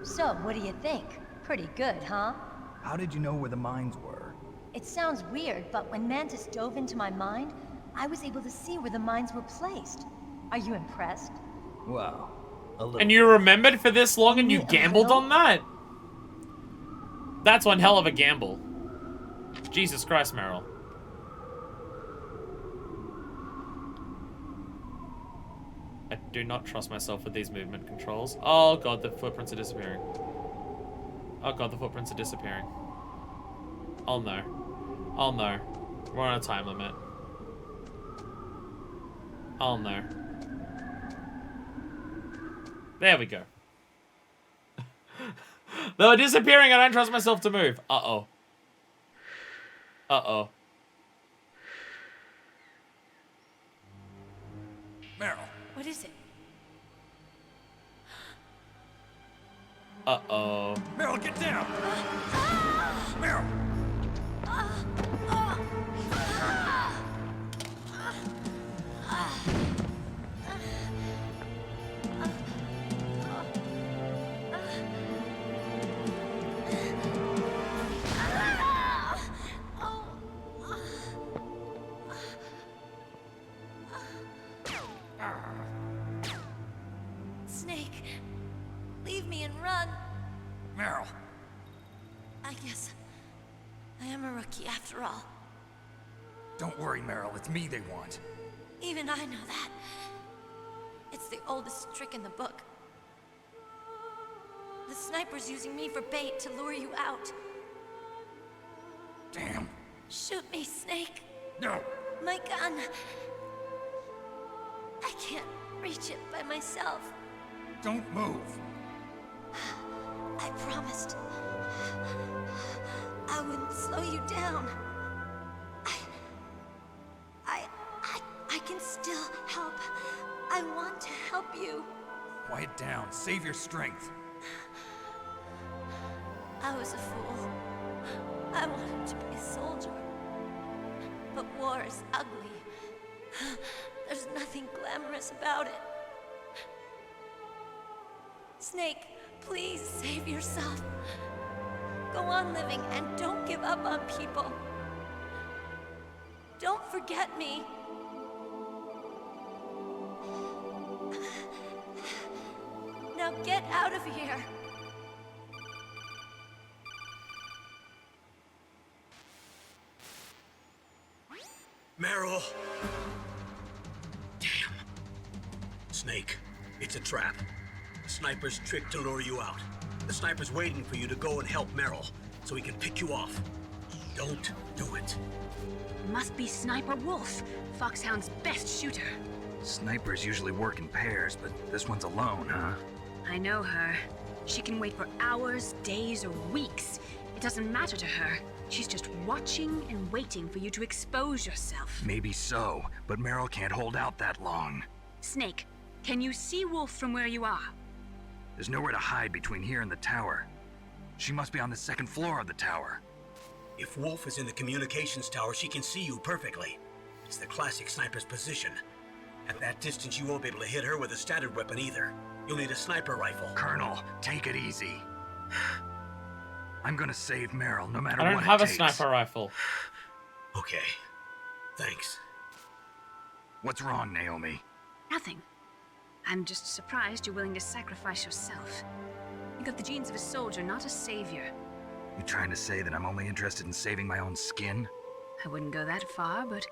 So, what do you think? Pretty good, huh? How did you know where the mines were? It sounds weird, but when Mantis dove into my mind, I was able to see where the mines were placed. Are you impressed? Wow. A little. And you remembered for this long and you Only a gambled little? on that? That's one hell of a gamble. Jesus Christ, Meryl. I do not trust myself with these movement controls. Oh god, the footprints are disappearing. Oh god, the footprints are disappearing. Oh no. Oh no. We're on a time limit. Oh no. There we go. They were disappearing. I don't trust myself to move. Uh-oh. Uh-oh. Meryl. What is it? Uh-oh. Meryl, get down! Meryl! Snake, leave me and run. Meryl! I guess I am a rookie after all. Don't worry, Meryl. It's me they want. Even I know that. It's the oldest trick in the book. The sniper's using me for bait to lure you out. Damn. Shoot me, Snake. No! My gun. I can't reach it by myself. Don't move. I promised I wouldn't slow you down. I can still help. I want to help you. Quiet down. Save your strength. I was a fool. I wanted to be a soldier. But war is ugly. There's nothing glamorous about it. Snake, please save yourself. Go on living and don't give up on people. Don't forget me. Now get out of here. Meryl! Damn. Snake, it's a trap. The sniper's trick to lure you out. The sniper's waiting for you to go and help Meryl, so he can pick you off. Don't do it. Must be Sniper Wolf, Foxhound's best shooter. Snipers usually work in pairs, but this one's alone, huh? I know her. She can wait for hours, days, or weeks. It doesn't matter to her. She's just watching and waiting for you to expose yourself. Maybe so, but Meryl can't hold out that long. Snake, can you see Wolf from where you are? There's nowhere to hide between here and the tower. She must be on the second floor of the tower. If Wolf is in the communications tower, she can see you perfectly. It's the classic sniper's position. At that distance, you won't be able to hit her with a standard weapon either. You'll need a sniper rifle. Colonel, take it easy. I'm gonna save Meryl no matter what I it don't have a takes. sniper rifle. Okay. Thanks. What's wrong, Naomi? Nothing. I'm just surprised you're willing to sacrifice yourself. You got the genes of a soldier, not a savior. You trying to say that I'm only interested in saving my own skin? I wouldn't go that far, but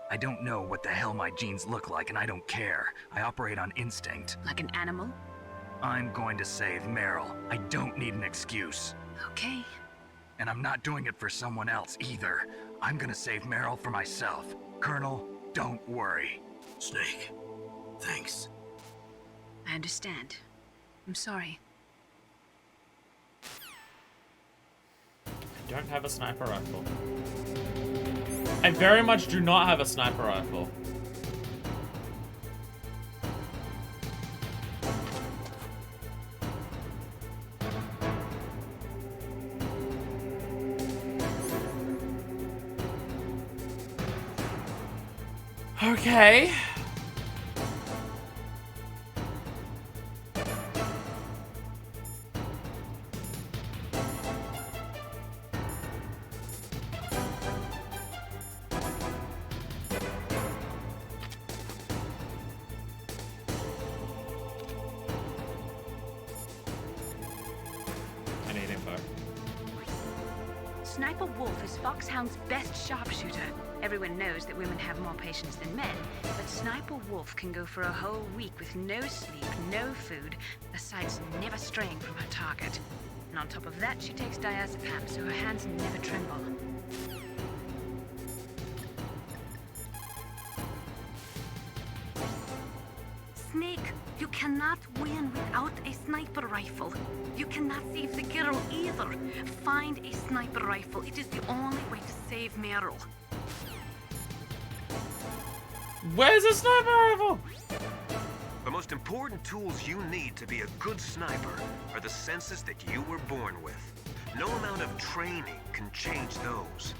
I don't know what the hell my genes look like, and I don't care. I operate on instinct. like an animal? I'm going to save Meryl. I don't need an excuse. Okay. And I'm not doing it for someone else either. I'm gonna save Meryl for myself. Colonel, don't worry. Snake, thanks. I understand. I'm sorry. I don't have a sniper rifle. I very much do not have a sniper rifle. Okay. Sniper Wolf is Foxhound's best sharpshooter. Everyone knows that women have more patience than men, but Sniper Wolf can go for a whole week with no sleep, no food, her sights never straying from her target. And on top of that, she takes diazepam, so her hands never tremble. Snake, you cannot win without a sniper rifle. You cannot save the girl either. Find a sniper rifle. It is the only way to save Meryl. Where's a sniper rifle? The most important tools you need to be a good sniper are the senses that you were born with. No amount of training can change those.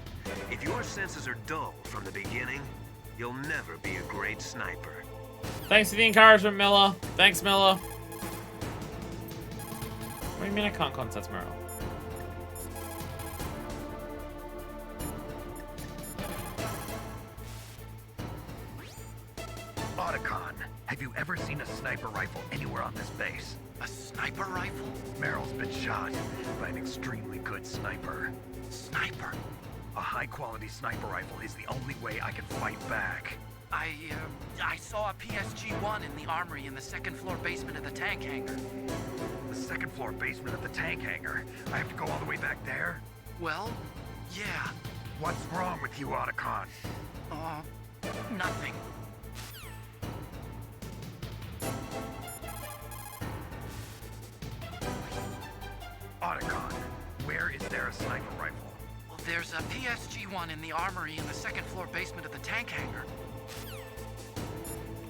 If your senses are dull from the beginning, you'll never be a great sniper. Thanks for the encouragement, Miller. Thanks, Miller. What do you mean I can't contact Meryl? Otacon, have you ever seen a sniper rifle anywhere on this base? A sniper rifle? Meryl's been shot by an extremely good sniper. Sniper? A high-quality sniper rifle is the only way I can fight back. I saw a PSG-1 in the armory in the second-floor basement of the tank hangar. The second-floor basement of the tank hangar? I have to go all the way back there? Well, yeah. What's wrong with you, Otacon? Nothing. Otacon, where is there a sniper rifle? Well, there's a PSG-1 in the armory in the second-floor basement of the tank hangar.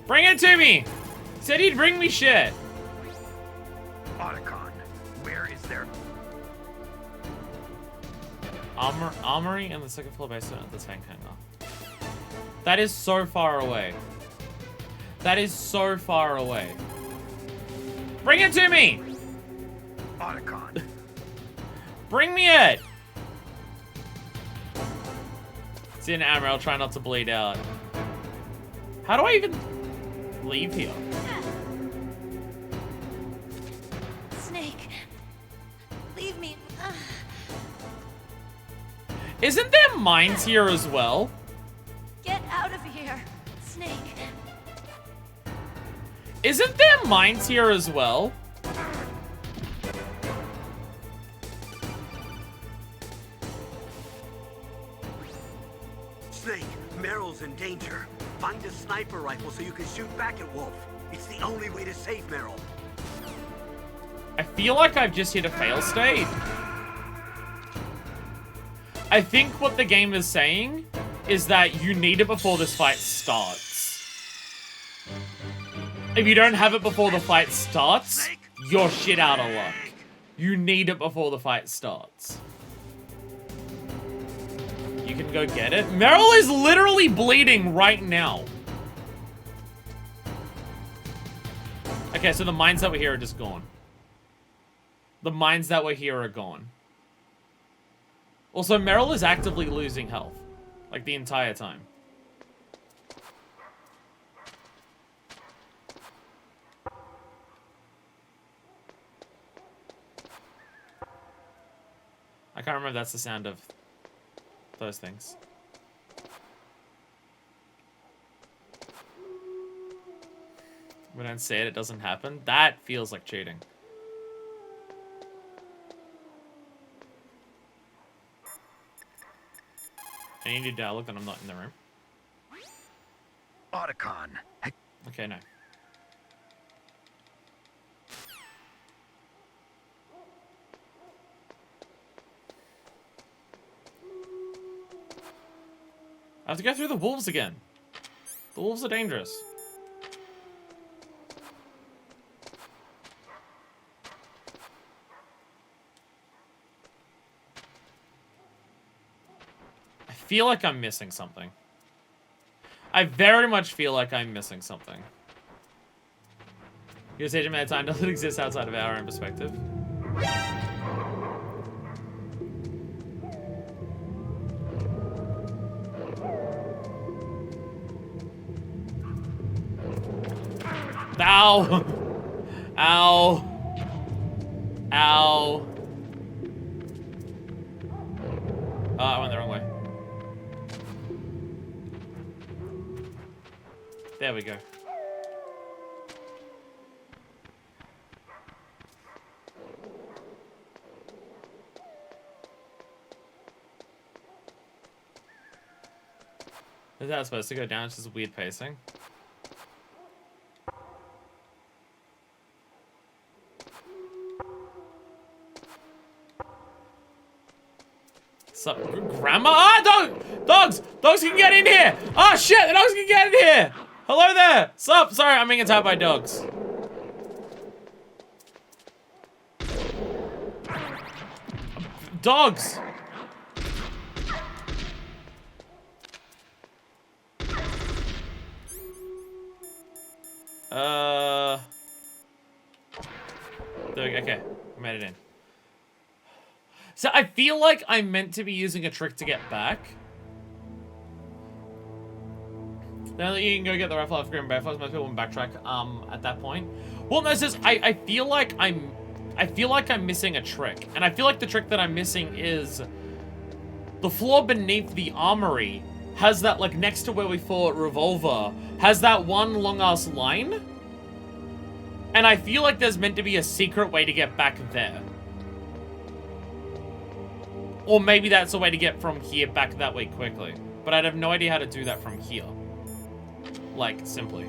Bring it to me! Said he'd bring me shit. Otacon, where is there... Armory in the second floor basement of the tank hangar. That is so far away. That is so far away. Bring it to me! Otacon. Bring me it! See an armor, I'll try not to bleed out. How do I even leave here? Snake, leave me. Isn't there mines here as well? Get out of here, Snake. Isn't there mines here as well? Snake, Meryl's in danger. Find a sniper rifle so you can shoot back at Wolf. It's the only way to save Meryl. I feel like I've just hit a fail state. I think what the game is saying is that you need it before this fight starts. If you don't have it before the fight starts, you're shit out of luck. You need it before the fight starts. You can go get it. Meryl is literally bleeding right now. Okay, so the mines that were here are just gone. The mines that were here are gone. Also, Meryl is actively losing health. Like, the entire time. I can't remember if that's the sound of those things. We don't say it, it doesn't happen. That feels like cheating. I need to dialogue that I'm not in the room. Otacon. Okay, no. I have to go through the wolves again. The wolves are dangerous. I feel like I'm missing something. I very much feel like I'm missing something. Your stage amount of time doesn't exist outside of our own perspective. Ow! Ow! Ow! I went the wrong way. There we go. Is that supposed to go down? It's just weird pacing. Sup, Grandma? Ah, dog! Dogs! Dogs can get in here! Oh shit, the dogs can get in here! Hello there! Sup? Sorry, I'm being attacked by dogs. Dogs! Okay, I made it in. So I feel like I'm meant to be using a trick to get back. Now that you can go get the rifle off Green Bear Fox, most people will backtrack at that point. Well, no, it's just I feel like I'm missing a trick. And I feel like the trick that I'm missing is the floor beneath the armory has that, like, next to where we fought Revolver, has that one long-ass line. And I feel like there's meant to be a secret way to get back there. Or maybe that's a way to get from here back that way quickly. But I'd have no idea how to do that from here. Like, simply.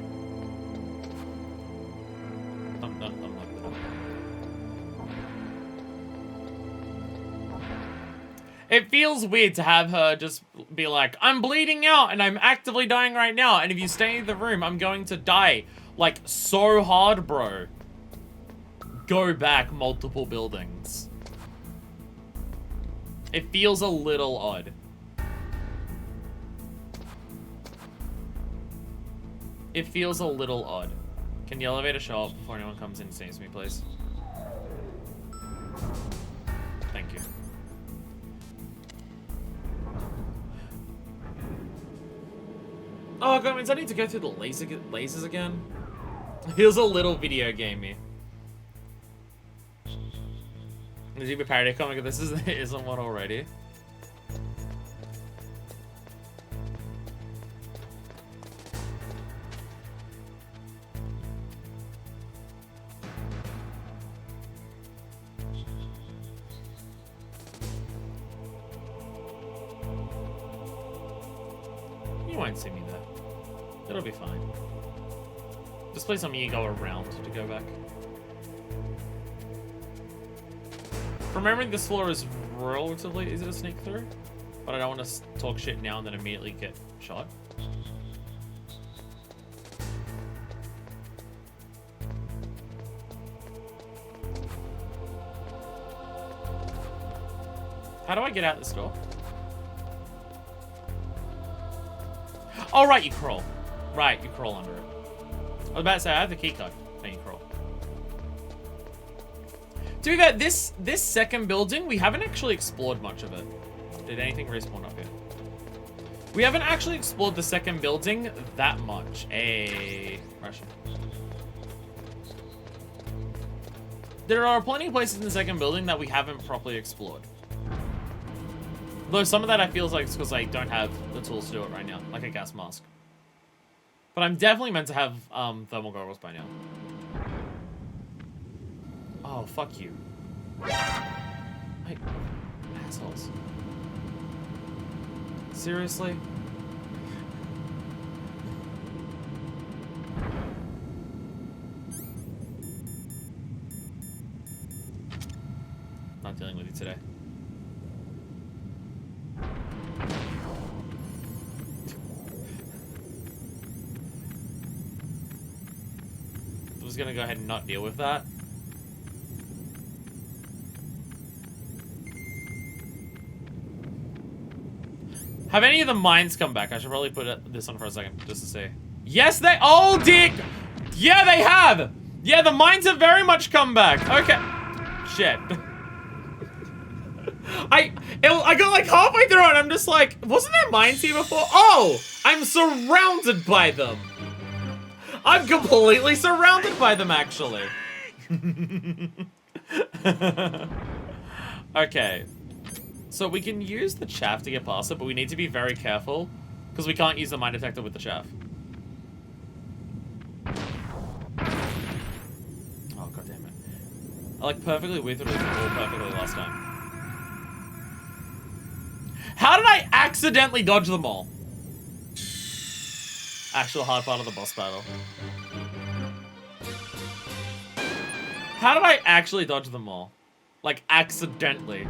It feels weird to have her just be like, I'm bleeding out and I'm actively dying right now. And if you stay in the room, I'm going to die. Like, so hard, bro. Go back multiple buildings. It feels a little odd. It feels a little odd. Can the elevator show up before anyone comes in and saves me, please? Thank you. Oh, God, means I need to go through the lasers again? It feels a little video gamey. Is it a parody comic if this isn't one already? You won't see me there. It'll be fine. Just play something you go around to go back. From memory, this floor is relatively easy to sneak through, but I don't want to talk shit now and then immediately get shot. How do I get out this door? Oh, right, you crawl. Right, you crawl under it. I was about to say, I have the key card. No, you crawl. To be fair, this second building, we haven't actually explored much of it. Did anything respawn up here? We haven't actually explored the second building that much. Hey, Russian. There are plenty of places in the second building that we haven't properly explored. Though some of that I feel like it's because I don't have the tools to do it right now, like a gas mask. But I'm definitely meant to have thermal goggles by now. Oh, fuck you. Hey, assholes. Seriously? Not dealing with you today. I was gonna go ahead and not deal with that. Have any of the mines come back? I should probably put this on for a second, just to see. Yes, they- oh, dick! Yeah, they have! Yeah, the mines have very much come back. Okay. Shit. I got like halfway through and I'm just like, wasn't there mines here before? Oh! I'm surrounded by them! I'm completely surrounded by them, actually. Okay. So we can use the chaff to get past it, but we need to be very careful because we can't use the mine detector with the chaff. Oh, god damn it. I like perfectly with it all perfectly last time. How did I accidentally dodge them all? Actual hard part of the boss battle. How did I actually dodge them all? Like, accidentally.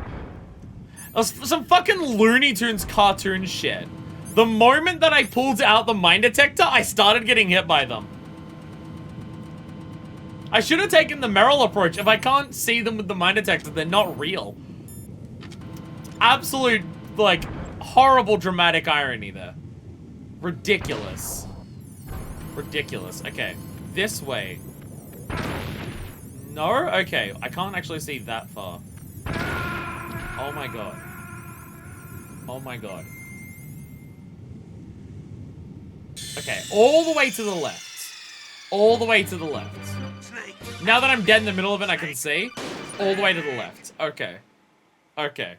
It was some fucking Looney Tunes cartoon shit. The moment that I pulled out the mine detector, I started getting hit by them. I should have taken the Meryl approach. If I can't see them with the mine detector, they're not real. Absolute, like, horrible dramatic irony there. Ridiculous. Ridiculous. Okay, this way. No? Okay, I can't actually see that far. Oh my god. Oh my god. Okay, all the way to the left. All the way to the left. Now that I'm dead in the middle of it, I can see. All the way to the left. Okay. Okay.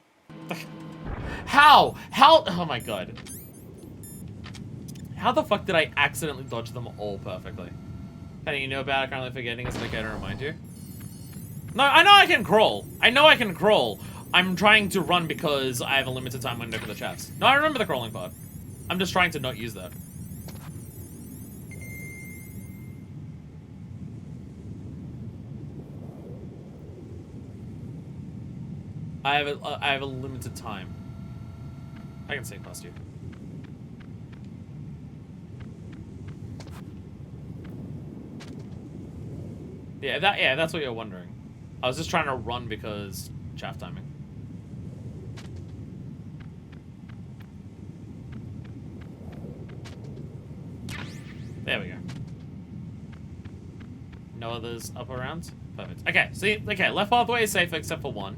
How? How? Oh my god. How the fuck did I accidentally dodge them all perfectly? How do you know about it? Currently forgetting. Is it okay to remind you? No, I know I can crawl. I know I can crawl. I'm trying to run because I have a limited time window for the chaps. No, I remember the crawling part. I'm just trying to not use that. I have a limited time. I can sneak past you. Yeah, that's what you're wondering. I was just trying to run because chaff timing. There we go. No others up around? Perfect. Okay, see, okay, left pathway is safe except for one.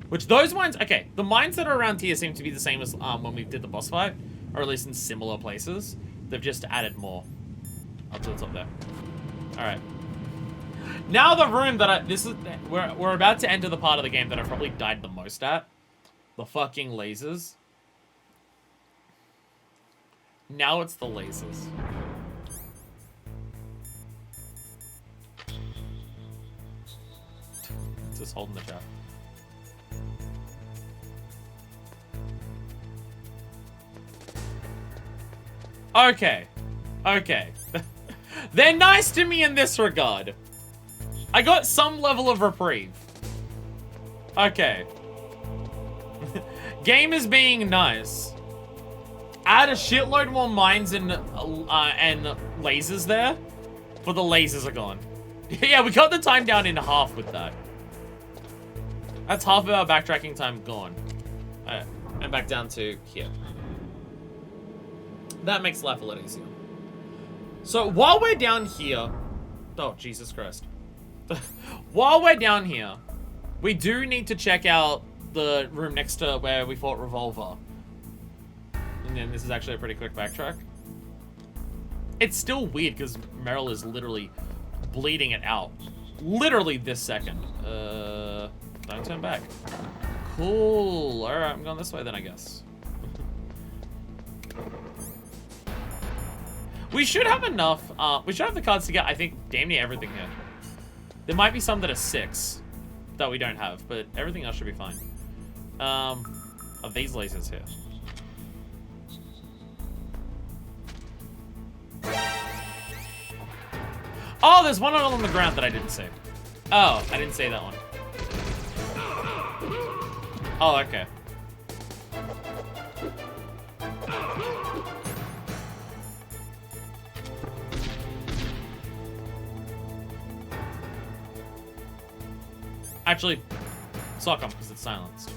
Which those mines, okay, the mines that are around here seem to be the same as when we did the boss fight, or at least in similar places. They've just added more up to the top there. Alright. Now the room that we're about to enter the part of the game that I've probably died the most at. The fucking lasers. Now it's the lasers. Just holding the chaff. Okay. Okay. They're nice to me in this regard. I got some level of reprieve. Okay. Game is being nice. Add a shitload more mines and lasers there. But the lasers are gone. Yeah, we got the time down in half with that. That's half of our backtracking time gone. Alright, and back down to here. That makes life a lot easier. So while we're down here... Oh, Jesus Christ. While we're down here, we do need to check out the room next to where we fought Revolver. And then this is actually a pretty quick backtrack. It's still weird because Meryl is literally bleeding it out. Literally this second. Don't turn back. Cool. Alright, I'm going this way then, I guess. We should have enough. We should have the cards to get, I think, damn near everything here. There might be some that are 6 that we don't have, but everything else should be fine. Are these lasers here? Oh, there's one on the ground that I didn't see. Oh, I didn't see that one. Oh, okay. Actually, sock them because it's silenced.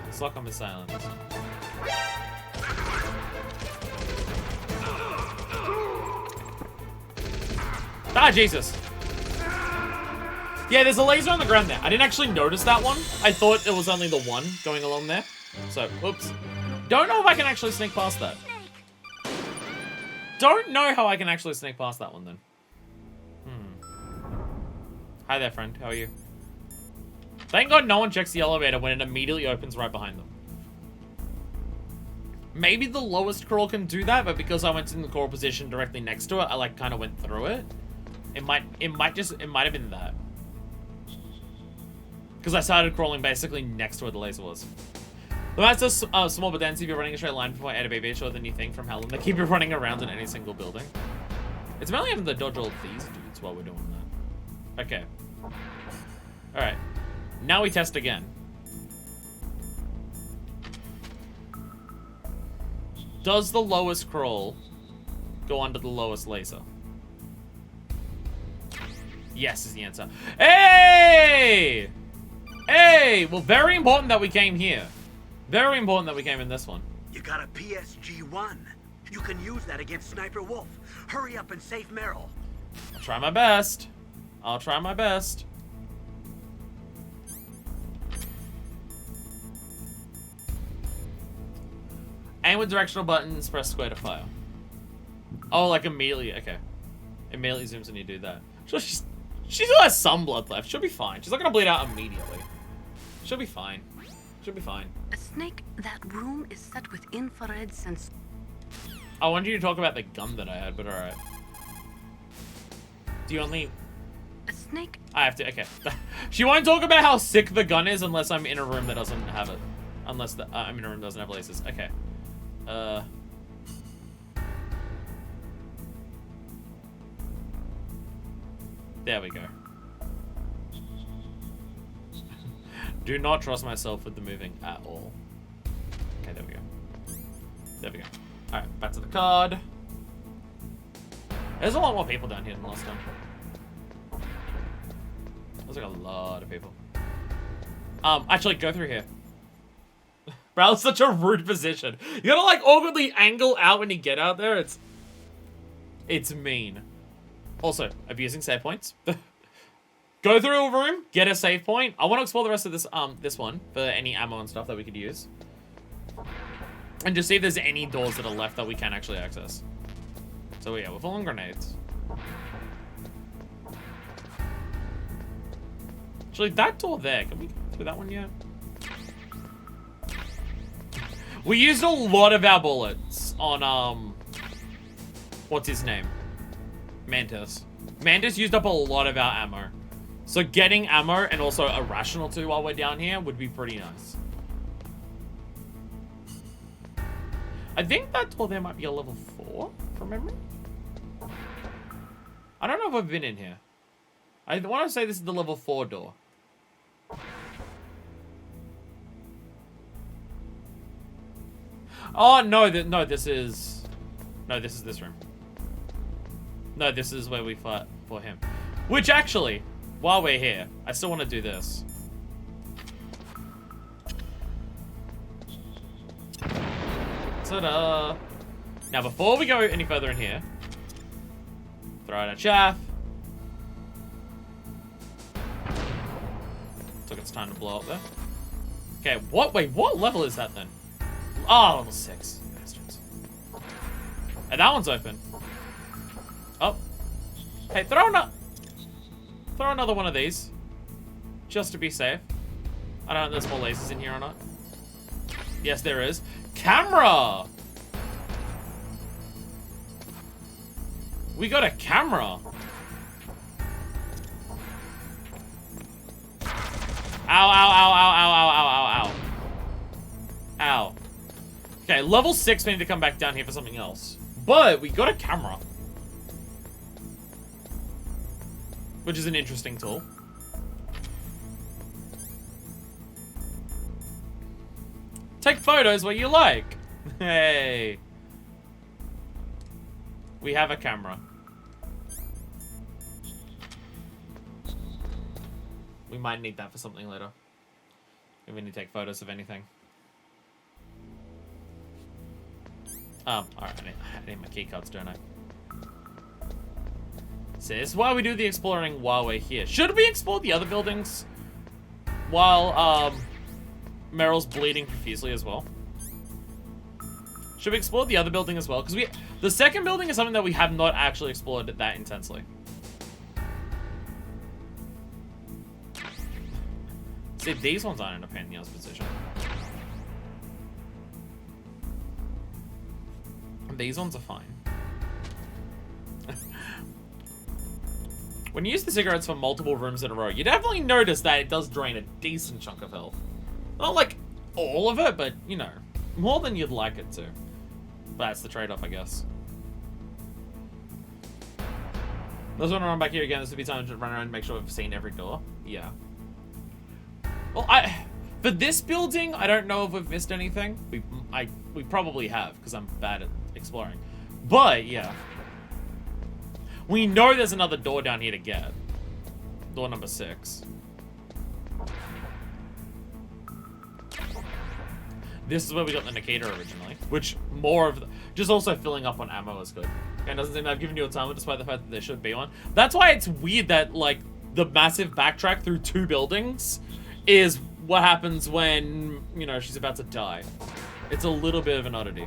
Sock is silenced. Ah, Jesus. Yeah, there's a laser on the ground there. I didn't actually notice that one. I thought it was only the one going along there. So, oops. Don't know if I can actually sneak past that. don't know how I can actually sneak past that one then. Hi there, friend. How are you? Thank God no one checks the elevator when it immediately opens right behind them. Maybe the lowest crawl can do that, but because I went in the crawl position directly next to it, I like kind of went through it. It might have been that. Because I started crawling basically next to where the laser was. The master small but dense if you're running a straight line before I add a baby or the new thing from Helen. They keep you running around in any single building. It's mainly having to dodge all these dudes while we're doing that. Okay. Alright. Now we test again. Does the lowest crawl go under the lowest laser? Yes is the answer. Hey! Hey! Well, very important that we came here. Very important that we came in this one. You got a PSG-1. You can use that against Sniper Wolf. Hurry up and save Meryl. I'll try my best. I'll try my best. Aim with directional buttons, press square to fire. Oh, like immediately. Okay. Immediately zooms when you do that. She still has some blood left. She'll be fine. She's not going to bleed out immediately. She'll be fine. She'll be fine. A Snake, that room is set with infrared sensors. I wanted you to talk about the gun that I had, but alright. Do you only... A Snake... I have to... Okay. She won't talk about how sick the gun is unless I'm in a room that doesn't have it. Unless I'm in a room that doesn't have lasers. Okay. There we go. Do not trust myself with the moving at all. Okay, there we go. There we go. Alright, back to the card. There's a lot more people down here than last time. There's like a lot of people. Actually, go through here. Bro, it's such a rude position. You gotta like awkwardly angle out when you get out there. It's mean. Also, abusing save points. Go through a room, get a save point. I want to explore the rest of this one for any ammo and stuff that we could use. And just see if there's any doors that are left that we can actually access. So yeah, we're full on grenades. Actually, that door there, can we go through that one yet? We used a lot of our bullets on, what's his name? Mantis. Mantis used up a lot of our ammo. So getting ammo and also a ration or two while we're down here would be pretty nice. I think that door there might be a level 4 from memory. I don't know if I've been in here. I want to say this is the level 4 door. Oh, no, this is this room. No, this is where we fought for him. Which actually, while we're here, I still want to do this. Ta-da! Now, before we go any further in here, throw out a chaff. Took its time to blow up there. Okay, wait, what level is that then? Oh, level 6. Bastards. And that one's open. Oh. Hey, throw another one of these. Just to be safe. I don't know if there's more lasers in here or not. Yes, there is. Camera! We got a camera. Ow, ow, ow, ow, ow, ow, ow, ow, ow. Ow. Okay, level 6, we need to come back down here for something else. But we got a camera. Which is an interesting tool. Take photos where you like. Hey. We have a camera. We might need that for something later. If we need to take photos of anything. Alright, I need my keycards, don't I? So this is why we do the exploring while we're here. Should we explore the other buildings while Meryl's bleeding profusely as well? Should we explore the other building as well? Because the second building is something that we have not actually explored that intensely. See, these ones aren't in a pain in the ass position. These ones are fine. When you use the cigarettes for multiple rooms in a row, you definitely notice that it does drain a decent chunk of health. Not like all of it, but, you know, more than you'd like it to. But that's the trade-off, I guess. Let's want to run back here again. This would be time to run around and make sure we've seen every door. Yeah. Well, for this building, I don't know if we've missed anything. We probably have, because I'm bad at exploring. But, yeah. We know there's another door down here to get. Door number 6. This is where we got the Nikita originally, which more of just also filling up on ammo is good. And doesn't seem to have given you a timer despite the fact that there should be one. That's why it's weird that, like, the massive backtrack through 2 buildings is what happens when, you know, she's about to die. It's a little bit of an oddity.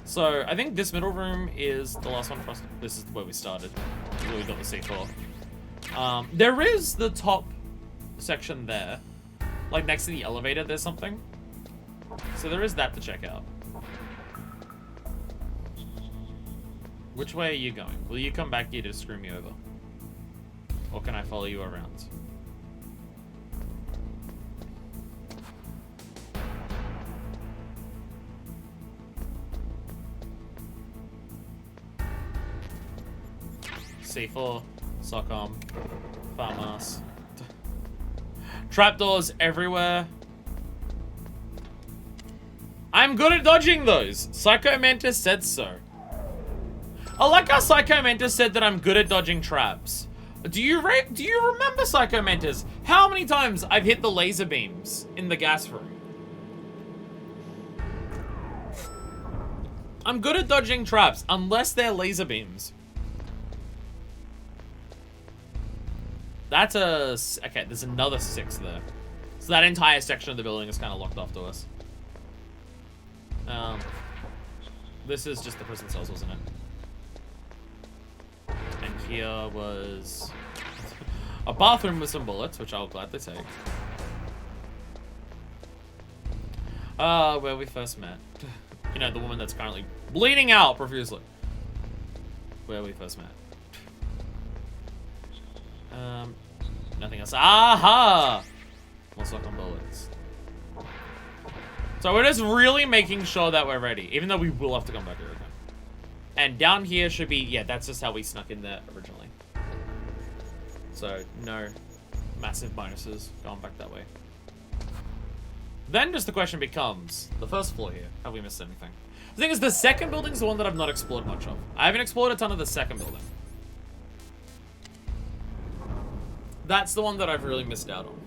So, I think this middle room is the last one for us. This is where we started. This is where we got the C4. There is the top section there. Like, next to the elevator, there's something. So there is that to check out. Which way are you going? Will you come back here to screw me over? Or can I follow you around? C4, SOCOM, farmhouse. Trapdoors everywhere. I'm good at dodging those. Psycho Mantis said so. I like how Psycho Mantis said that I'm good at dodging traps. Do you remember, Psycho Mantis, how many times I've hit the laser beams in the gas room? I'm good at dodging traps, unless they're laser beams. That's a... Okay, there's another 6 there. So that entire section of the building is kind of locked off to us. This is just the prison cells, wasn't it? And here was a bathroom with some bullets, which I'll gladly take. Where we first met. You know, the woman that's currently bleeding out profusely. Where we first met. Nothing else. Aha! More SOCOM bullets. So we're just really making sure that we're ready, even though we will have to come back here again. And down here should be, yeah, that's just how we snuck in there originally. So, no massive bonuses going back that way. Then just the question becomes, the first floor here, have we missed anything? The thing is, the second building's the one that I've not explored much of. I haven't explored a ton of the second building. That's the one that I've really missed out on.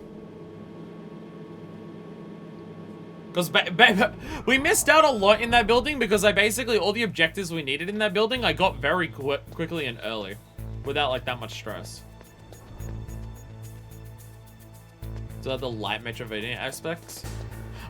Because we missed out a lot in that building because basically all the objectives we needed in that building I got very quickly and early without like that much stress. So that the light Metroidvania aspects.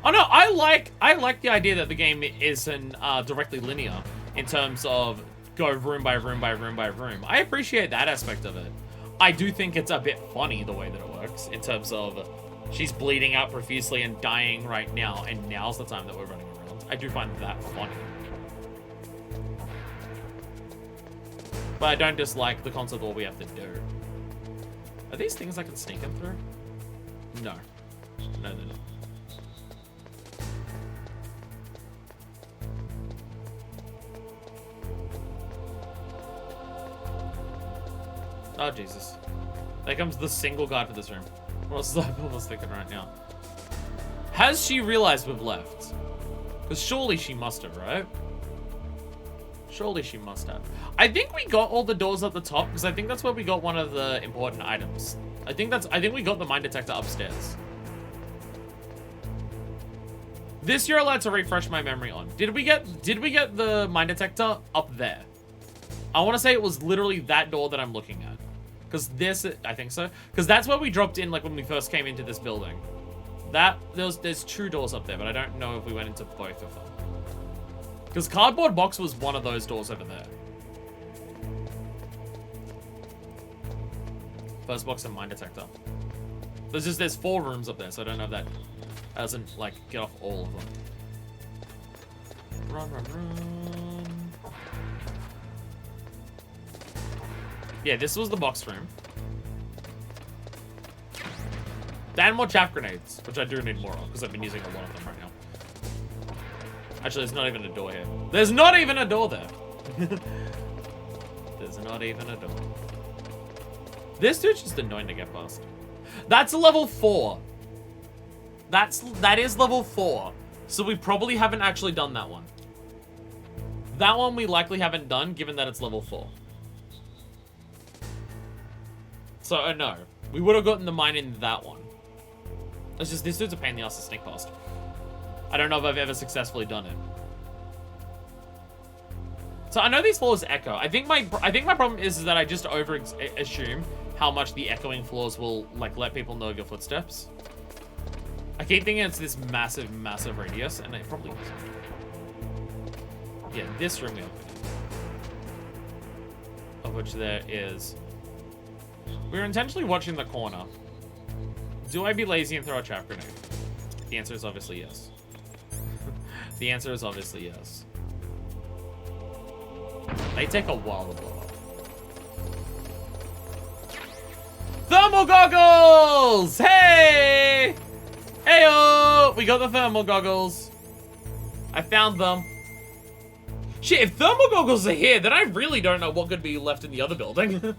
Oh no, I like the idea that the game isn't directly linear in terms of go room by room by room by room. I appreciate that aspect of it. I do think it's a bit funny the way that it works in terms of she's bleeding out profusely and dying right now, and now's the time that we're running around. I do find that funny. But I don't dislike the concept of what we have to do. Are these things I can sneak in through? No. No, they're not. Oh, Jesus. There comes the single guide for this room. What else is I thinking right now? Has she realized we've left? Because surely she must have, right? Surely she must have. I think we got all the doors at the top because I think that's where we got one of the important items. I think we got the mine detector upstairs. This you're allowed to refresh my memory on. Did we get the mine detector up there? I want to say it was literally that door that I'm looking at. Because this, I think so. Because that's where we dropped in, like, when we first came into this building. There's 2 doors up there, but I don't know if we went into both of them. Because cardboard box was one of those doors over there. First box and mine detector. There's 4 rooms up there, so I don't know if that doesn't, like, get off all of them. Run, run, run. Yeah, this was the box room. And more chaff grenades, which I do need more of, because I've been using a lot of them right now. Actually, there's not even a door here. There's not even a door there. There's not even a door. This dude's just annoying to get past. That's level 4. That is level 4. So we probably haven't actually done that one. That one we likely haven't done, given that it's level 4. So, no. We would have gotten the mine in that one. It's just, this dude's a pain in the ass to sneak past. I don't know if I've ever successfully done it. So I know these floors echo. I think my problem is that I just assume how much the echoing floors will, like, let people know of your footsteps. I keep thinking it's this massive, massive radius, and it probably is. Yeah, this room we open. Of which there is... We're intentionally watching the corner. Do I be lazy and throw a chaff grenade? The answer is obviously yes. The answer is obviously yes. They take a while to blow up. Thermal goggles! Hey! Heyo! We got the thermal goggles. I found them. Shit, if thermal goggles are here, then I really don't know what could be left in the other building.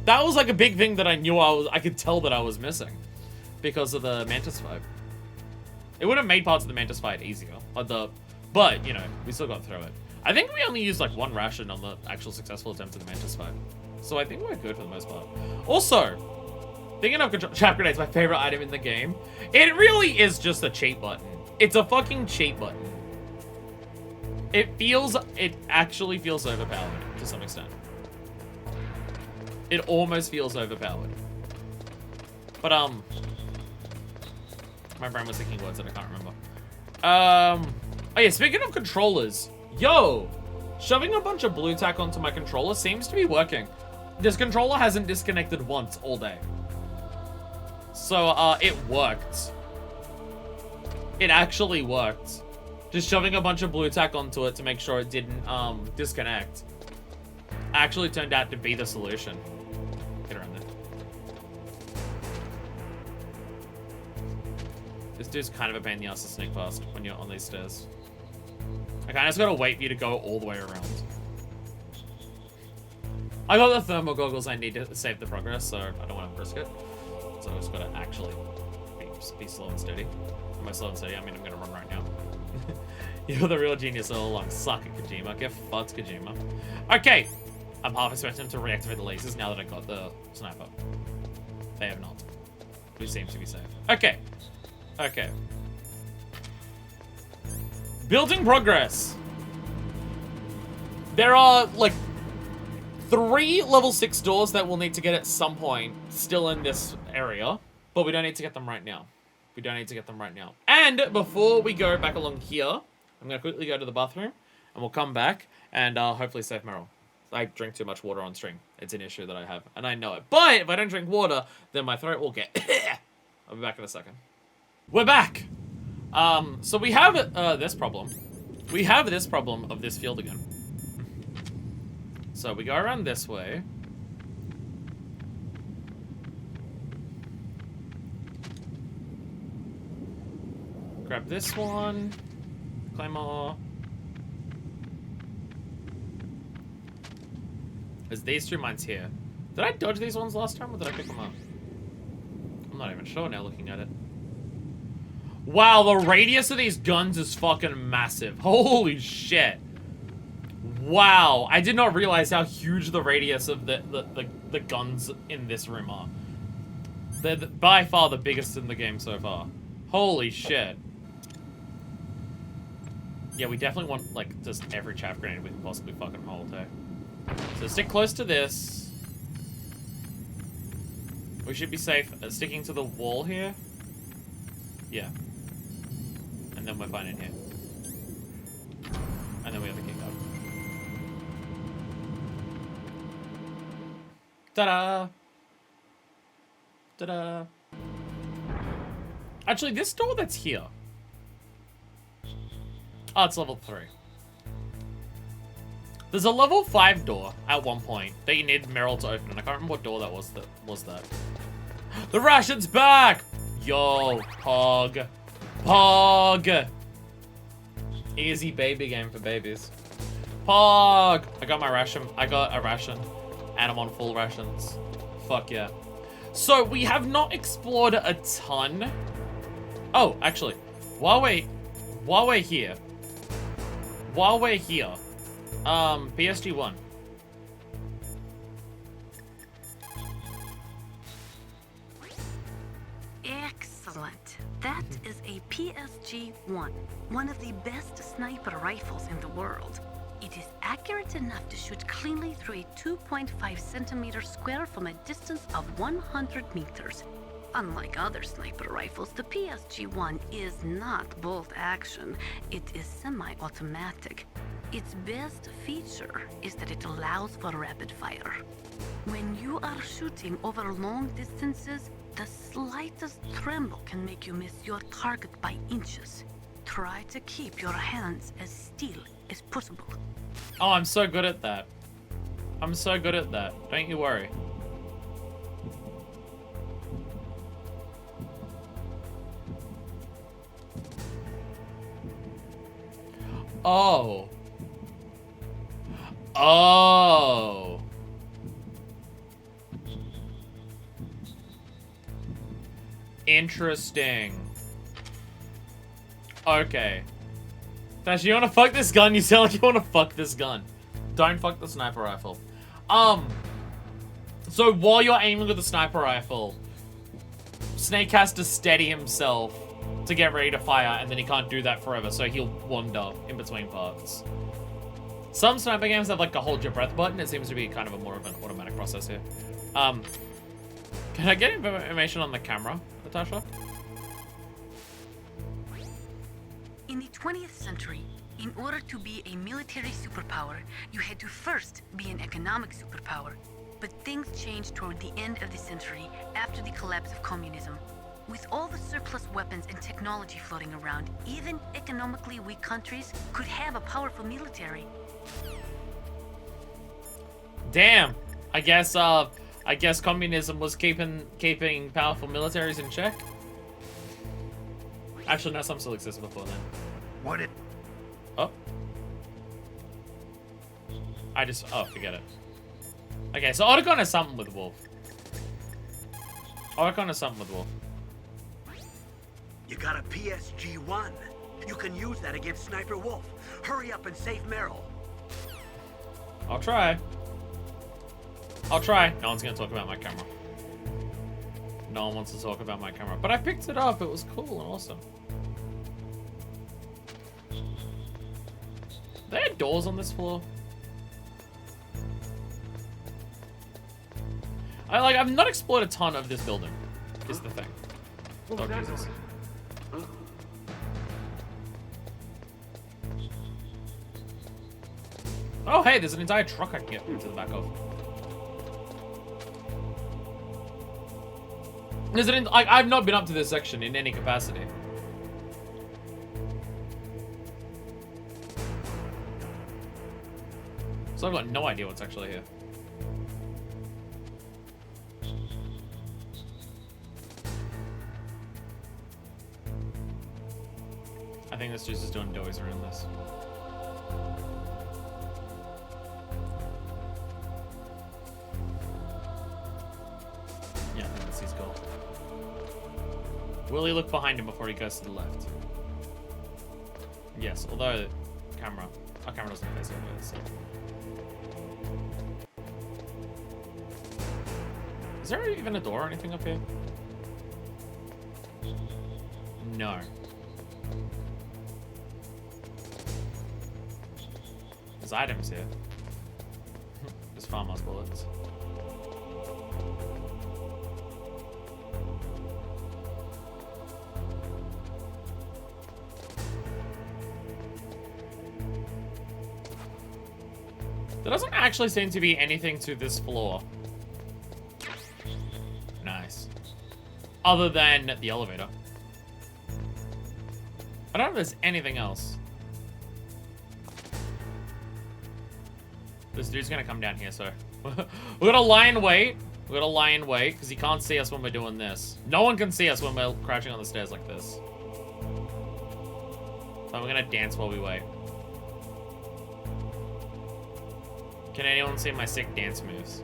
That was like a big thing that I knew I could tell that I was missing. Because of the Mantis fight. It would have made parts of the Mantis fight easier. But, you know, we still got through it. I think we only used like 1 ration on the actual successful attempt at the Mantis fight. So I think we're good for the most part. Also, thinking of chaff grenades, my favorite item in the game, it really is just a cheat button. It's a fucking cheat button. It actually feels overpowered to some extent. It almost feels overpowered. But, my brain was thinking words that I can't remember. Oh yeah, speaking of controllers, yo, shoving a bunch of blue tack onto my controller seems to be working. This controller hasn't disconnected once all day. So, it worked. It actually worked. Just shoving a bunch of blue tack onto it to make sure it didn't, disconnect. Actually turned out to be the solution. Get around there. This dude's kind of a pain in the ass to sneak past when you're on these stairs. I kind of just gotta wait for you to go all the way around. I got the thermal goggles I need to save the progress, so I don't want to risk it. So I just gotta actually be slow and steady. Am I slow and steady? I mean, I'm gonna run right now. You're the real genius all along. Suck it, Kojima. Get fucked, Kojima. Okay. I'm half expecting to reactivate the lasers now that I got the sniper. They have not. Which seems to be safe. Okay. Okay. Building progress. There are, like, 3 level 6 doors that we'll need to get at some point still in this area. But we don't need to get them right now. We don't need to get them right now. And before we go back along here, I'm going to quickly go to the bathroom. And we'll come back and hopefully save Meryl. I drink too much water on stream. It's an issue that I have. And I know it. But if I don't drink water, then my throat will get... I'll be back in a second. We're back. So we have this problem. We have this problem of this field again. So we go around this way. Grab this one. Claymore. There's these 2 mines here. Did I dodge these ones last time or did I pick them up? I'm not even sure now looking at it. Wow, the radius of these guns is fucking massive. Holy shit. Wow, I did not realize how huge the radius of the guns in this room are. They're by far the biggest in the game so far. Holy shit. Yeah, we definitely want, like, just every chaff grenade we can possibly fucking hold, eh? So stick close to this. We should be safe sticking to the wall here. Yeah. And then we're fine in here. then we have a key card. Ta-da! Ta-da! Actually, this door that's here. Oh, it's level 3. There's a level 5 door at one point that you need Meryl to open, and I can't remember what door that was. The ration's back! Yo, Pog. Pog! Easy baby game for babies. Pog! I got my ration. I got a ration. And I'm on full rations. Fuck yeah. So, we have not explored a ton. Oh, actually, while we're here, PSG1. Excellent. That is a PSG-1, one of the best sniper rifles in the world. It is accurate enough to shoot cleanly through a 2.5 centimeter square from a distance of 100 meters. Unlike other sniper rifles, the PSG-1 is not bolt action. It is semi-automatic. Its best feature is that it allows for rapid fire. When you are shooting over long distances, the slightest tremble can make you miss your target by inches. Try to keep your hands as still as possible. Oh, I'm so good at that. I'm so good at that. Don't you worry. Oh. Oh. Interesting. Okay. Dash, you wanna fuck this gun? You sound like you wanna fuck this gun. Don't fuck the sniper rifle. So while you're aiming with the sniper rifle, Snake has to steady himself to get ready to fire, and then he can't do that forever, so he'll wander in between parts. Some sniper games have like a hold your breath button. It seems to be kind of a more of an automatic process here. Can I get information on the camera, Natasha? In the 20th century, in order to be a military superpower, you had to first be an economic superpower. But things changed toward the end of the century after the collapse of communism. With all the surplus weapons and technology floating around, even economically weak countries could have a powerful military. Damn. I guess communism was keeping powerful militaries in check. Actually, no, some still existed before then. What it? Oh. Forget it. Okay, so Otacon has something with Wolf. Otacon has something with Wolf. You got a PSG-1. You can use that against Sniper Wolf. Hurry up and save Meryl. I'll try. I'll try. No one's gonna talk about my camera. No one wants to talk about my camera. But I picked it up. It was cool and awesome. Are there doors on this floor? I've not explored a ton of this building, is the thing. Oh, Jesus. Oh, hey, there's an entire truck I can get into the back of. I've not been up to this section in any capacity. So I've got no idea what's actually here. I think this dude's just doing doughies around this. Yeah, I think that's his goal. Will he look behind him before he goes to the left? Yes, although our camera doesn't face over it, so. Is there even a door or anything up here? No. There's items here. There's farmer's bullets. There doesn't actually seem to be anything to this floor. Nice. Other than the elevator. I don't know if there's anything else. This dude's gonna come down here, so we're gonna lie in wait. We're gonna lie in wait, because he can't see us when we're doing this. No one can see us when we're crouching on the stairs like this. So we're gonna dance while we wait. Can anyone see my sick dance moves?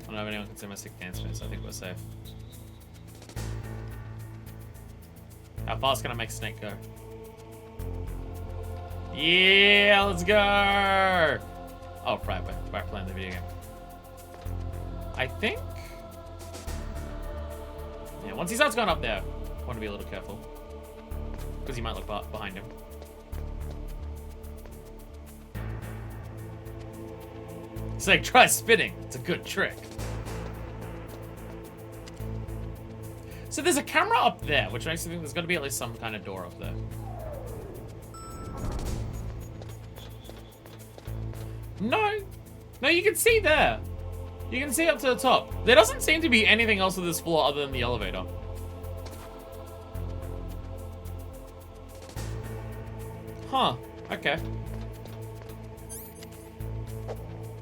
I don't know if anyone can see my sick dance moves. I think we're safe. How fast can I make Snake go? Yeah, let's go! Oh, right, we're playing the video game. I think... Yeah, once he starts going up there, I want to be a little careful. Because he might look behind him. It's like, try spinning. It's a good trick. So there's a camera up there, which makes me think there's got to be at least some kind of door up there. No. No, you can see there. You can see up to the top. There doesn't seem to be anything else on this floor other than the elevator. Huh. Okay.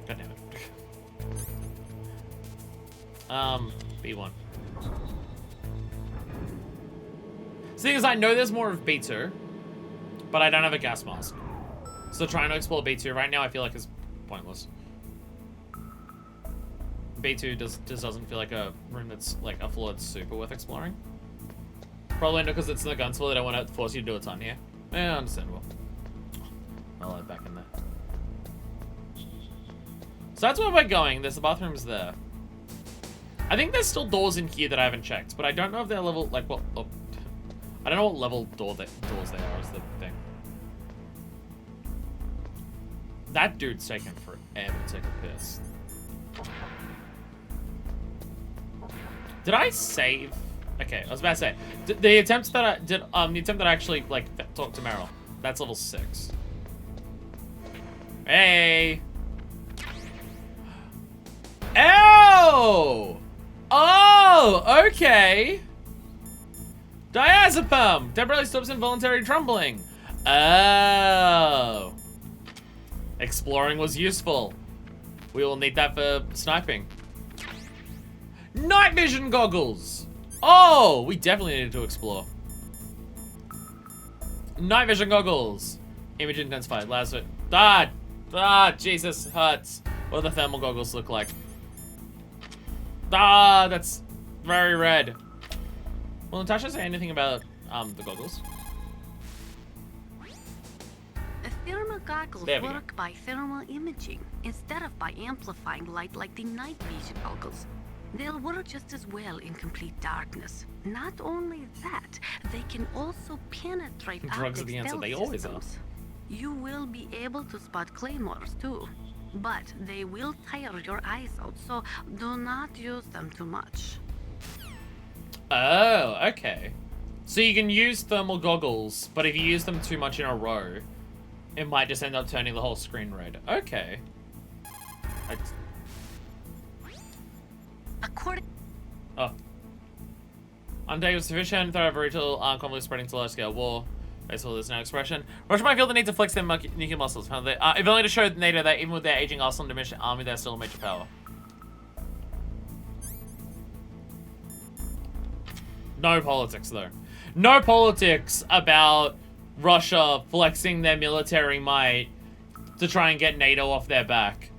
God damn it. B1. Seeing as I know there's more of B2, but I don't have a gas mask. So trying to explore B2 right now I feel like is pointless. B2 just doesn't feel like a room that's like a floor that's super worth exploring. Probably because it's in the gun floor, they don't want to force you to do a ton here. Yeah, understandable. I'll add back in there. So that's where we're going. There's the bathrooms there. I think there's still doors in here that I haven't checked, but I don't know if they're level, like, what, oh, I don't know what level doors they are is the thing. That dude's taking forever to take a piss. Did I save? Okay, I was about to say, the attempt that I did, the attempt that I actually, like, talked to Meryl, that's level 6. Hey! Oh! Oh, okay. Diazepam temporarily stops involuntary trembling. Oh. Exploring was useful. We will need that for sniping. Night vision goggles. Oh, we definitely needed to explore. Night vision goggles. Image intensified. Last bit. Jesus, hurts. What do the thermal goggles look like? That's very red. Will Natasha say anything about the goggles? Thermal goggles There we go. work by thermal imaging instead of by amplifying light like the night vision goggles. They'll work just as well in complete darkness. Not only that, they can also penetrate Drugs are the optic answer. stealth They always are. systems. You will be able to spot claymores too, but they will tire your eyes out, so do not use them too much. Oh, okay. So you can use thermal goggles, but if you use them too much in a row, it might just end up turning the whole screen red. Okay. According. Oh. Unday was sufficient, threat of brutal, conflict spreading to large scale war. Basically, there's no expression. Russia might feel the need to flex their nuclear muscles. If only to show NATO that even with their aging arsenal and diminished army, they're still a major power. No politics, though. No politics about Russia flexing their military might to try and get NATO off their back.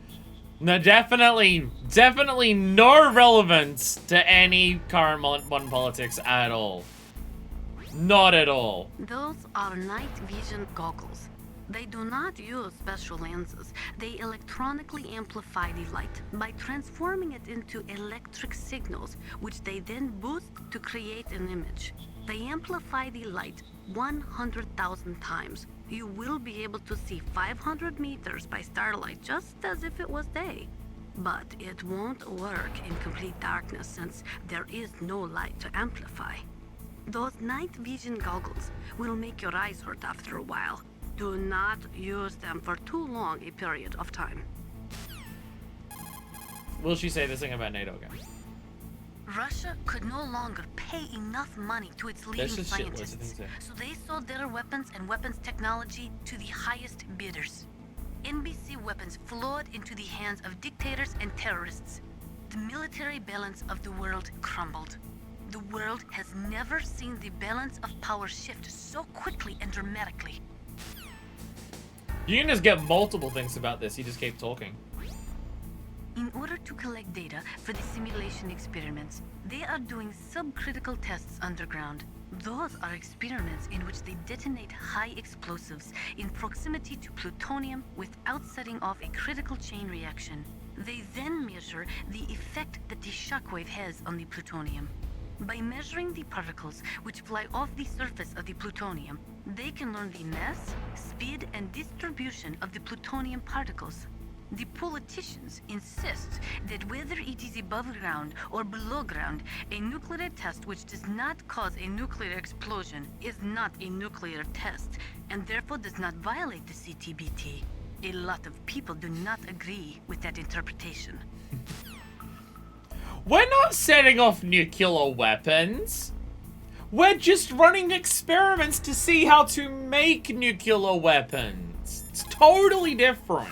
No, definitely no relevance to any current modern politics at all. Not at all. Those are night vision goggles. They do not use special lenses. They electronically amplify the light by transforming it into electric signals, which they then boost to create an image. They amplify the light 100,000 times. You will be able to see 500 meters by starlight, just as if it was day. But it won't work in complete darkness since there is no light to amplify. Those night vision goggles will make your eyes hurt after a while. Do not use them for too long a period of time. Will she say this thing about NATO again? Russia could no longer pay enough money to its leading There's just shitloads of scientists, things there. so they sold their weapons and weapons technology to the highest bidders. NBC weapons flowed into the hands of dictators and terrorists. The military balance of the world crumbled. The world has never seen the balance of power shift so quickly and dramatically. You can just get multiple things about this. You just keep talking. In order to collect data for the simulation experiments, they are doing subcritical tests underground. Those are experiments in which they detonate high explosives in proximity to plutonium without setting off a critical chain reaction. They then measure the effect that the shockwave has on the plutonium. By measuring the particles which fly off the surface of the plutonium, they can learn the mass, speed, and distribution of the plutonium particles. The politicians insist that whether it is above ground or below ground, a nuclear test which does not cause a nuclear explosion is not a nuclear test, and therefore does not violate the CTBT. A lot of people do not agree with that interpretation. We're not setting off nuclear weapons. We're just running experiments to see how to make nuclear weapons. It's totally different.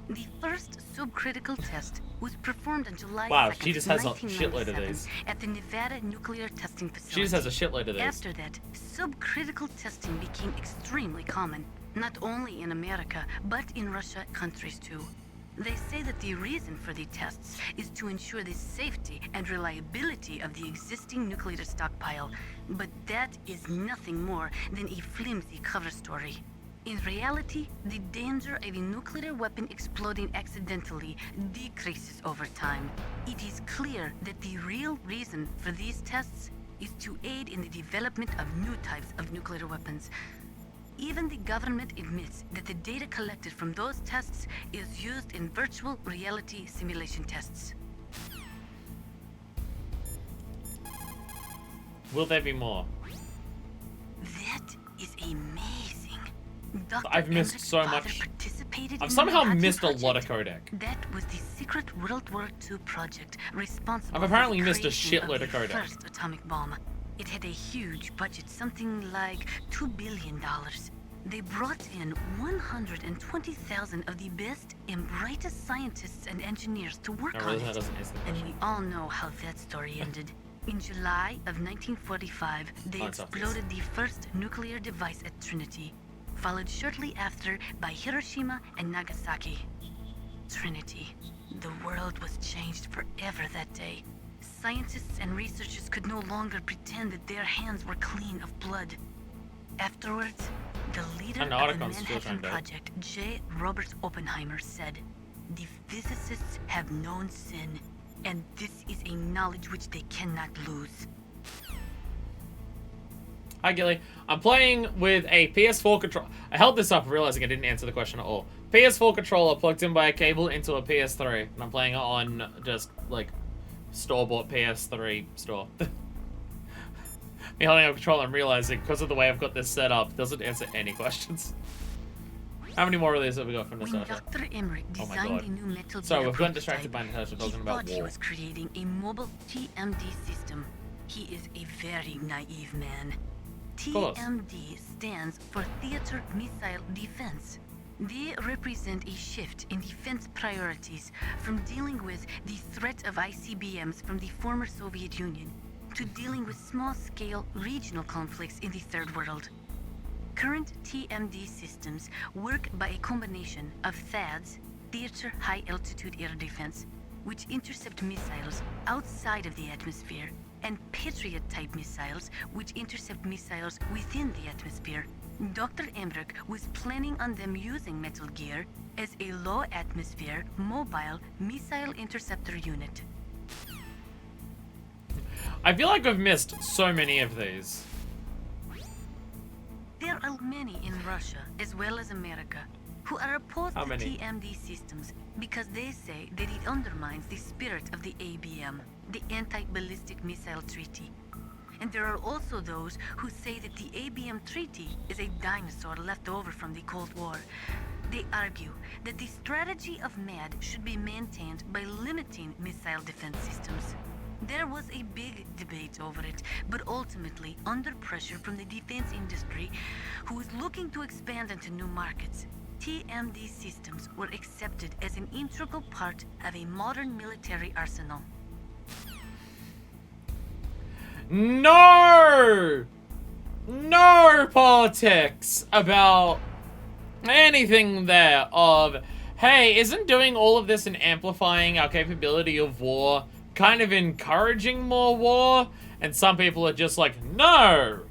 The first subcritical test was performed on July 2nd, Wow, she just has a shitload of these. at the Nevada Nuclear Testing Facility. She just has a shitload of these. After that, subcritical testing became extremely common, not only in America, but in Russia countries too. They say that the reason for the tests is to ensure the safety and reliability of the existing nuclear stockpile, but that is nothing more than a flimsy cover story. In reality, the danger of a nuclear weapon exploding accidentally decreases over time. It is clear that the real reason for these tests is to aid in the development of new types of nuclear weapons. Even the government admits that the data collected from those tests is used in virtual reality simulation tests. Will there be more? That is amazing. Dr. I've missed Emmerich so father much. participated I've in somehow the Manhattan missed a lot of Project. codec. That was the secret World War II project responsible I've apparently for the missed a creation shitload of the codec. first atomic bomb. It had a huge budget, something like $2 billion. They brought in 120,000 of the best and brightest scientists and engineers to work No, on really, that it. doesn't answer the And question. we all know how that story ended. In July of 1945, they Oh, it's obvious. exploded the first nuclear device at Trinity, followed shortly after by Hiroshima and Nagasaki. Trinity. The world was changed forever that day. Scientists and researchers could no longer pretend that their hands were clean of blood. Afterwards, the leader And of the Otacons still Manhattan turned out. Project, J. Robert Oppenheimer, said, "The physicists have known sin, and this is a knowledge which they cannot lose." Hi, Gilly. I'm playing with a PS4 controller. I held this up realizing I didn't answer the question at all. PS4 controller plugged in by a cable into a PS3. And I'm playing it on just, like, store-bought PS3 store. Me holding up a controller and realizing, because of the way I've got this set up, it doesn't answer any questions. How many more of these have we got from When Natasha? Dr. Emmerich Oh my designed God. the new Metal Sorry, Gear we've gotten distracted prototype, by Natasha he talking about thought he war. was creating a mobile TMD system. He is a very naive man. course. TMD stands for Theater Missile Defense. They represent a shift in defense priorities from dealing with the threat of ICBMs from the former Soviet Union to dealing with small-scale regional conflicts in the Third World. Current TMD systems work by a combination of THAADs, Theater High Altitude Air Defense, which intercept missiles outside of the atmosphere, and Patriot-type missiles, which intercept missiles within the atmosphere. Dr. Emmerich was planning on them using Metal Gear as a low-atmosphere, mobile missile interceptor unit. I feel like I've missed so many of these. There are many in Russia, as well as America, who are opposed How to many? TMD systems because they say that it undermines the spirit of the ABM, the Anti-Ballistic Missile Treaty. And there are also those who say that the ABM Treaty is a dinosaur left over from the Cold War. They argue that the strategy of MAD should be maintained by limiting missile defense systems. There was a big debate over it, but ultimately, under pressure from the defense industry, who was looking to expand into new markets, TMD systems were accepted as an integral part of a modern military arsenal. No! No politics about anything there of, hey, isn't doing all of this and amplifying our capability of war kind of encouraging more war? And some people are just like, no!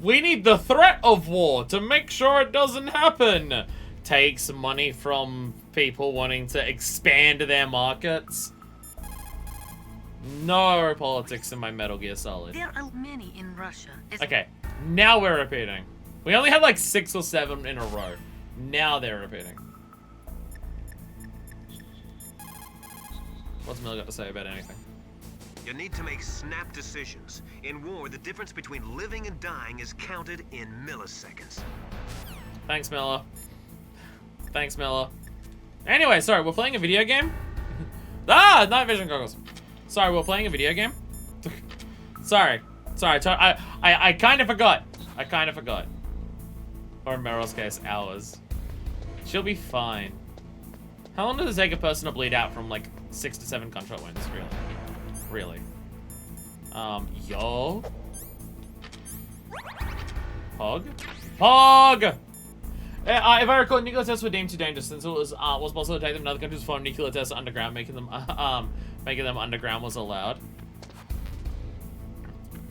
We need the threat of war to make sure it doesn't happen. Takes money from people wanting to expand their markets. No politics in my Metal Gear Solid. There are many in Russia. Okay, now we're repeating. We only had like 6 or 7 in a row. Now they're repeating. What's Miller got to say about anything? You need to make snap decisions. In war, the difference between living and dying is counted in milliseconds. Thanks, Miller. Thanks, Miller. Anyway, sorry, we're playing a video game? Night vision goggles. Sorry, we're playing a video game? Sorry. I kind of forgot. Or in Meryl's case, hours. She'll be fine. How long does it take a person to bleed out from like 6 to 7 gunshot wounds, really? Yo. Hog! If I recall, nuclear tests were deemed too dangerous since it was possible to take them to other countries to perform nuclear tests underground, making them underground was allowed.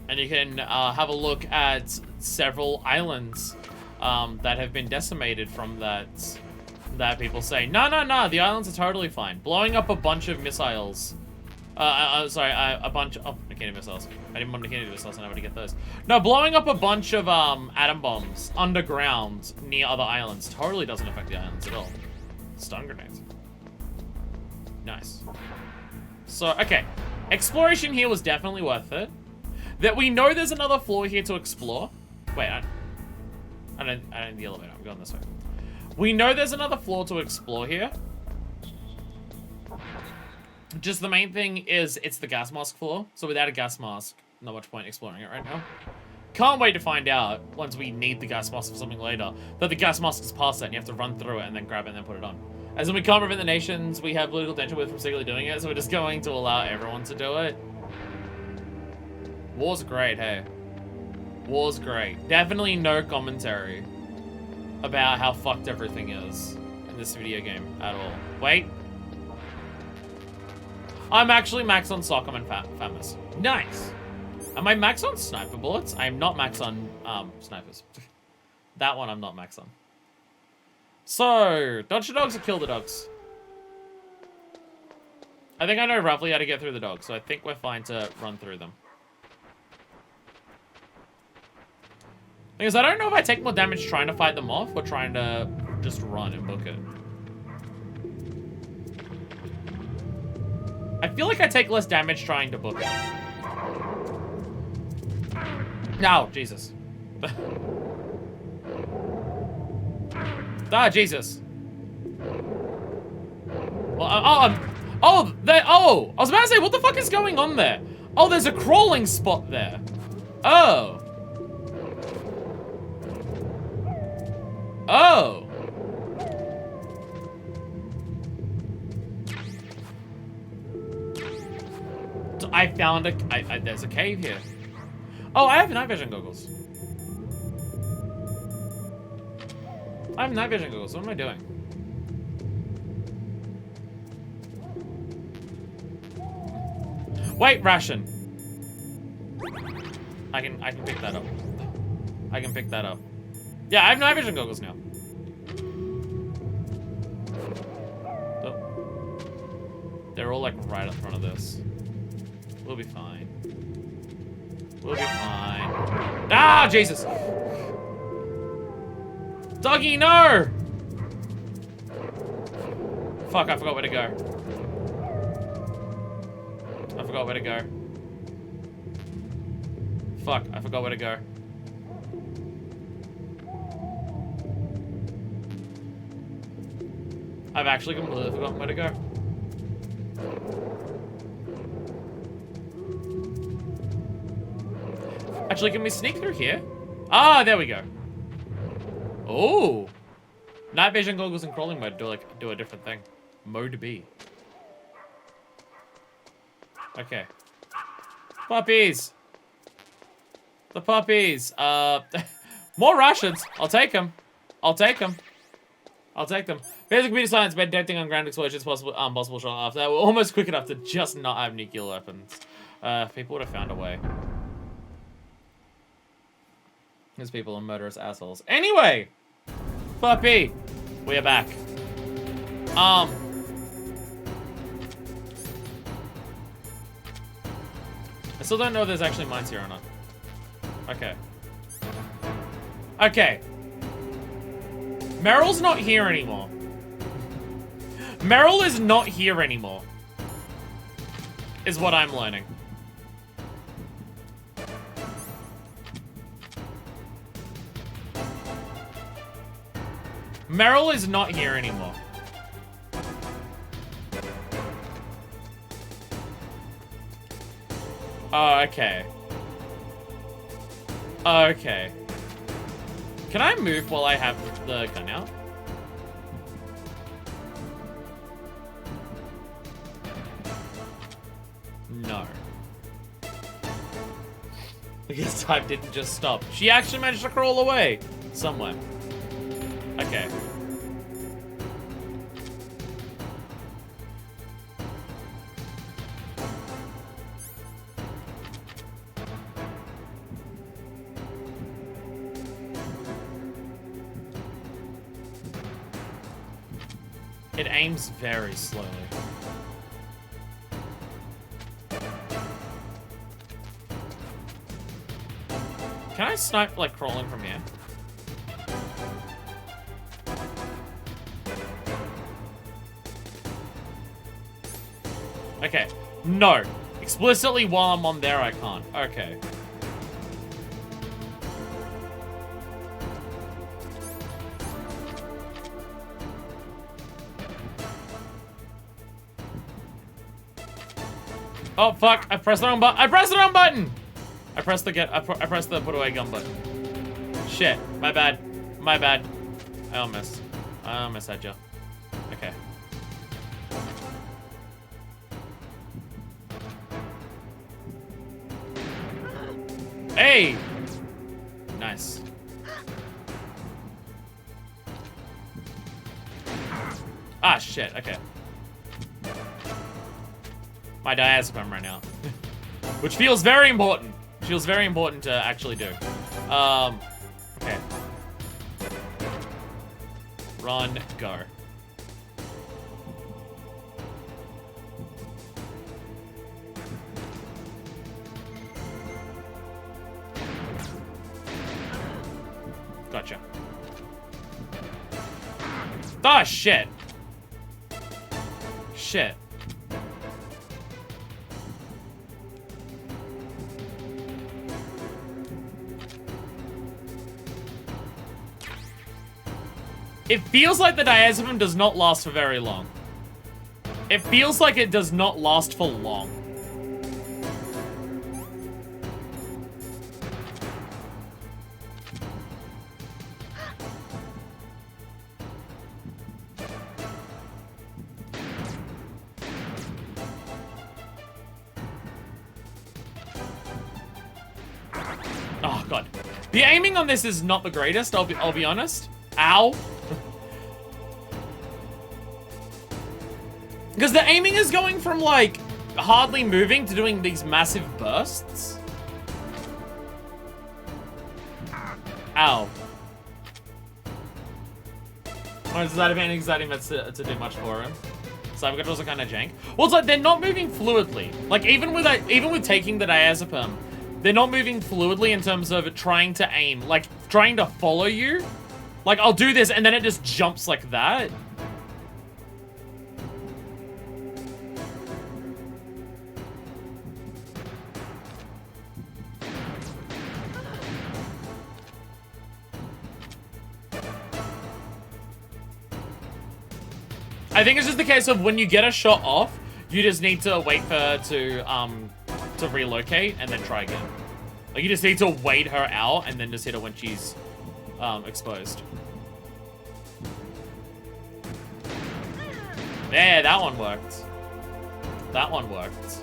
And you can have a look at several islands that have been decimated from that people say, no, the islands are totally fine. Blowing up a bunch of missiles. A bunch of Nikita missiles. I didn't want Nikita missiles, I know where to get those. No, blowing up a bunch of atom bombs underground near other islands totally doesn't affect the islands at all. Stun grenades. Nice. So, okay. Exploration here was definitely worth it. That we know there's another floor here to explore. Wait, I don't need the elevator. I'm going this way. We know there's another floor to explore here. Just the main thing is it's the gas mask floor. So without a gas mask, not much point exploring it right now. Can't wait to find out, once we need the gas mask for something later, that the gas mask is past that and you have to run through it and then grab it and then put it on. As in, we can't prevent the nations we have political tension with from secretly doing it, so we're just going to allow everyone to do it. War's great, hey. War's great. Definitely no commentary about how fucked everything is in this video game at all. Wait. I'm actually max on Socom and Famous. Nice. Am I max on sniper bullets? I am not max on snipers. That one I'm not max on. So, dodge the dogs or kill the dogs? I think I know roughly how to get through the dogs, so I think we're fine to run through them. Because I don't know if I take more damage trying to fight them off or trying to just run and book it. I feel like I take less damage trying to book it. No, Jesus. Jesus. Well, I was about to say, what the fuck is going on there? Oh, there's a crawling spot there. Oh. Oh. I found there's a cave here. Oh, I have night vision goggles. I have night vision goggles. What am I doing? Wait, ration. I can pick that up. I can pick that up. Yeah, I have night vision goggles now. Oh. They're all like right in front of this. We'll be fine. We'll be fine. Ah, Jesus! Doggy, no! Fuck, I forgot where to go. I forgot where to go. Fuck, I forgot where to go. I've actually completely forgotten where to go. Actually, can we sneak through here? Ah, there we go. Oh. Night vision goggles and crawling mode do a different thing. Mode B. Okay. Puppies. The puppies. More rations. I'll take them. I'll take them. I'll take them. Basic computer science by detecting on ground explosions possible shortly after that. We're almost quick enough to just not have nuclear weapons. People would have found a way. These people are murderous assholes. Anyway, puppy, we're back. I still don't know if there's actually mines here or not. Okay. Okay. Meryl's not here anymore. Meryl is not here anymore. Is what I'm learning. Meryl is not here anymore. Oh, okay. Okay. Can I move while I have the gun out? No. I guess time didn't just stop. She actually managed to crawl away somewhere. Okay. It aims very slowly. Can I snipe, like, crawling from here? Okay. No. Explicitly while I'm on there, I can't. Okay. Oh, fuck. I pressed the wrong button. I pressed the wrong button! I pressed the put away gun button. Shit. My bad. My bad. I almost had you. Okay. Hey! Nice. Ah, shit. Okay. My diazepam right now. Which feels very important. Feels very important to actually do. Okay. Run, go. Gotcha. Ah, shit. Shit. It feels like the diazepam does not last for very long. It feels like it does not last for long. Oh, God. The aiming on this is not the greatest, I'll be honest. Ow. Because the aiming is going from, like, hardly moving to doing these massive bursts. Ow. Or is that exciting that's to do much for him? Cyber controls are kind of jank. Well, it's like they're not moving fluidly. Like, even with taking the diazepam, they're not moving fluidly in terms of trying to aim. Like, trying to follow you. Like, I'll do this, and then it just jumps like that. I think it's just the case of when you get a shot off, you just need to wait for her to relocate and then try again. Like, you just need to wait her out and then just hit her when she's exposed. There, that one worked. That one worked.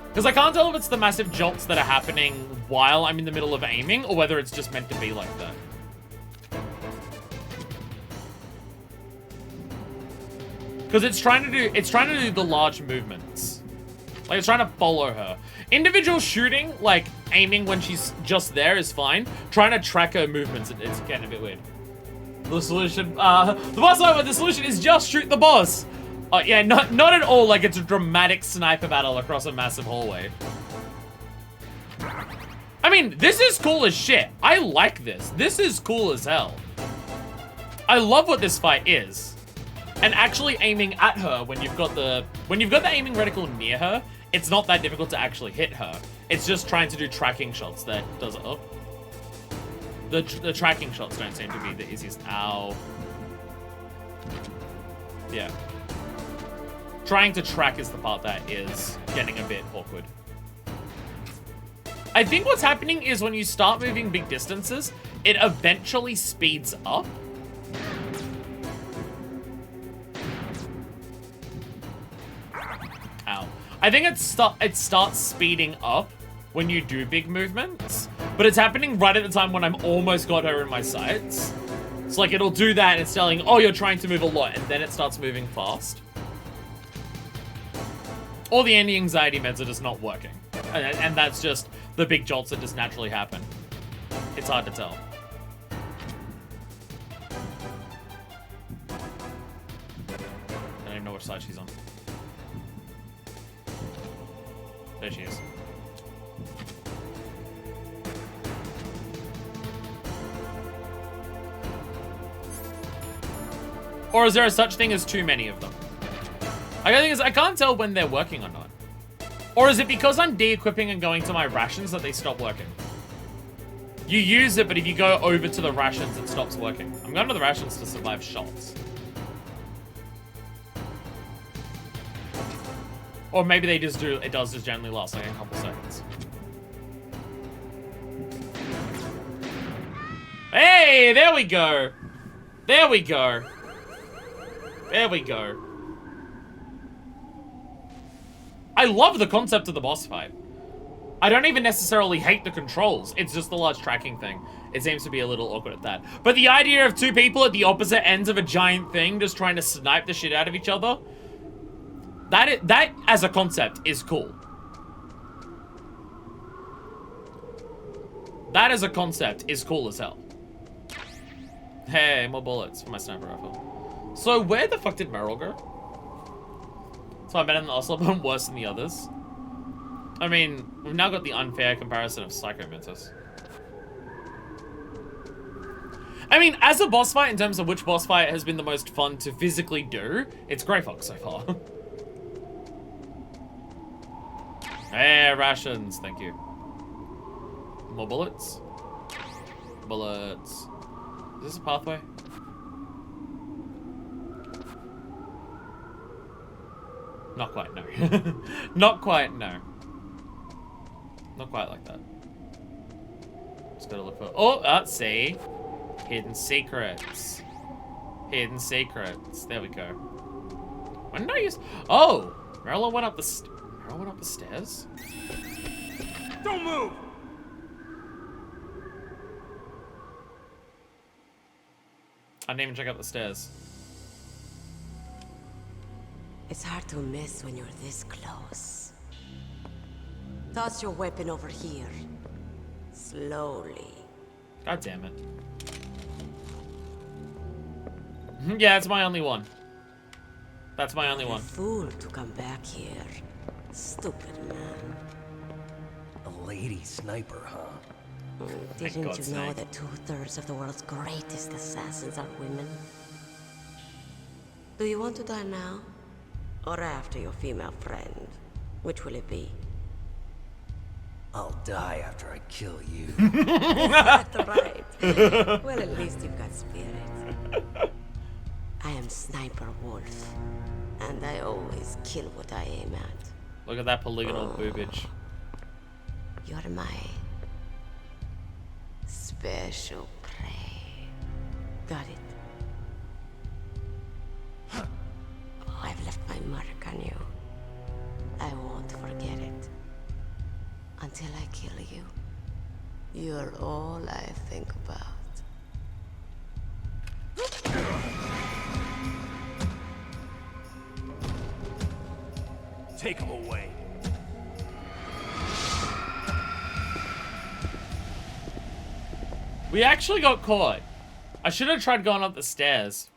Because I can't tell if it's the massive jolts that are happening while I'm in the middle of aiming or whether it's just meant to be like that. Because it's trying to do the large movements. Like, it's trying to follow her. Individual shooting, like aiming when she's just there, is fine. Trying to track her movements, it's getting a bit weird. The solution, the boss fight with the solution is just shoot the boss. Yeah, not at all like it's a dramatic sniper battle across a massive hallway. I mean, this is cool as shit. I like this. This is cool as hell. I love what this fight is. And actually aiming at her when you've got the aiming reticle near her, it's not that difficult to actually hit her. It's just trying to do tracking shots that does it up. The tracking shots don't seem to be the easiest. Ow. Yeah. Trying to track is the part that is getting a bit awkward. I think what's happening is when you start moving big distances, it eventually speeds up. Ow. I think it starts speeding up when you do big movements, but it's happening right at the time when I'm almost got her in my sights. It's like it'll do that and it's telling, oh, you're trying to move a lot, and then it starts moving fast. Or the anti-anxiety meds are just not working. And that's just the big jolts that just naturally happen. It's hard to tell. I don't even know which side she's on. There she is. Or is there a such thing as too many of them? I can't tell when they're working or not. Or is it because I'm de-equipping and going to my rations that they stop working? You use it, but if you go over to the rations, it stops working. I'm going to the rations to survive shots. Or maybe they just do, it does just generally last like a couple seconds. Hey, there we go. There we go. There we go. I love the concept of the boss fight. I don't even necessarily hate the controls. It's just the large tracking thing. It seems to be a little awkward at that. But the idea of two people at the opposite ends of a giant thing just trying to snipe the shit out of each other, that as a concept is cool. That as a concept is cool as hell. Hey, more bullets for my sniper rifle. So where the fuck did Meryl go? So I'm better than the Ocelot, but I'm worse than the others. I mean, we've now got the unfair comparison of Psycho Mantis. I mean, as a boss fight, in terms of which boss fight has been the most fun to physically do, it's Grey Fox so far. Hey, rations, thank you. More bullets? Bullets. Is this a pathway? Not quite, no. Not quite, no. Not quite like that. Just gotta look for... Oh, let's see. Hidden secrets. Hidden secrets. There we go. When did I use... Oh! Marilla went up the stairs? Don't move! I didn't even check out the stairs. It's hard to miss when you're this close. Toss your weapon over here. Slowly. God damn it. Yeah, that's my only one. That's my only one. Fool to come back here. Stupid man. A lady sniper, huh? Didn't you know that 2/3 of the world's greatest assassins are women? Do you want to die now? Or after your female friend? Which will it be? I'll die after I kill you. That's right. Well, at least you've got spirit. I am than Sniper Wolf. And I always kill what I aim at. Look at that polygonal boobage. You're my special prey. Got it? I've left my mark on you. I won't forget it. Until I kill you. You're all I think about. Take him away. We actually got caught. I should have tried going up the stairs.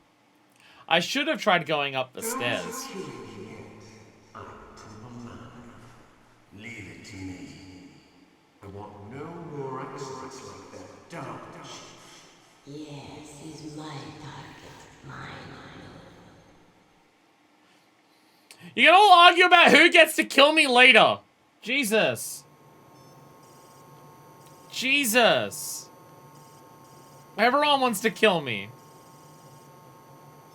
I should have tried going up the stairs. Leave it to me. I want no more accidents like that, don't you? Yes, he's my target. Mine. You can all argue about who gets to kill me later. Jesus. Jesus. Everyone wants to kill me.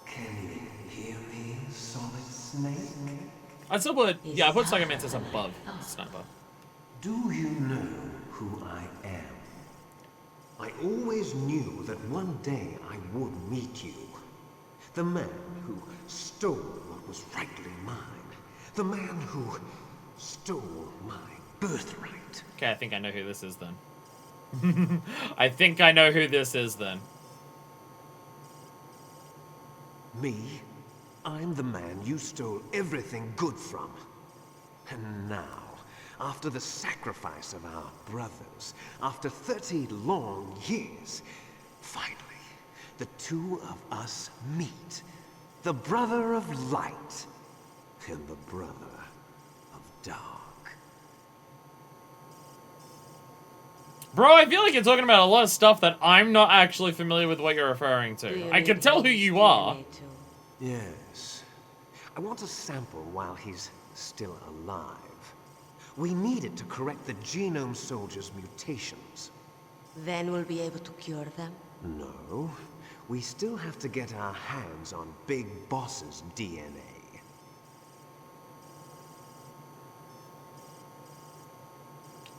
Can you hear me, Solid Snake? I still put, yeah, I put Psycho Mantis above Sniper. Do you know who I am? I always knew that one day I would meet you. The man who stole what was rightly mine. The man who stole my birthright. Okay, I think I know who this is then. I think I know who this is then. Me? I'm the man you stole everything good from. And now, after the sacrifice of our brothers, after 30 long years, finally, the two of us meet. The brother of light and the brother of dark. Bro, I feel like you're talking about a lot of stuff that I'm not actually familiar with what you're referring to. I can tell who you are. Yes. I want a sample while he's still alive. We need it to correct the Genome Soldier's mutations. Then we'll be able to cure them? No. We still have to get our hands on Big Boss's DNA.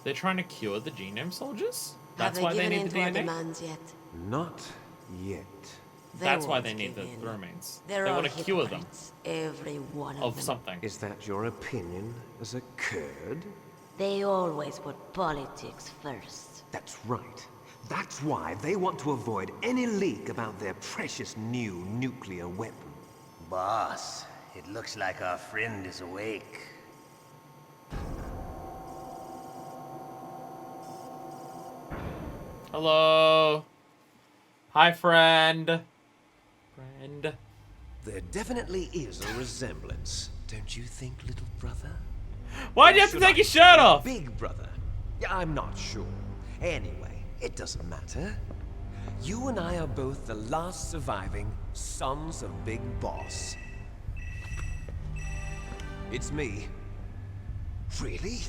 They're trying to cure the Genome Soldiers? Have That's why they given need in the to our DNA? demands yet? Not yet. That's why won't they need give the in. remains. They're They all want to cure them hypocrites, every one of them. something. Is that your opinion as a Kurd? They always put politics first. That's right. That's why they want to avoid any leak about their precious new nuclear weapon. Boss, it looks like our friend is awake. Hello. Hi, friend. Friend. There definitely is a resemblance, don't you think, little brother? Why'd you have to take your shirt off? Big brother. Yeah, I'm not sure. Anyway, it doesn't matter. You and I are both the last surviving sons of Big Boss. It's me. Really?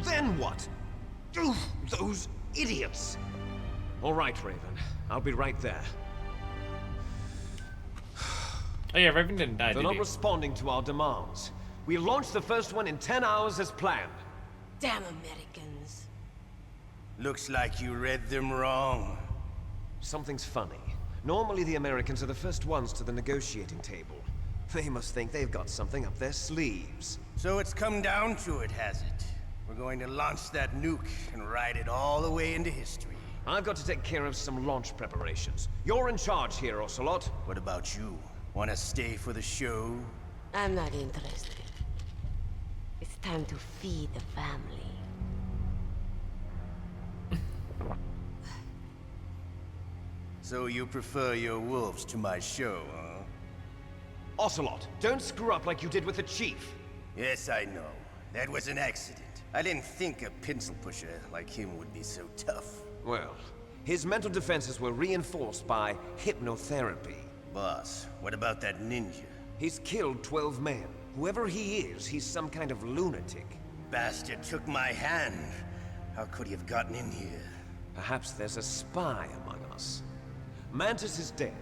Then what? Oof, those idiots! All right, Raven. I'll be right there. Oh yeah, Raven didn't die, They're did not he? responding to our demands. We launched the first one in 10 hours as planned. Damn Americans. Looks like you read them wrong. Something's funny. Normally the Americans are the first ones to the negotiating table. They must think they've got something up their sleeves. So it's come down to it, has it? We're going to launch that nuke and ride it all the way into history. I've got to take care of some launch preparations. You're in charge here, Ocelot. What about you? Want to stay for the show? I'm not interested. It's time to feed the family. So you prefer your wolves to my show, huh? Ocelot, don't screw up like you did with the chief. Yes, I know. That was an accident. I didn't think a pencil pusher like him would be so tough. Well, his mental defenses were reinforced by hypnotherapy. Boss, what about that ninja? He's killed 12 men. Whoever he is, he's some kind of lunatic. Bastard took my hand. How could he have gotten in here? Perhaps there's a spy among us. Mantis is dead.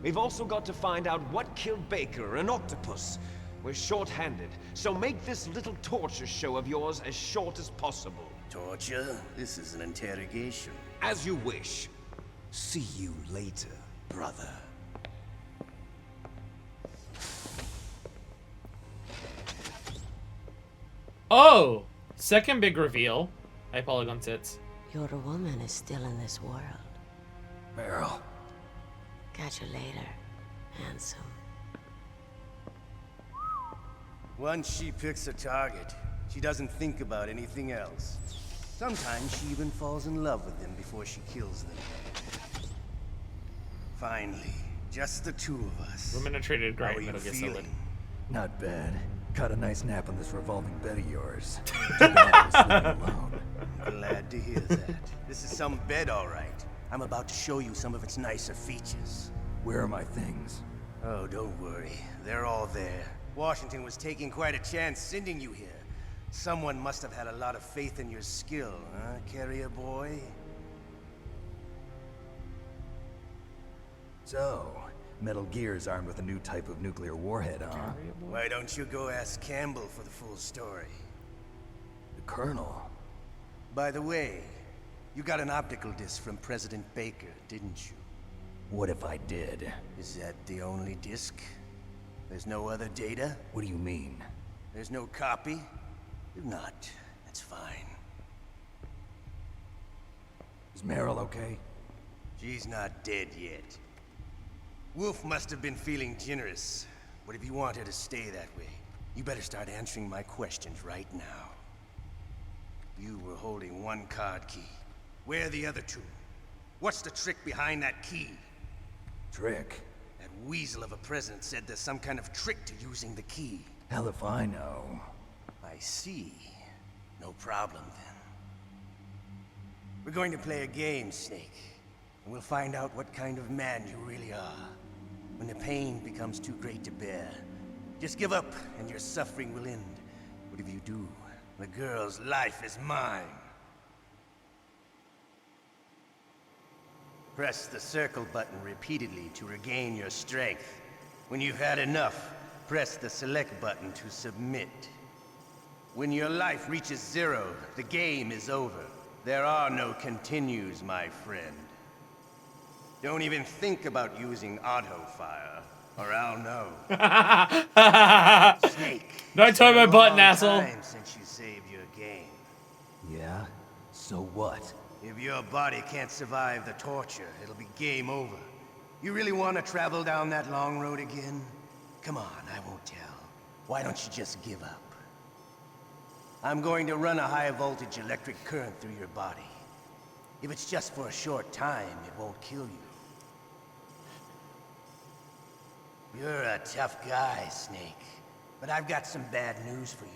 We've also got to find out what killed Baker, an octopus. We're short-handed, so make this little torture show of yours as short as possible. Torture? This is an interrogation. As you wish. See you later, brother. Oh! Second big reveal. Hey, Polygon Tits. Your woman is still in this world. Meryl. Catch you later, handsome. Once she picks a target, she doesn't think about anything else. Sometimes she even falls in love with them before she kills them. Finally, just the two of us. Women are treated How great are in you Metal Gear Solid. feeling? Not bad. Caught a nice nap on this revolving bed of yours. Too bad I was sleeping alone. Glad to hear that. This is some bed, all right. I'm about to show you some of its nicer features. Where are my things? Oh, don't worry. They're all there. Washington was taking quite a chance sending you here. Someone must have had a lot of faith in your skill, huh, carrier boy? So, Metal Gear's armed with a new type of nuclear warhead, huh? Why don't you go ask Campbell for the full story? The Colonel. By the way, you got an optical disc from President Baker, didn't you? What if I did? Is that the only disc? There's no other data? What do you mean? There's no copy? If not, that's fine. Is Meryl okay? She's not dead yet. Wolf must have been feeling generous. But if you want her to stay that way, you better start answering my questions right now. You were holding one card key. Where are the other two? What's the trick behind that key? Trick? That weasel of a president said there's some kind of trick to using the key. Hell if I know. I see. No problem then. We're going to play a game, Snake. And we'll find out what kind of man you really are. When the pain becomes too great to bear, just give up and your suffering will end. But if you do, the girl's life is mine. Press the circle button repeatedly to regain your strength. When you've had enough, press the select button to submit. When your life reaches 0, the game is over. There are no continues, my friend. Don't even think about using auto fire, or I'll know. Snake. Don't turn my button, asshole. Time since you saved your game. Yeah? So what? If your body can't survive the torture, it'll be game over. You really want to travel down that long road again? Come on, I won't tell. Why don't you just give up? I'm going to run a high voltage electric current through your body. If it's just for a short time, it won't kill you. You're a tough guy, Snake. But I've got some bad news for you.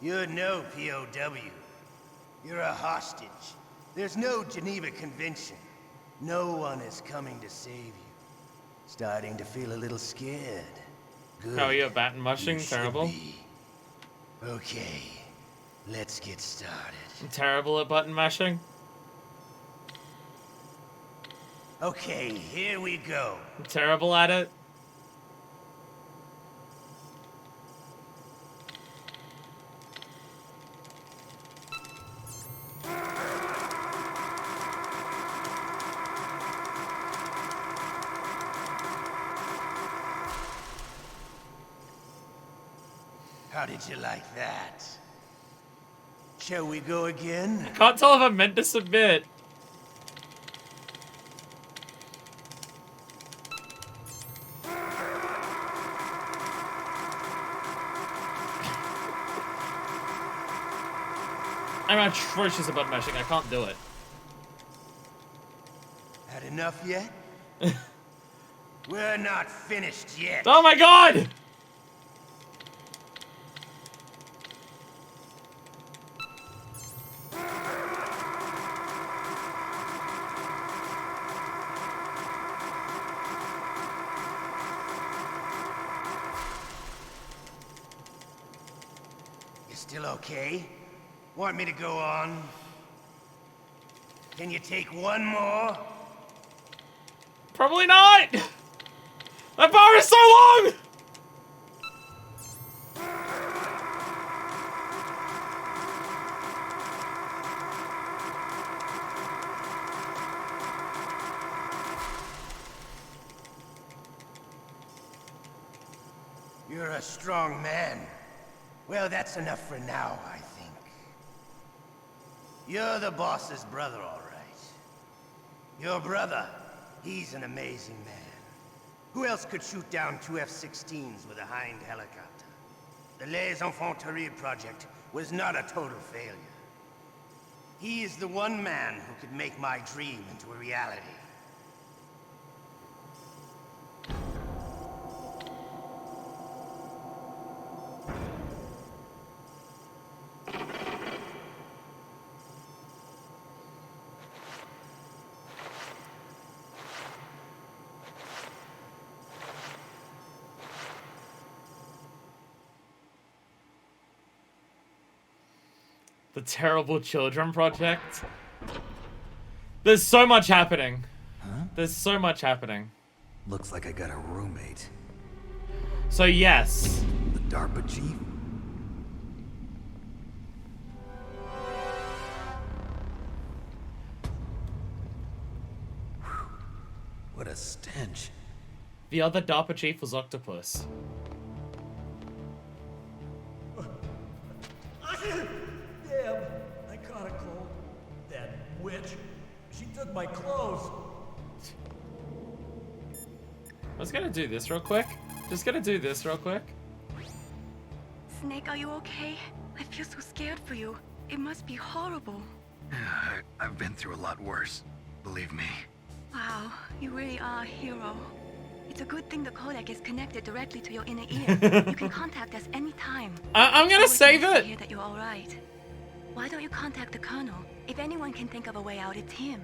You're no POW. You're a hostage. There's no Geneva Convention. No one is coming to save you. Starting to feel a little scared. Good. How are you at bat and mushing? Terrible. Okay, let's get started. I'm terrible at button mashing. Okay, here we go. I'm terrible at it. How did you like that? Shall we go again? I can't tell if I'm meant to submit. I'm atrocious at button mashing. I can't do it. Had enough yet? We're not finished yet. Oh my god! You still okay? Want me to go on? Can you take one more? Probably not! That bar is so long! You're a strong man. Well, that's enough for now, I think. You're the boss's brother, all right. Your brother, he's an amazing man. Who else could shoot down 2 F-16s with a Hind helicopter? The Les Enfants Terribles project was not a total failure. He is the one man who could make my dream into a reality. The Terrible Children Project. There's so much happening. Huh? There's so much happening. Looks like I got a roommate. So yes. The DARPA chief? What a stench. The other DARPA chief was Octopus. Damn, I caught a cold. That witch, she took my clothes. I was gonna do this real quick. Just gonna do this real quick. Snake, are you okay? I feel so scared for you. It must be horrible. I've been through a lot worse, believe me. Wow, you really are a hero. It's a good thing the codec is connected directly to your inner ear. You can contact us anytime. I'm gonna save it. Hear that you're all right. Why don't you contact the Colonel? If anyone can think of a way out, it's him.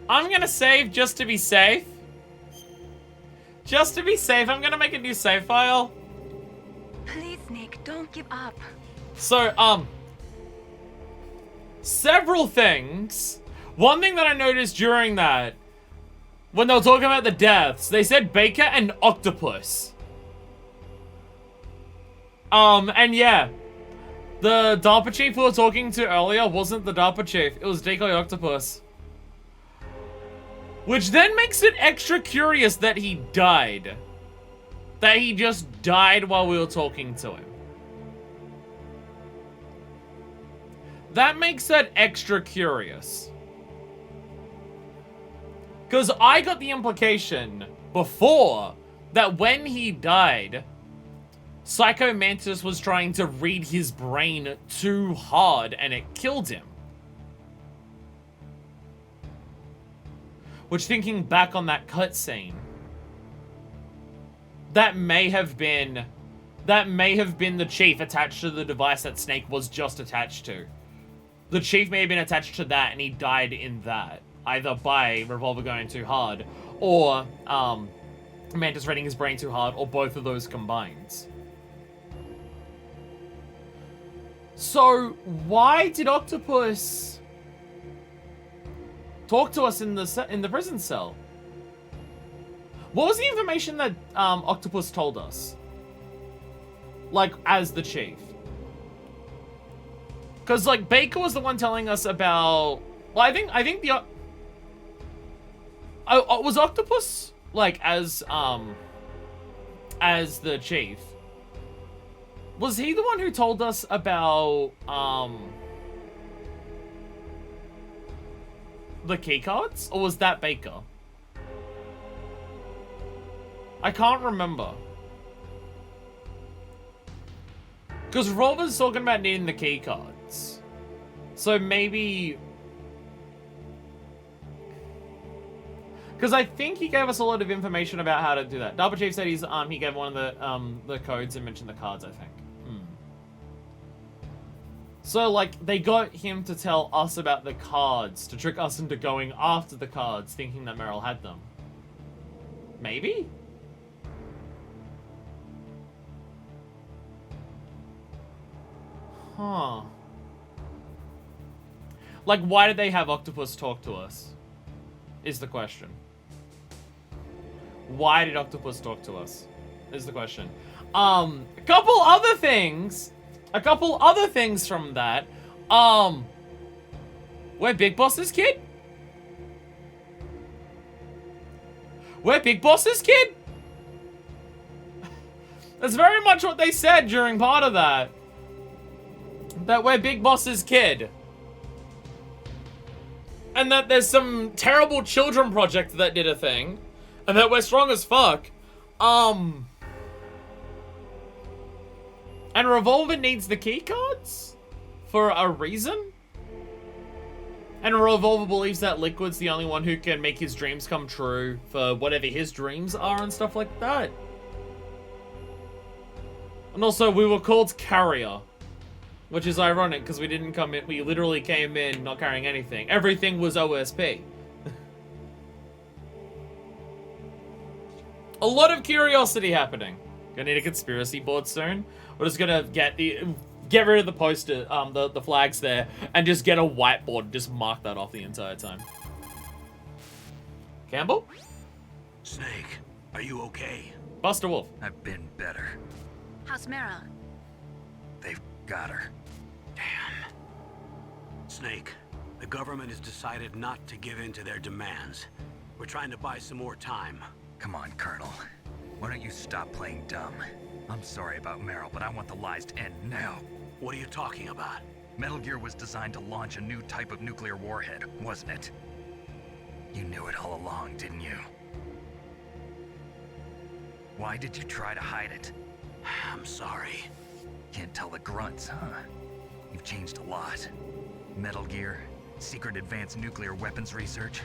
I'm gonna save just to be safe. Just to be safe, I'm gonna make a new save file. Please, Nick, don't give up. So, several things. One thing that I noticed during that, when they were talking about the deaths, they said Baker and Octopus. And yeah, the DARPA chief we were talking to earlier wasn't the DARPA chief, it was Decoy Octopus. Which then makes it extra curious that he died. That he just died while we were talking to him. That makes that extra curious. Because I got the implication before that when he died, Psycho Mantis was trying to read his brain too hard and it killed him. Which, thinking back on that cutscene, that may have been the chief attached to the device that Snake was just attached to. The chief may have been attached to that and he died in that. Either by Revolver going too hard, or Mantis reading his brain too hard, or both of those combined. So, why did Octopus talk to us in the prison cell? What was the information that Octopus told us? Like, as the chief? Because, like, Baker was the one telling us about... Well, I think the... was Octopus, like, as the chief? Was he the one who told us about, the keycards? Or was that Baker? I can't remember. Because Revolver's talking about needing the keycards. So maybe... Because I think he gave us a lot of information about how to do that. Double Chief said he gave one of the codes and mentioned the cards, I think. So, like, they got him to tell us about the cards, to trick us into going after the cards, thinking that Meryl had them. Maybe? Huh. Like, why did they have Octopus talk to us? Is the question. Why did Octopus talk to us? Is the question. A couple other things from that. We're Big Boss's kid? We're Big Boss's kid? That's very much what they said during part of that. That we're Big Boss's kid. And that there's some terrible children project that did a thing. And that we're strong as fuck. And Revolver needs the key cards? For a reason? And Revolver believes that Liquid's the only one who can make his dreams come true for whatever his dreams are and stuff like that. And also, we were called Carrier. Which is ironic, because we didn't come in, we literally came in not carrying anything. Everything was OSP. A lot of curiosity happening. Gonna need a conspiracy board soon. We're just gonna get rid of the poster, the flags there, and just get a whiteboard and just mark that off the entire time. Campbell? Snake, are you okay? Buster Wolf. I've been better. How's Meryl? They've got her. Damn. Snake, the government has decided not to give in to their demands. We're trying to buy some more time. Come on, Colonel. Why don't you stop playing dumb? I'm sorry about Meryl, but I want the lies to end now. What are you talking about? Metal Gear was designed to launch a new type of nuclear warhead, wasn't it? You knew it all along, didn't you? Why did you try to hide it? I'm sorry. Can't tell the grunts, huh? You've changed a lot. Metal Gear, secret advanced nuclear weapons research.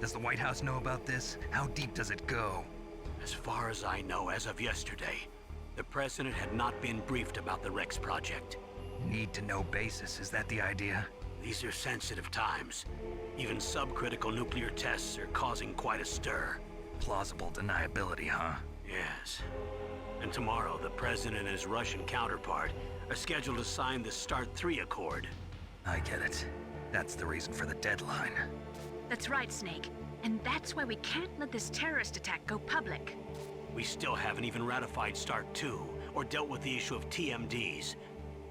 Does the White House know about this? How deep does it go? As far as I know, as of yesterday, the president had not been briefed about the Rex project. Need-to-know basis, is that the idea? These are sensitive times. Even subcritical nuclear tests are causing quite a stir. Plausible deniability, huh? Yes. And tomorrow, the president and his Russian counterpart are scheduled to sign the START 3 Accord. I get it. That's the reason for the deadline. That's right, Snake. And that's why we can't let this terrorist attack go public. We still haven't even ratified START 2, or dealt with the issue of TMDs.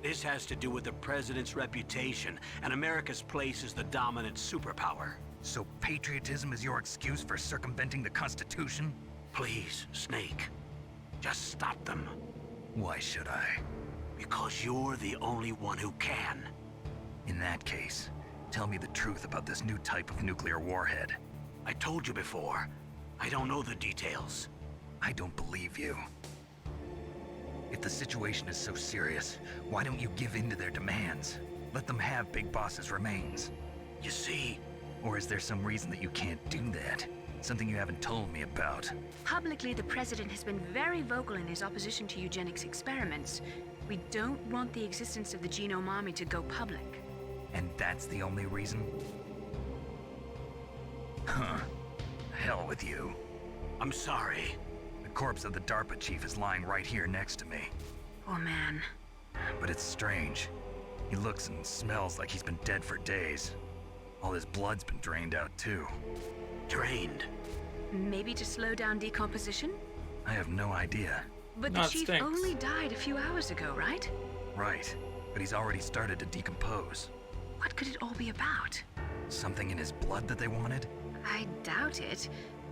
This has to do with the president's reputation, and America's place as the dominant superpower. So patriotism is your excuse for circumventing the Constitution? Please, Snake. Just stop them. Why should I? Because you're the only one who can. In that case, tell me the truth about this new type of nuclear warhead. I told you before. I don't know the details. I don't believe you. If the situation is so serious, why don't you give in to their demands? Let them have Big Boss's remains. You see... Or is there some reason that you can't do that? Something you haven't told me about. Publicly, the president has been very vocal in his opposition to eugenics experiments. We don't want the existence of the Genome Army to go public. And that's the only reason? Huh. Hell with you. I'm sorry. The corpse of the DARPA chief is lying right here next to me. Oh, man. But it's strange. He looks and smells like he's been dead for days. All his blood's been drained out, too. Drained? Maybe to slow down decomposition? I have no idea. But the chief only died a few hours ago, right? Right. But he's already started to decompose. What could it all be about? Something in his blood that they wanted? I doubt it.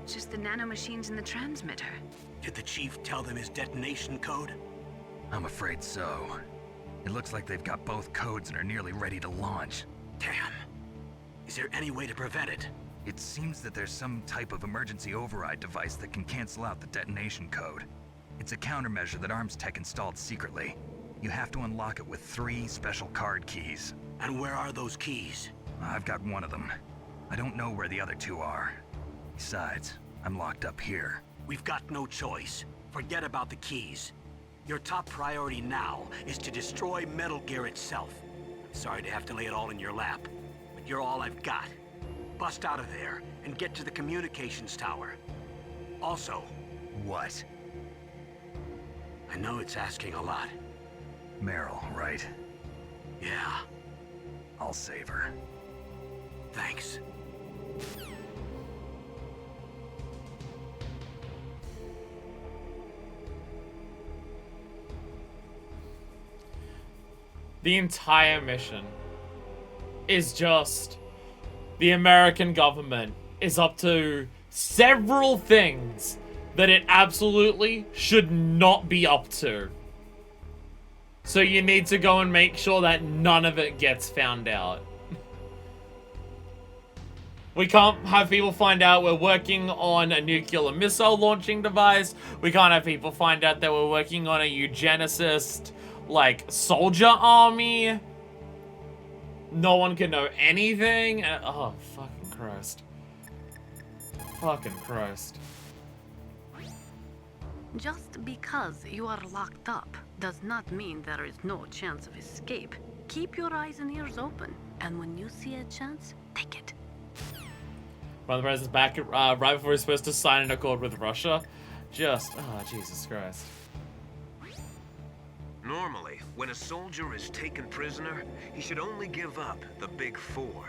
Just the nanomachines in the transmitter. Did the chief tell them his detonation code? I'm afraid so. It looks like they've got both codes and are nearly ready to launch. Damn. Is there any way to prevent it? It seems that there's some type of emergency override device that can cancel out the detonation code. It's a countermeasure that Arms Tech installed secretly. You have to unlock it with 3 special card keys. And where are those keys? I've got one of them. I don't know where the other 2 are. Besides, I'm locked up here. We've got no choice. Forget about the keys. Your top priority now is to destroy Metal Gear itself. I'm sorry to have to lay it all in your lap, but you're all I've got. Bust out of there and get to the communications tower. Also... What? I know it's asking a lot. Meryl, right? Yeah. I'll save her. Thanks. The entire mission is just the American government is up to several things that it absolutely should not be up to. So you need to go and make sure that none of it gets found out. We can't have people find out we're working on a nuclear missile launching device. We can't have people find out that we're working on a eugenicist, like, soldier army. No one can know anything. Oh, fucking Christ. Fucking Christ. Just because you are locked up does not mean there is no chance of escape. Keep your eyes and ears open, and when you see a chance, take it. One of the president's back right before he's supposed to sign an accord with Russia. Just, oh, Jesus Christ. Normally, when a soldier is taken prisoner, he should only give up the big four.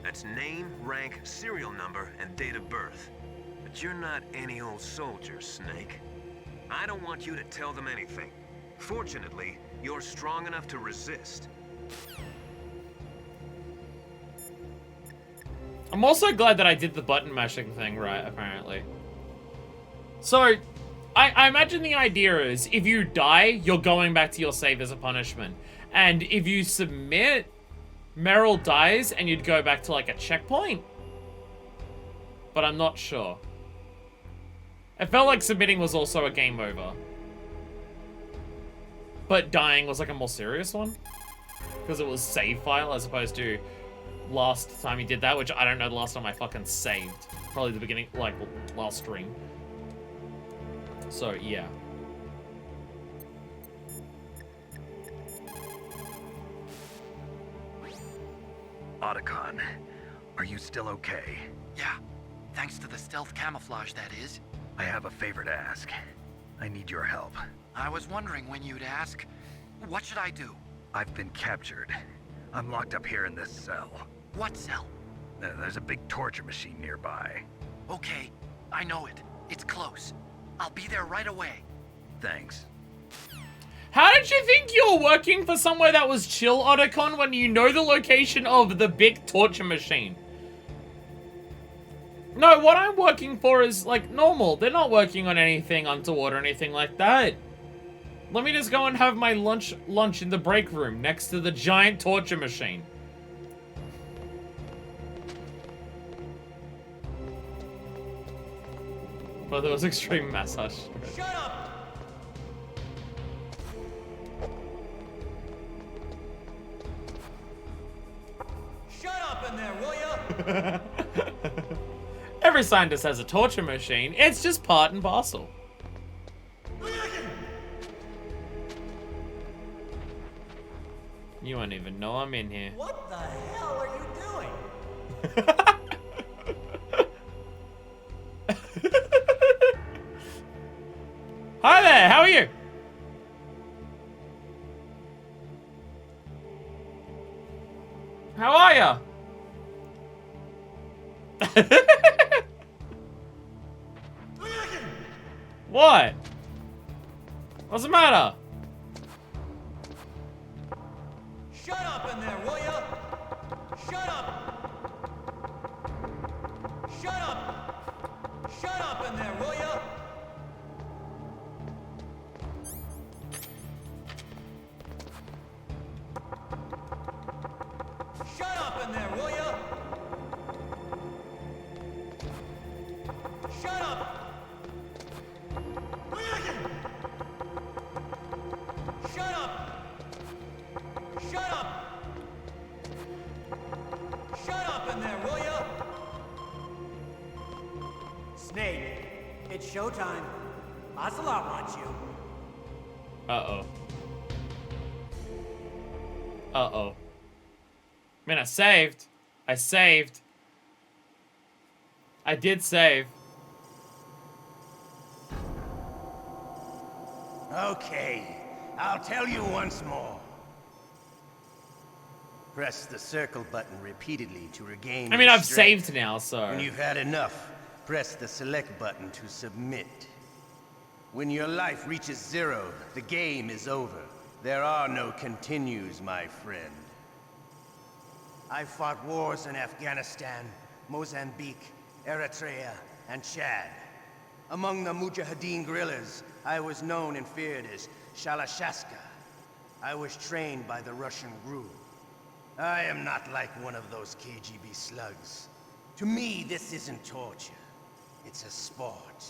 That's name, rank, serial number, and date of birth. But you're not any old soldier, Snake. I don't want you to tell them anything. Fortunately, you're strong enough to resist. I'm also glad that I did the button mashing thing right, apparently. So, I imagine the idea is, if you die, you're going back to your save as a punishment. And if you submit, Meryl dies and you'd go back to, like, a checkpoint. But I'm not sure. It felt like submitting was also a game over. But dying was, like, a more serious one. Because it was save file as opposed to last time you did that, which I don't know the last time I fucking saved. Probably the beginning, like, last stream. So, yeah. Otacon, are you still okay? Yeah, thanks to the stealth camouflage, that is. I have a favor to ask. I need your help. I was wondering when you'd ask. What should I do? I've been captured. I'm locked up here in this cell. What cell? There's a big torture machine nearby. Okay, I know it. It's close. I'll be there right away. Thanks. How did you think you were working for somewhere that was chill, Otacon, when you know the location of the big torture machine? No, what I'm working for is, like, normal. They're not working on anything untoward or anything like that. Let me just go and have my lunch in the break room next to the giant torture machine. But there was extreme massage. Shut up! Shut up in there, will ya? Every scientist has a torture machine. It's just part and parcel. You won't even know I'm in here. What the hell are you doing? Hi there, how are you? How are ya? What? What's the matter? Shut up in there, will ya? Shut up! Shut up! Shut up in there, will ya? Shut up in there, will ya? Shut up! Shut up! Shut up! Shut up in there, will ya? Snake, it's showtime. Ocelot wants you. Uh-oh. Uh-oh. I mean, I saved. I saved. I did save. Okay, I'll tell you once more. Press the circle button repeatedly to regain I mean, your I've strength. saved now, so... When you've had enough, press the select button to submit. When your life reaches 0, the game is over. There are no continues, my friend. I fought wars in Afghanistan, Mozambique, Eritrea, and Chad. Among the Mujahideen guerrillas, I was known and feared as Shalashaska. I was trained by the Russian GRU. I am not like one of those KGB slugs. To me, this isn't torture. It's a sport.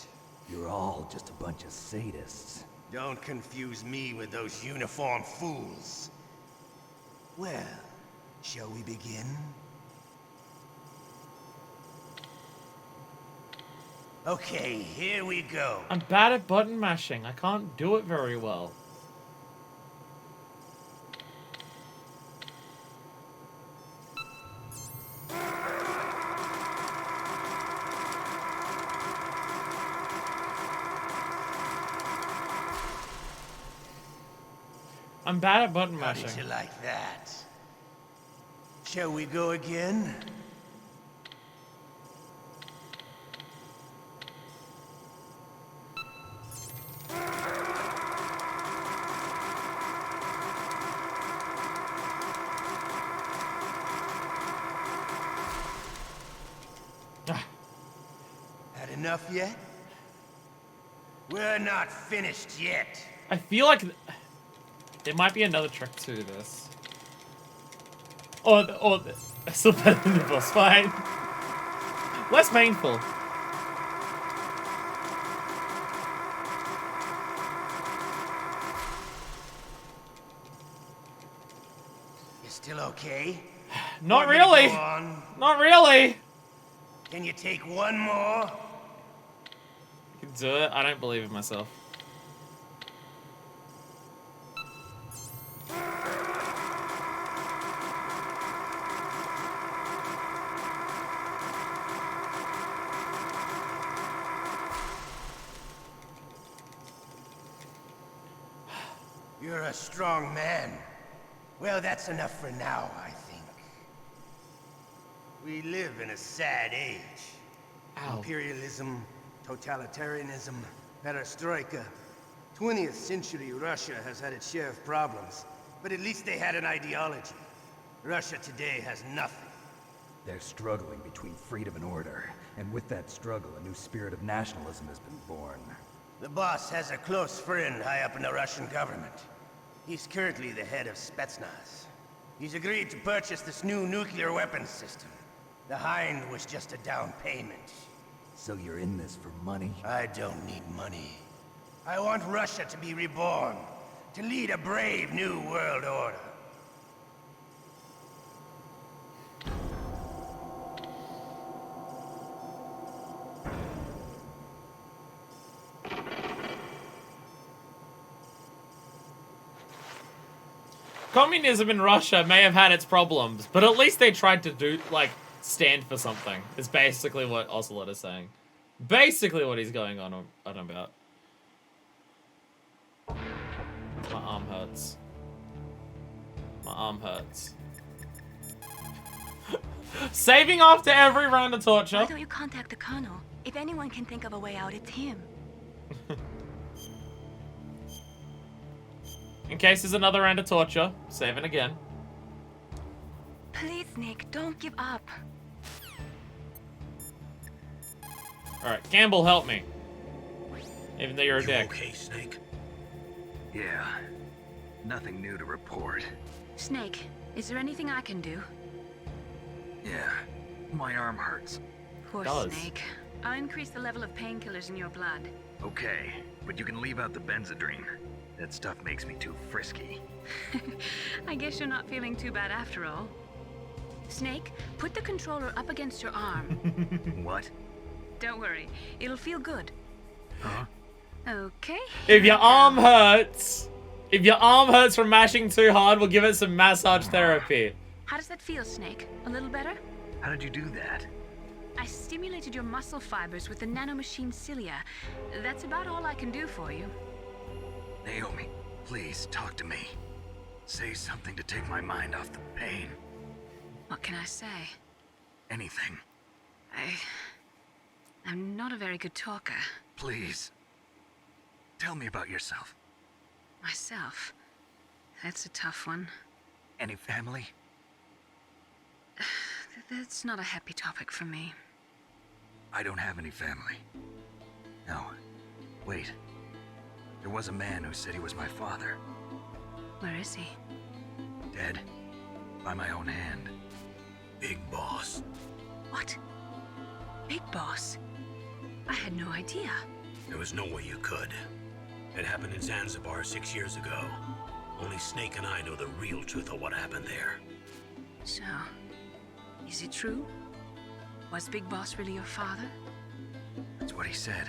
You're all just a bunch of sadists. Don't confuse me with those uniformed fools. Well, shall we begin? Okay, here we go. I'm bad at button mashing. I can't do it very well. I'm bad at button mashing. How did you like that? Shall we go again? Had enough yet? We're not finished yet. I feel like there might be another trick to this. Or still better than the boss fight. Less painful. You still okay? Not Want me to really. go on? Not really. Can you take one more? I can do it. I don't believe in myself. You're a strong man. Well, that's enough for now, I think. We live in a sad age. Ow. Imperialism, totalitarianism, perestroika. 20th century Russia has had its share of problems, but at least they had an ideology. Russia today has nothing. They're struggling between freedom and order, and with that struggle, a new spirit of nationalism has been born. The boss has a close friend high up in the Russian government. He's currently the head of Spetsnaz. He's agreed to purchase this new nuclear weapons system. The Hind was just a down payment. So you're in this for money? I don't need money. I want Russia to be reborn, to lead a brave new world order. Communism in Russia may have had its problems, but at least they tried to do, like, stand for something. Is basically what Ocelot is saying. Basically what he's going on about. My arm hurts. My arm hurts. Saving after every round of torture. Why don't you contact the Colonel? If anyone can think of a way out, it's him. In case there's another round of torture, saving again. Please, Nick, don't give up. Alright, Campbell, help me. Even though you're a dick. Okay, Snake? Yeah. Nothing new to report. Snake, is there anything I can do? Yeah. My arm hurts. Poor Does. Snake. I'll increase the level of painkillers in your blood. Okay, but you can leave out the Benzedrine. That stuff makes me too frisky. I guess you're not feeling too bad after all. Snake, put the controller up against your arm. What? Don't worry, it'll feel good. Huh? Okay. If your arm hurts from mashing too hard, we'll give it some massage therapy. How does that feel, Snake? A little better? How did you do that? I stimulated your muscle fibers with the nanomachine cilia. That's about all I can do for you. Naomi, please talk to me. Say something to take my mind off the pain. What can I say? Anything. I'm not a very good talker. Please. Tell me about yourself. Myself? That's a tough one. Any family? That's not a happy topic for me. I don't have any family. No. Wait. There was a man who said he was my father. Where is he? Dead. By my own hand. Big Boss. What? Big Boss? I had no idea. There was no way you could. It happened in Zanzibar 6 years ago. Only Snake and I know the real truth of what happened there. So, is it true? Was Big Boss really your father? That's what he said.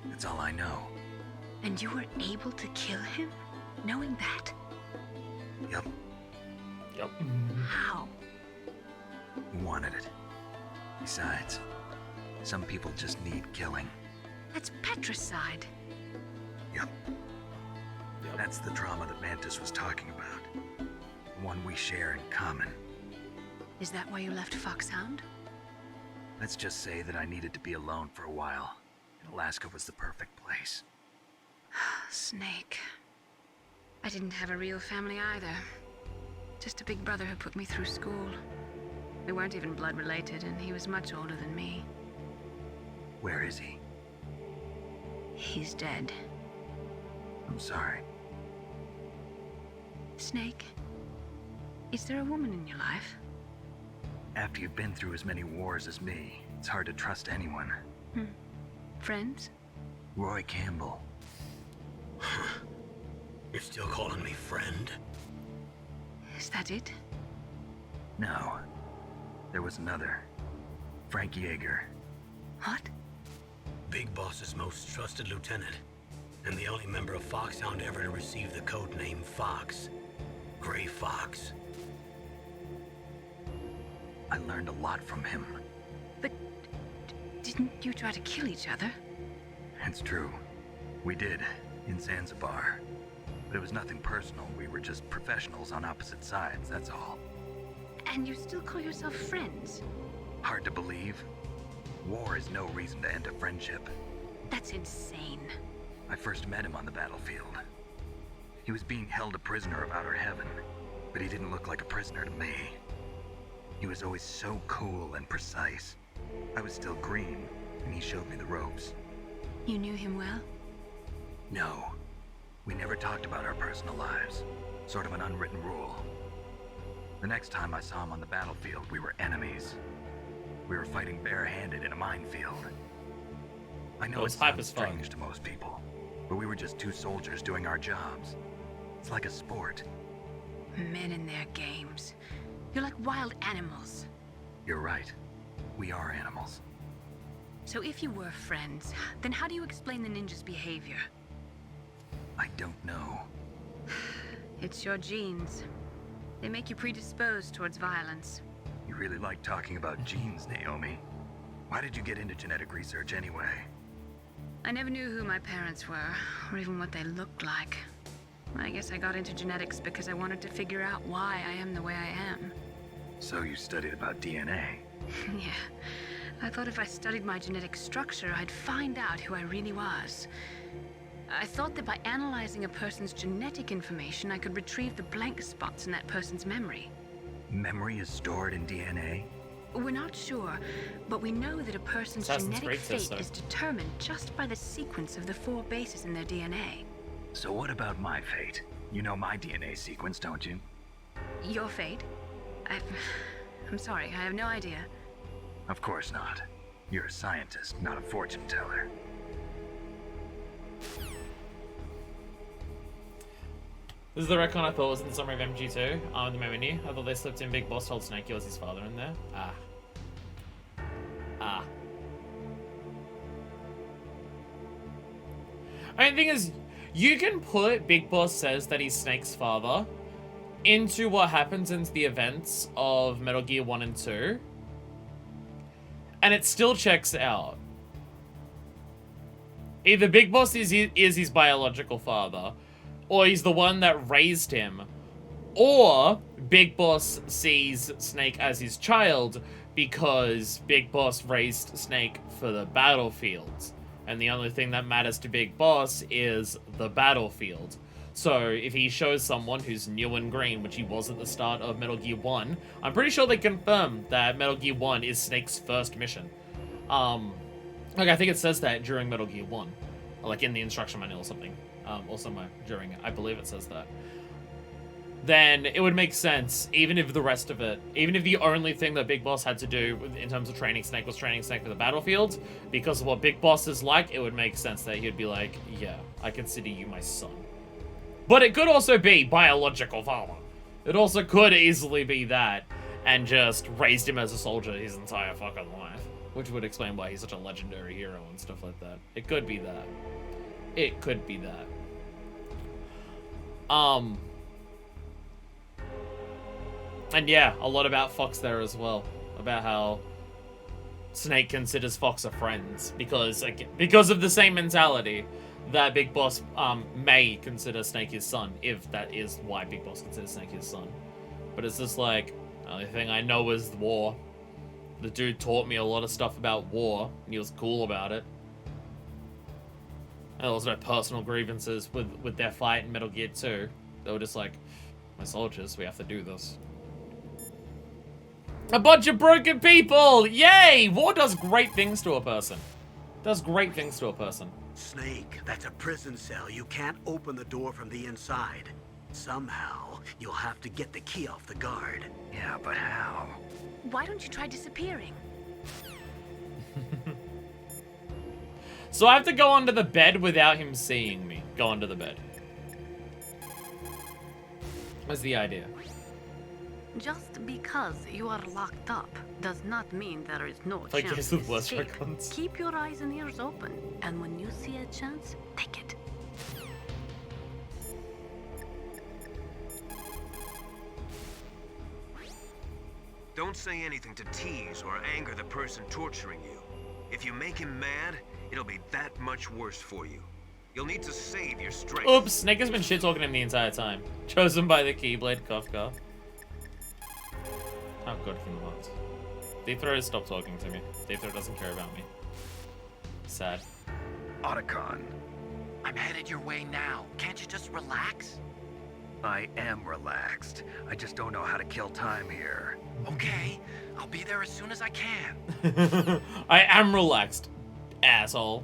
That's all I know. And you were able to kill him, knowing that? Yep. Yep. How? He wanted it. Besides, some people just need killing. That's patricide. Yep. That's the trauma that Mantis was talking about. The one we share in common. Is that why you left Foxhound? Let's just say that I needed to be alone for a while, and Alaska was the perfect place. Snake. I didn't have a real family either. Just a big brother who put me through school. We weren't even blood related, and he was much older than me. Where is he? He's dead. I'm sorry. Snake, is there a woman in your life? After you've been through as many wars as me, it's hard to trust anyone. Friends? Roy Campbell. You're still calling me friend? Is that it? No. There was another. Frank Yeager. What? Big Boss's most trusted lieutenant, and the only member of Foxhound ever to receive the code name Fox. Gray Fox. I learned a lot from him. But didn't you try to kill each other? It's true. We did, in Zanzibar. But it was nothing personal. We were just professionals on opposite sides, that's all. And you still call yourself friends? Hard to believe. War is no reason to end a friendship. That's insane. I first met him on the battlefield. He was being held a prisoner of outer heaven, but he didn't look like a prisoner to me. He was always so cool and precise. I was still green, and he showed me the ropes. You knew him well? No. We never talked about our personal lives. Sort of an unwritten rule. The next time I saw him on the battlefield, we were enemies. We were fighting barehanded in a minefield. I know it sounds strange to most people, but we were just two soldiers doing our jobs. It's like a sport. Men and their games. You're like wild animals. You're right. We are animals. So if you were friends, then how do you explain the ninja's behavior? I don't know. It's your genes. They make you predisposed towards violence. You really like talking about genes, Naomi. Why did you get into genetic research anyway? I never knew who my parents were, or even what they looked like. I guess I got into genetics because I wanted to figure out why I am the way I am. So you studied about DNA? Yeah. I thought if I studied my genetic structure, I'd find out who I really was. I thought that by analyzing a person's genetic information, I could retrieve the blank spots in that person's memory. Memory is stored in DNA? We're not sure, but we know that a person's genetic fate is determined just by the sequence of the 4 bases in their DNA. So what about my fate? You know my DNA sequence, don't you? Your fate? I'm sorry, I have no idea. Of course not. You're a scientist, not a fortune teller. This is the retcon I thought was in the summary of MG2. In the menu, I thought they slipped in Big Boss told Snake he was his father in there. I mean, the thing is, you can put Big Boss says that he's Snake's father into what happens in the events of Metal Gear 1 and 2. And it still checks out. Either Big Boss is his biological father, or he's the one that raised him, or Big Boss sees Snake as his child because Big Boss raised Snake for the battlefield. And the only thing that matters to Big Boss is the battlefield. So if he shows someone who's new and green, which he was at the start of Metal Gear 1, I'm pretty sure they confirmed that Metal Gear 1 is Snake's first mission. Like, I think it says that during Metal Gear 1. Or like in the instruction manual or something. Or somewhere during it. I believe it says that. Then it would make sense, even if the rest of it, even if the only thing that Big Boss had to do in terms of training Snake was training Snake for the battlefield, because of what Big Boss is like, it would make sense that he'd be like, yeah, I consider you my son. But it could also be biological father. It also could easily be that, and just raised him as a soldier his entire fucking life. Which would explain why he's such a legendary hero and stuff like that. It could be that. It could be that. And yeah, a lot about Fox there as well. About how Snake considers Fox a friend. Because of the same mentality that Big Boss may consider Snake his son. If that is why Big Boss considers Snake his son. But it's just like, the only thing I know is war. The dude taught me a lot of stuff about war, and he was cool about it. And there was no personal grievances with their fight in Metal Gear 2. They were just like, my soldiers, we have to do this. A bunch of broken people! Yay! War does great things to a person. Does great things to a person. Snake, that's a prison cell. You can't open the door from the inside. Somehow, you'll have to get the key off the guard. Yeah, but how? Why don't you try disappearing? So I have to go under the bed without him seeing me. Go under the bed. What's the idea? Just because you are locked up does not mean there is no Like, chance here's the to worst escape. records. Keep your eyes and ears open, and when you see a chance, take it. Don't say anything to tease or anger the person torturing you. If you make him mad, it'll be that much worse for you. You'll need to save your strength. Oops, Snake has been shit-talking him the entire time. Chosen by the Keyblade, cough cough. How good him not. Deep Throat has stopped talking to me. Deep Throat doesn't care about me. Sad. Otacon. I'm headed your way now. Can't you just relax? I am relaxed. I just don't know how to kill time here. Okay, I'll be there as soon as I can. I am relaxed, asshole.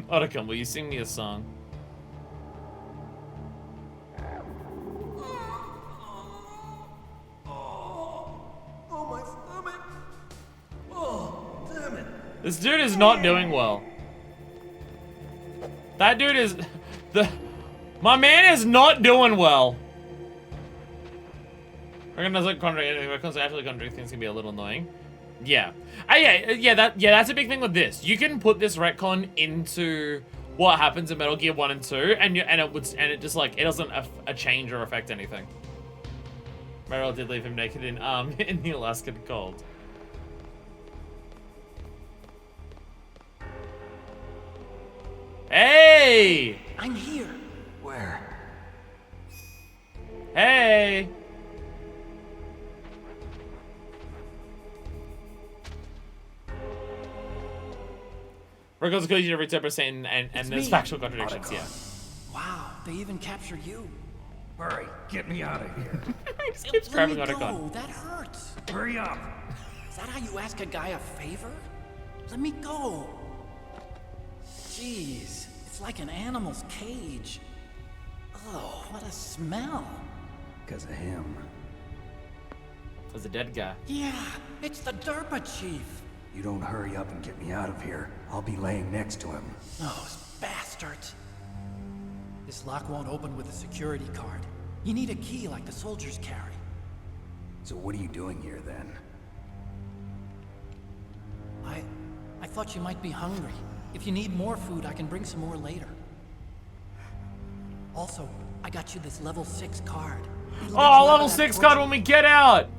Otacon, will you sing me a song? Oh, my stomach. Oh, damn it. This dude is not doing well. That dude is... My man is not doing well. Recognize like actually contrary things can be a little annoying. Yeah. That's a big thing with this. You can put this retcon into what happens in Metal Gear 1 and 2, and it just like it doesn't change or affect anything. Meryl did leave him naked in the Alaskan cold. Hey! I'm here. Where? Hey! Records because you every 10% and there's factual contradictions, yeah. Wow, they even captured you. Hurry, get me out of here. He just keeps grabbing Let me Otacon. go, that hurts. Hurry up. Is that how you ask a guy a favor? Let me go. Jeez, it's like an animal's cage. Oh, what a smell. Because of him. As a dead guy. Yeah, it's the DERPA chief. You don't hurry up and get me out of here, I'll be laying next to him. Those bastards. This lock won't open with a security card. You need a key like the soldiers carry. So what are you doing here then? I thought you might be hungry. If you need more food, I can bring some more later. Also, I got you this level 6 card. It'll get you out Oh, of level that 6 torture. card when we get out!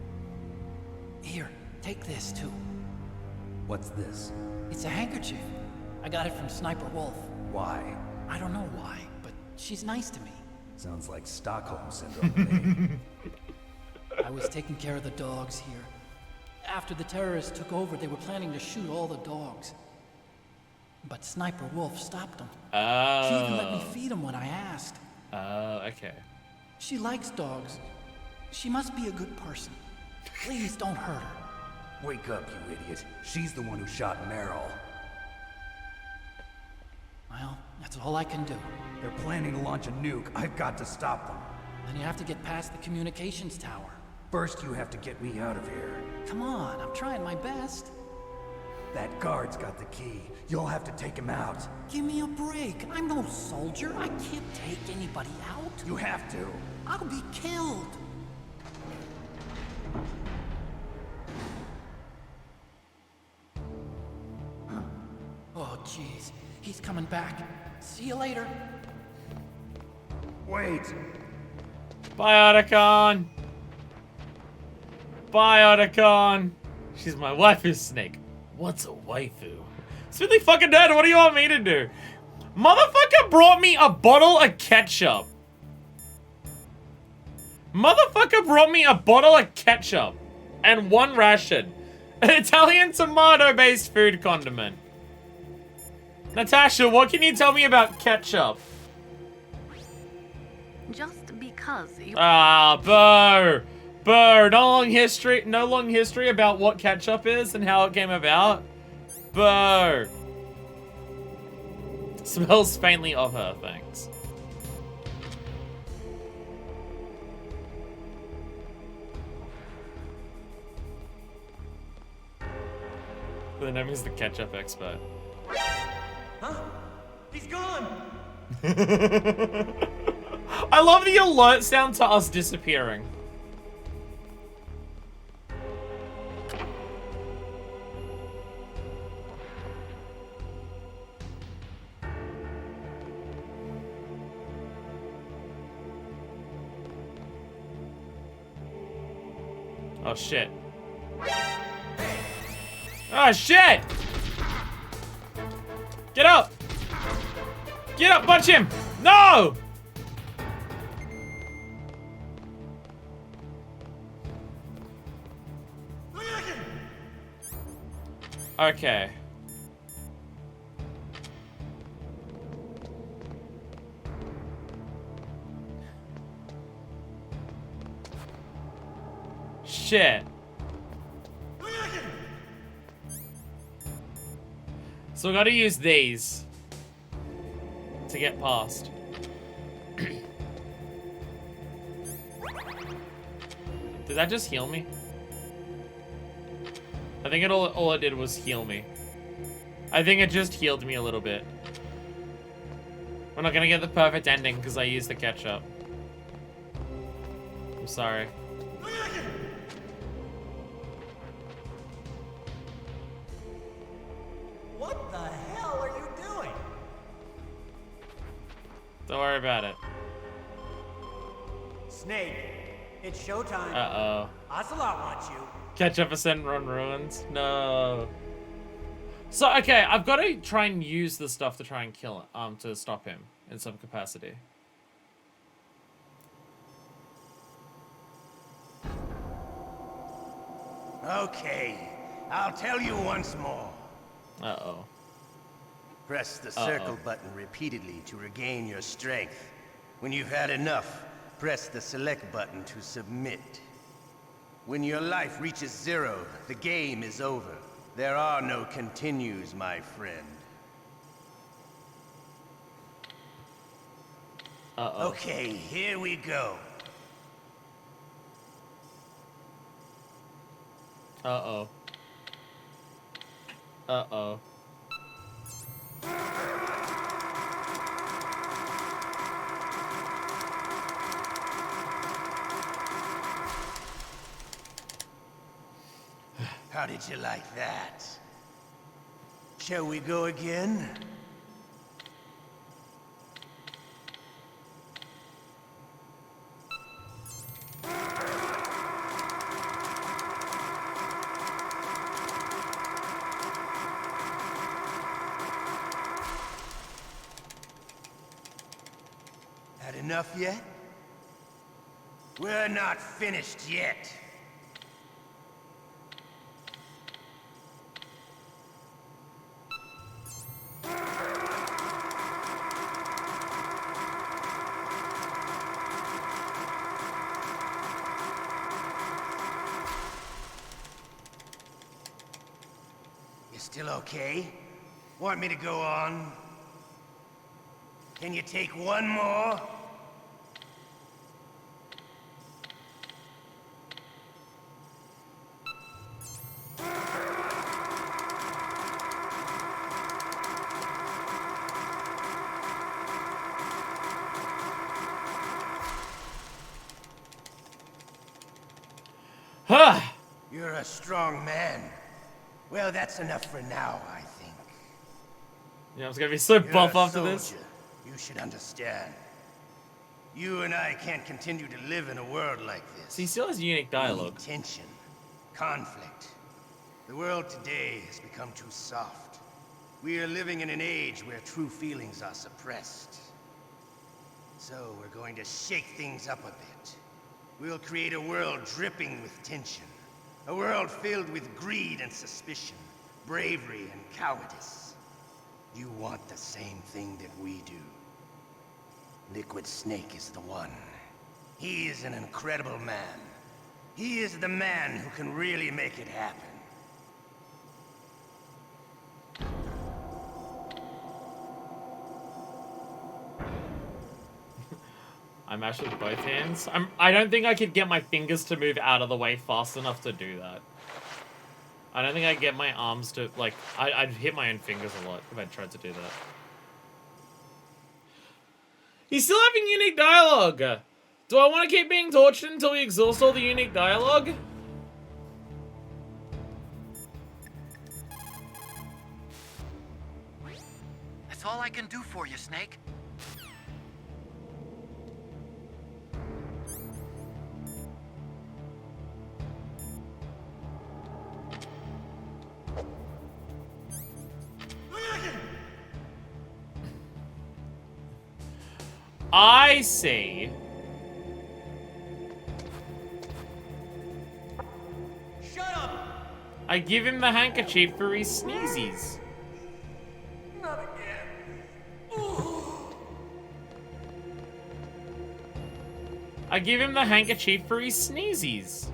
Here, take this too. What's this? It's a handkerchief. I got it from Sniper Wolf. Why? I don't know why, but she's nice to me. Sounds like Stockholm Syndrome to me. I was taking care of the dogs here. After the terrorists took over, they were planning to shoot all the dogs. But Sniper Wolf stopped them. Oh. She even let me feed them when I asked. Oh, okay. She likes dogs. She must be a good person. Please don't hurt her. Wake up, you idiot. She's the one who shot Meryl. Well, that's all I can do. They're planning to launch a nuke. I've got to stop them. Then you have to get past the communications tower. First, you have to get me out of here. Come on, I'm trying my best. That guard's got the key. You'll have to take him out. Give me a break. I'm no soldier. I can't take anybody out. You have to. I'll be killed. Oh, jeez. He's coming back. See you later. Wait. Bye, Otacon. Bye, Otacon. She's my waifu, Snake. What's a waifu? It's really fucking dead. What do you want me to do? Motherfucker brought me a bottle of ketchup. Motherfucker brought me a bottle of ketchup and one ration. An Italian tomato-based food condiment. Natasha, what can you tell me about ketchup? Just because you... Ah, boo. Boo. No long history about what ketchup is and how it came about. Boo. Smells faintly of her, thanks. The name is the ketchup expert. Huh? He's gone! I love the alert sound to us disappearing. Oh shit. Oh shit! Get up! Get up, punch him! No! Okay. Shit. So we gotta use these to get past. Did that just heal me? I think all it did was heal me. I think it just healed me a little bit. We're not gonna get the perfect ending because I used the ketchup. I'm sorry. What the hell are you doing? Don't worry about it. Snake, it's showtime. Uh-oh. Ocelot wants you. Ketchup Ascent Run Ruins? No. So, okay, I've got to try and use the stuff to try and kill him, to stop him in some capacity. Okay, I'll tell you once more. Uh-oh. Press the circle button repeatedly to regain your strength. When you've had enough, press the select button to submit. When your life reaches 0, the game is over. There are no continues, my friend. Uh-oh. Okay, here we go. Uh-oh. Uh-oh. How did you like that? Shall we go again? Had enough yet? We're not finished yet. You still okay? Want me to go on? Can you take one more? Huh. You're a strong man. Well, that's enough for now, I think. Yeah, I was gonna be so buff after this. Soldier. You should understand. You and I can't continue to live in a world like this. So he still has unique dialogue. We need tension, conflict. The world today has become too soft. We are living in an age where true feelings are suppressed. So we're going to shake things up a bit. We'll create a world dripping with tension. A world filled with greed and suspicion, bravery and cowardice. You want the same thing that we do. Liquid Snake is the one. He is an incredible man. He is the man who can really make it happen. I mash with both hands. I don't think I could get my fingers to move out of the way fast enough to do that. I don't think I'd get my arms to, like, I'd hit my own fingers a lot if I tried to do that. He's still having unique dialogue! Do I want to keep being tortured until we exhaust all the unique dialogue? That's all I can do for you, Snake. I see. Shut up! I give him the handkerchief for his sneezes. Not again. I give him the handkerchief for his sneezes.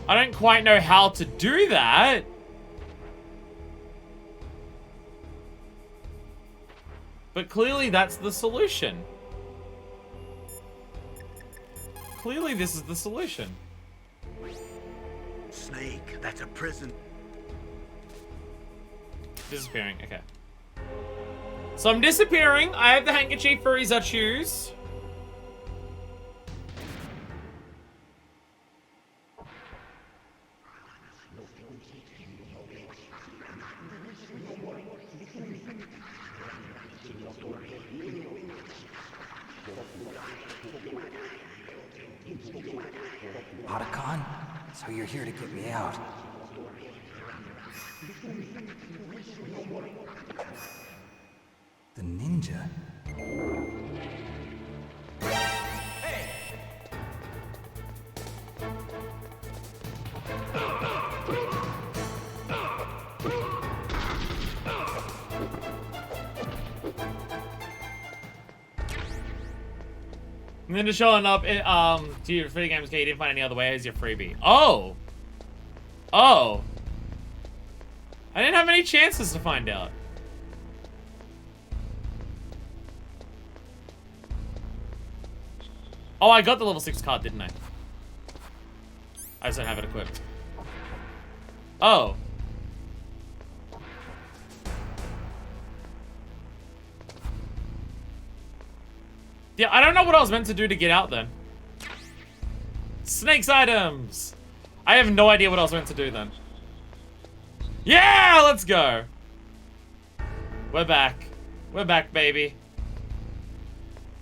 I don't quite know how to do that. But clearly that's the solution. Clearly this is the solution. Snake, that's a prison. Disappearing, okay. So I'm disappearing. I have the handkerchief for his shoes. Otacon? So you're here to get me out. The ninja? And then just showing up, to your free games, okay, you didn't find any other way as your freebie. Oh! Oh! I didn't have any chances to find out. Oh, I got the level 6 card, didn't I? I just don't have it equipped. Oh. Yeah, I don't know what I was meant to do to get out then. Snake's items! I have no idea what I was meant to do then. Yeah, let's go! We're back. We're back, baby.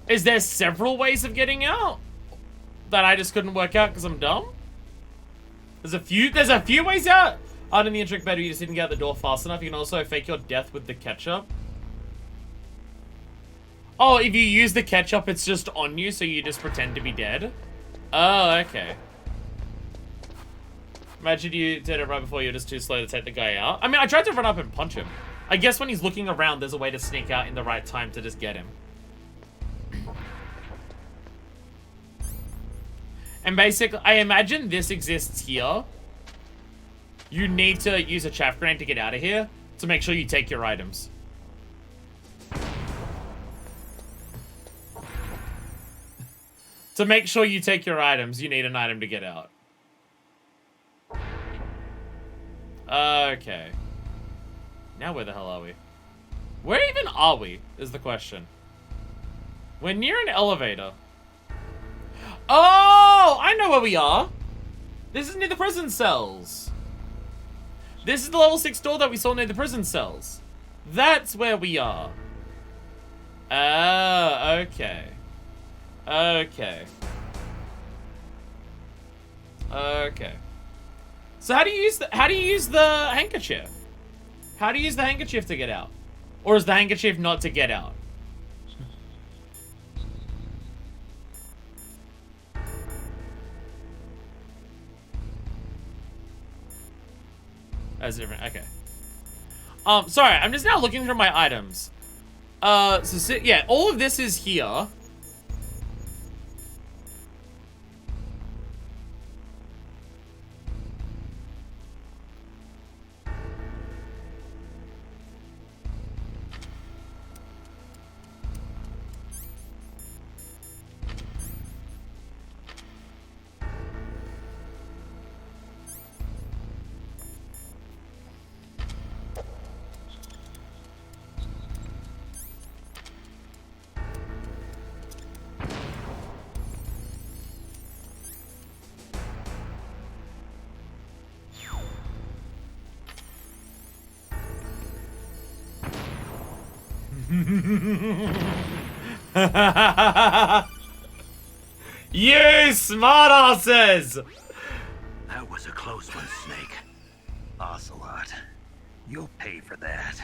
Is there several ways of getting out? That I just couldn't work out because I'm dumb? There's a few ways out! Out in the intric better, you just didn't get out the door fast enough. You can also fake your death with the ketchup. Oh, if you use the ketchup, it's just on you, so you just pretend to be dead? Oh, okay. Imagine you did it right before you're just too slow to take the guy out. I mean, I tried to run up and punch him. I guess when he's looking around, there's a way to sneak out in the right time to just get him. And basically, I imagine this exists here. You need to use a chaff grenade to get out of here to make sure you take your items. To make sure you take your items, you need an item to get out. Okay. Now where the hell are we? Where even are we, is the question. We're near an elevator. Oh! I know where we are! This is near the prison cells. This is the level 6 door that we saw near the prison cells. That's where we are. Oh, okay. Okay. Okay. So how do you use the handkerchief? How do you use the handkerchief to get out? Or is the handkerchief not to get out? That's different. Okay. Sorry, I'm just now looking through my items. Yeah, all of this is here. You smartasses! That was a close one, Snake. Ocelot, you'll pay for that.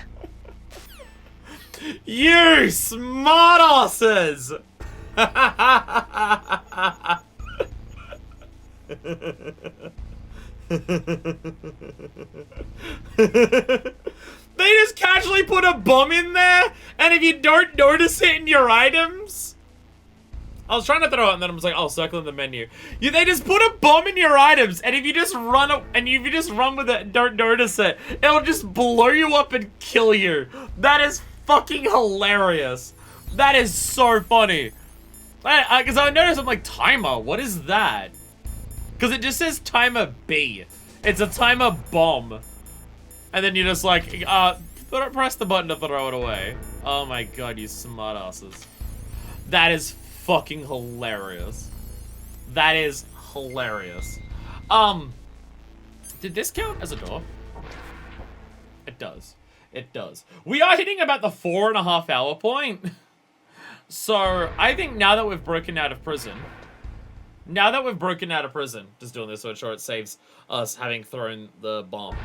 You smartasses! They just casually put a bomb in there, and if you don't notice it in your items... I was trying to throw it, and then I was like, oh, circle in the menu. They just put a bomb in your items, and if you just run with it and don't notice it, it'll just blow you up and kill you. That is fucking hilarious. That is so funny. Because I noticed, I'm like, timer, what is that? Because it just says timer B. It's a timer bomb. And then you're just like, press the button to throw it away. Oh my god, you smartasses. That is fucking hilarious. That is hilarious. Did this count as a door? It does. It does. We are hitting about the 4.5 hour point. So, I think now that we've broken out of prison... Just doing this so sure it saves us having thrown the bomb.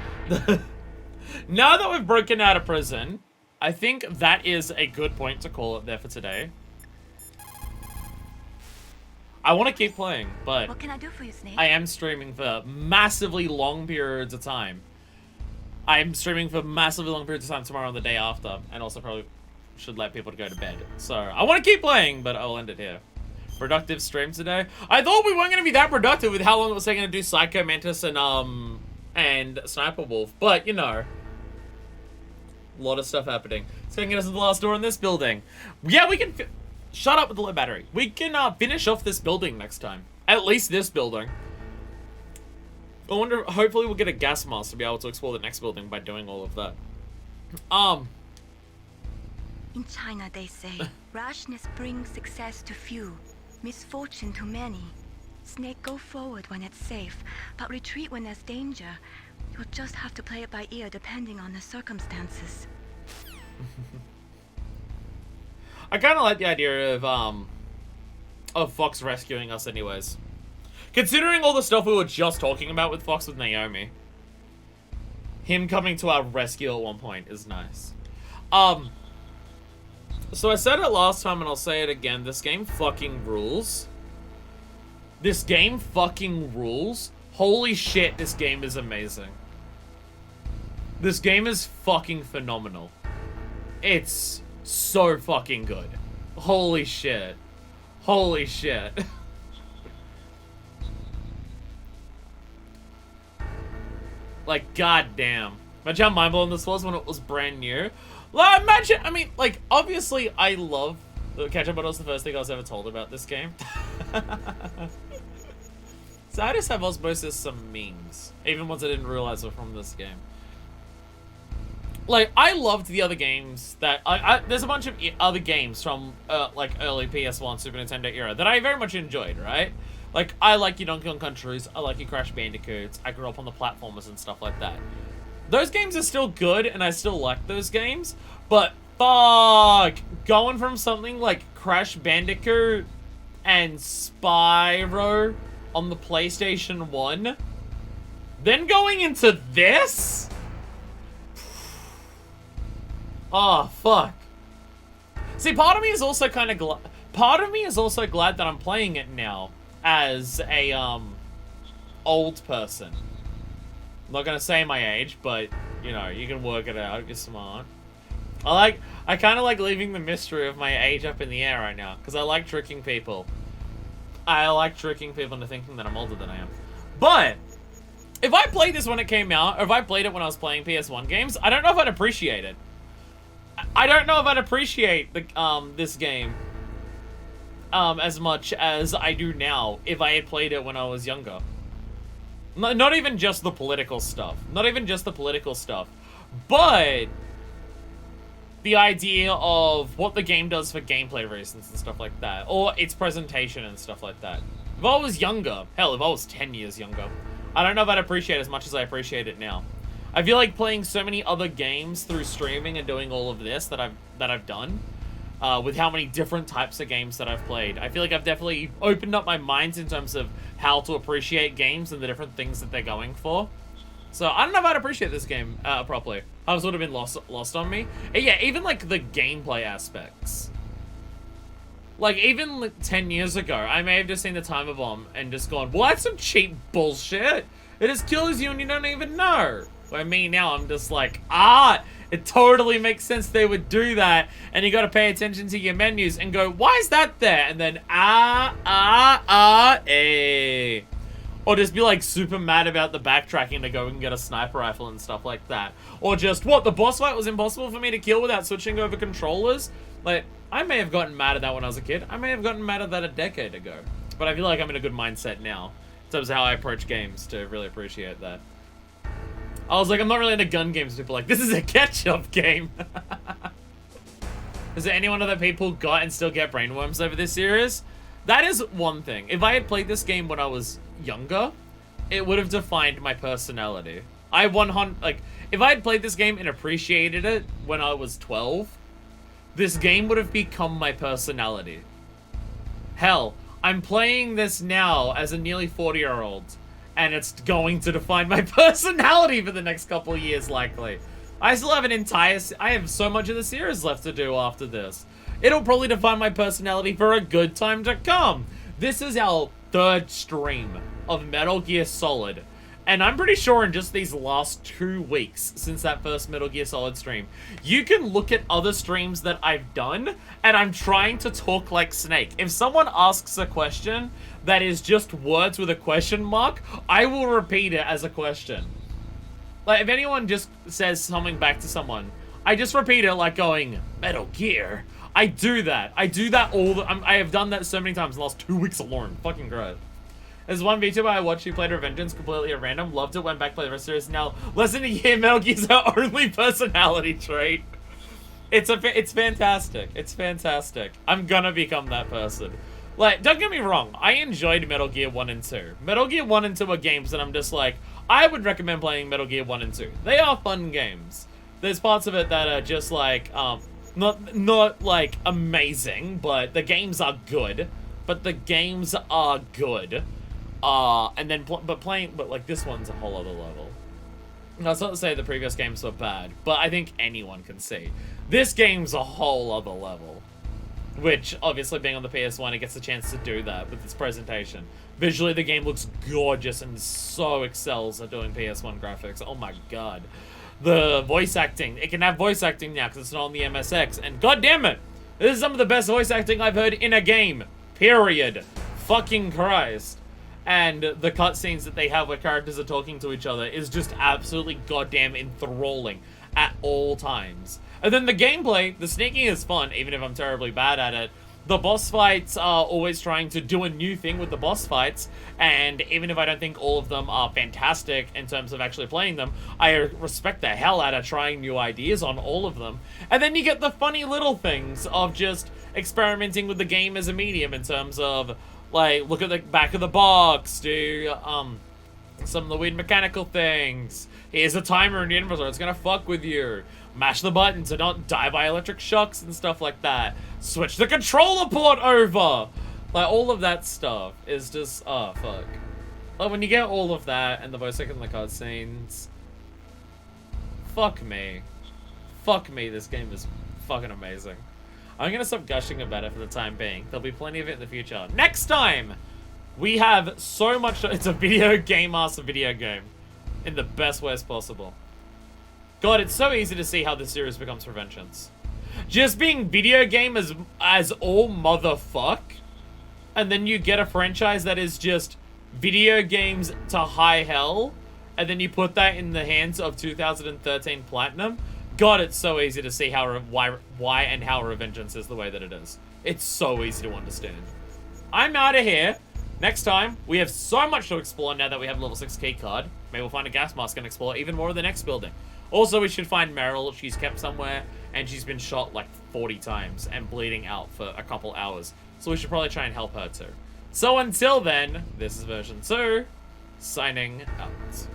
Now that we've broken out of prison, I think that is a good point to call it there for today. I want to keep playing, but what can I do for you, Snake? I am streaming for massively long periods of time. I'm streaming for massively long periods of time tomorrow and the day after, and also probably should let people go to bed. So I want to keep playing, but I'll end it here. Productive stream today. I thought we weren't going to be that productive with how long it was taking to do Psycho Mantis and Sniper Wolf, but you know, a lot of stuff happening. It's going to get us to the last door in this building. Yeah, we can. Shut up with the low battery. We can finish off this building next time. At least this building. I wonder, hopefully we'll get a gas mask to be able to explore the next building by doing all of that. In China, they say, rashness brings success to few, misfortune to many. Snake, go forward when it's safe, but retreat when there's danger. You'll just have to play it by ear depending on the circumstances. I kind of like the idea of Fox rescuing us anyways. Considering all the stuff we were just talking about with Fox with Naomi. Him coming to our rescue at one point is nice. So I said it last time and I'll say it again. This game fucking rules. This game fucking rules. Holy shit, this game is amazing. This game is fucking phenomenal. It's so fucking good. Holy shit. Holy shit. Like, goddamn. Imagine how mind-blowing this was when it was brand new. Like, imagine, I mean, like, obviously, I love the ketchup bottle. Was the first thing I was ever told about this game. So I just have osmosis some memes, even ones I didn't realize were from this game. Like, I loved the other games that there's a bunch of other games from like early PS1 Super Nintendo era that I very much enjoyed, right? Like, I like your Donkey Kong Countries, I like your Crash Bandicoots, I grew up on the platformers and stuff like that. Those games are still good, and I still like those games, but fuck, going from something like Crash Bandicoot and Spyro on the PlayStation 1, then going into this? Oh, fuck. See, part of me is also kind of glad that I'm playing it now as a, old person. I'm not gonna say my age, but, you know, you can work it out, you're smart. I kind of like leaving the mystery of my age up in the air right now, because I like tricking people. I like tricking people into thinking that I'm older than I am. But, if I played this when it came out, or if I played it when I was playing PS1 games, I don't know if I'd appreciate it. I don't know if I'd appreciate the, this game as much as I do now if I had played it when I was younger. Not even just the political stuff. Not even just the political stuff. But the idea of what the game does for gameplay reasons and stuff like that. Or its presentation and stuff like that. If I was younger, hell, if I was 10 years younger, I don't know if I'd appreciate it as much as I appreciate it now. I feel like playing so many other games through streaming and doing all of this that I've done, with how many different types of games that I've played. I feel like I've definitely opened up my mind in terms of how to appreciate games and the different things that they're going for. So I don't know if I'd appreciate this game properly. I was sort of been lost on me. And yeah, even like the gameplay aspects. Like even like 10 years ago, I may have just seen the timer bomb and just gone, well, that's some cheap bullshit. It just kills you and you don't even know. Where me now, I'm just like, it totally makes sense they would do that. And you gotta pay attention to your menus and go, why is that there? And then, eh. Or just be like super mad about the backtracking to go and get a sniper rifle and stuff like that. Or just, what, the boss fight was impossible for me to kill without switching over controllers? Like, I may have gotten mad at that when I was a kid. I may have gotten mad at that a decade ago. But I feel like I'm in a good mindset now. In terms of how I approach games to really appreciate that. I was like, I'm not really into gun games. People are like, this is a catch-up game. Is there any one other people got and still get brainworms over this series? That is one thing. If I had played this game when I was younger, it would have defined my personality. If I had played this game and appreciated it when I was 12, this game would have become my personality. Hell, I'm playing this now as a nearly 40-year-old. And it's going to define my personality for the next couple of years, likely. I still have I have so much of the series left to do after this. It'll probably define my personality for a good time to come. This is our 3rd stream of Metal Gear Solid. And I'm pretty sure in just these last 2 weeks since that first Metal Gear Solid stream, you can look at other streams that I've done, and I'm trying to talk like Snake. If someone asks a question that is just words with a question mark, I will repeat it as a question. Like, if anyone just says something back to someone, I just repeat it like going, Metal Gear. I do that. I do that I have done that so many times in the last 2 weeks alone. Fucking great. There's one VTuber I watched who played Revengeance completely at random, loved it, went back, played the rest of it, now less than a year, Metal Gear's our only personality trait. It's fantastic. It's fantastic. I'm gonna become that person. Like, don't get me wrong, I enjoyed Metal Gear 1 and 2. Metal Gear 1 and 2 are games that I'm just like, I would recommend playing Metal Gear 1 and 2. They are fun games. There's parts of it that are just like, not like amazing, but the games are good. But the games are good. But like this one's a whole other level. That's not to say the previous games were bad, but I think anyone can see This game's a whole other level. Which, obviously, being on the PS1, it gets a chance to do that with its presentation. Visually, the game looks gorgeous and so excels at doing PS1 graphics. Oh my god. The voice acting. It can have voice acting now because it's not on the MSX. And god damn it! This is some of the best voice acting I've heard in a game. Period. Fucking Christ. And the cutscenes that they have where characters are talking to each other is just absolutely goddamn enthralling at all times. And then the gameplay, the sneaking is fun, even if I'm terribly bad at it. The boss fights are always trying to do a new thing with the boss fights, and even if I don't think all of them are fantastic in terms of actually playing them, I respect the hell out of trying new ideas on all of them. And then you get the funny little things of just experimenting with the game as a medium in terms of, like, look at the back of the box, do some of the weird mechanical things. Here's a timer in the inventory, it's gonna fuck with you. Mash the button to not die by electric shocks and stuff like that. Switch the controller port over! Like, all of that stuff is just, oh, fuck. Like, when you get all of that and the voice acting and the cutscenes, fuck me. Fuck me, this game is fucking amazing. I'm gonna stop gushing about it for the time being. There'll be plenty of it in the future. Next time! We have so much, it's a video game master video game. In the best ways possible. God, it's so easy to see how this series becomes Revengeance. Just being video game as all motherfuck, and then you get a franchise that is just video games to high hell, and then you put that in the hands of 2013 Platinum. God, it's so easy to see how why and how Revengeance is the way that it is. It's so easy to understand. I'm out of here. Next time, we have so much to explore now that we have a level 6 key card. Maybe we'll find a gas mask and explore even more of the next building. Also, we should find Meryl. She's kept somewhere, and she's been shot like 40 times and bleeding out for a couple hours. So we should probably try and help her too. So until then, this is version 2, signing out.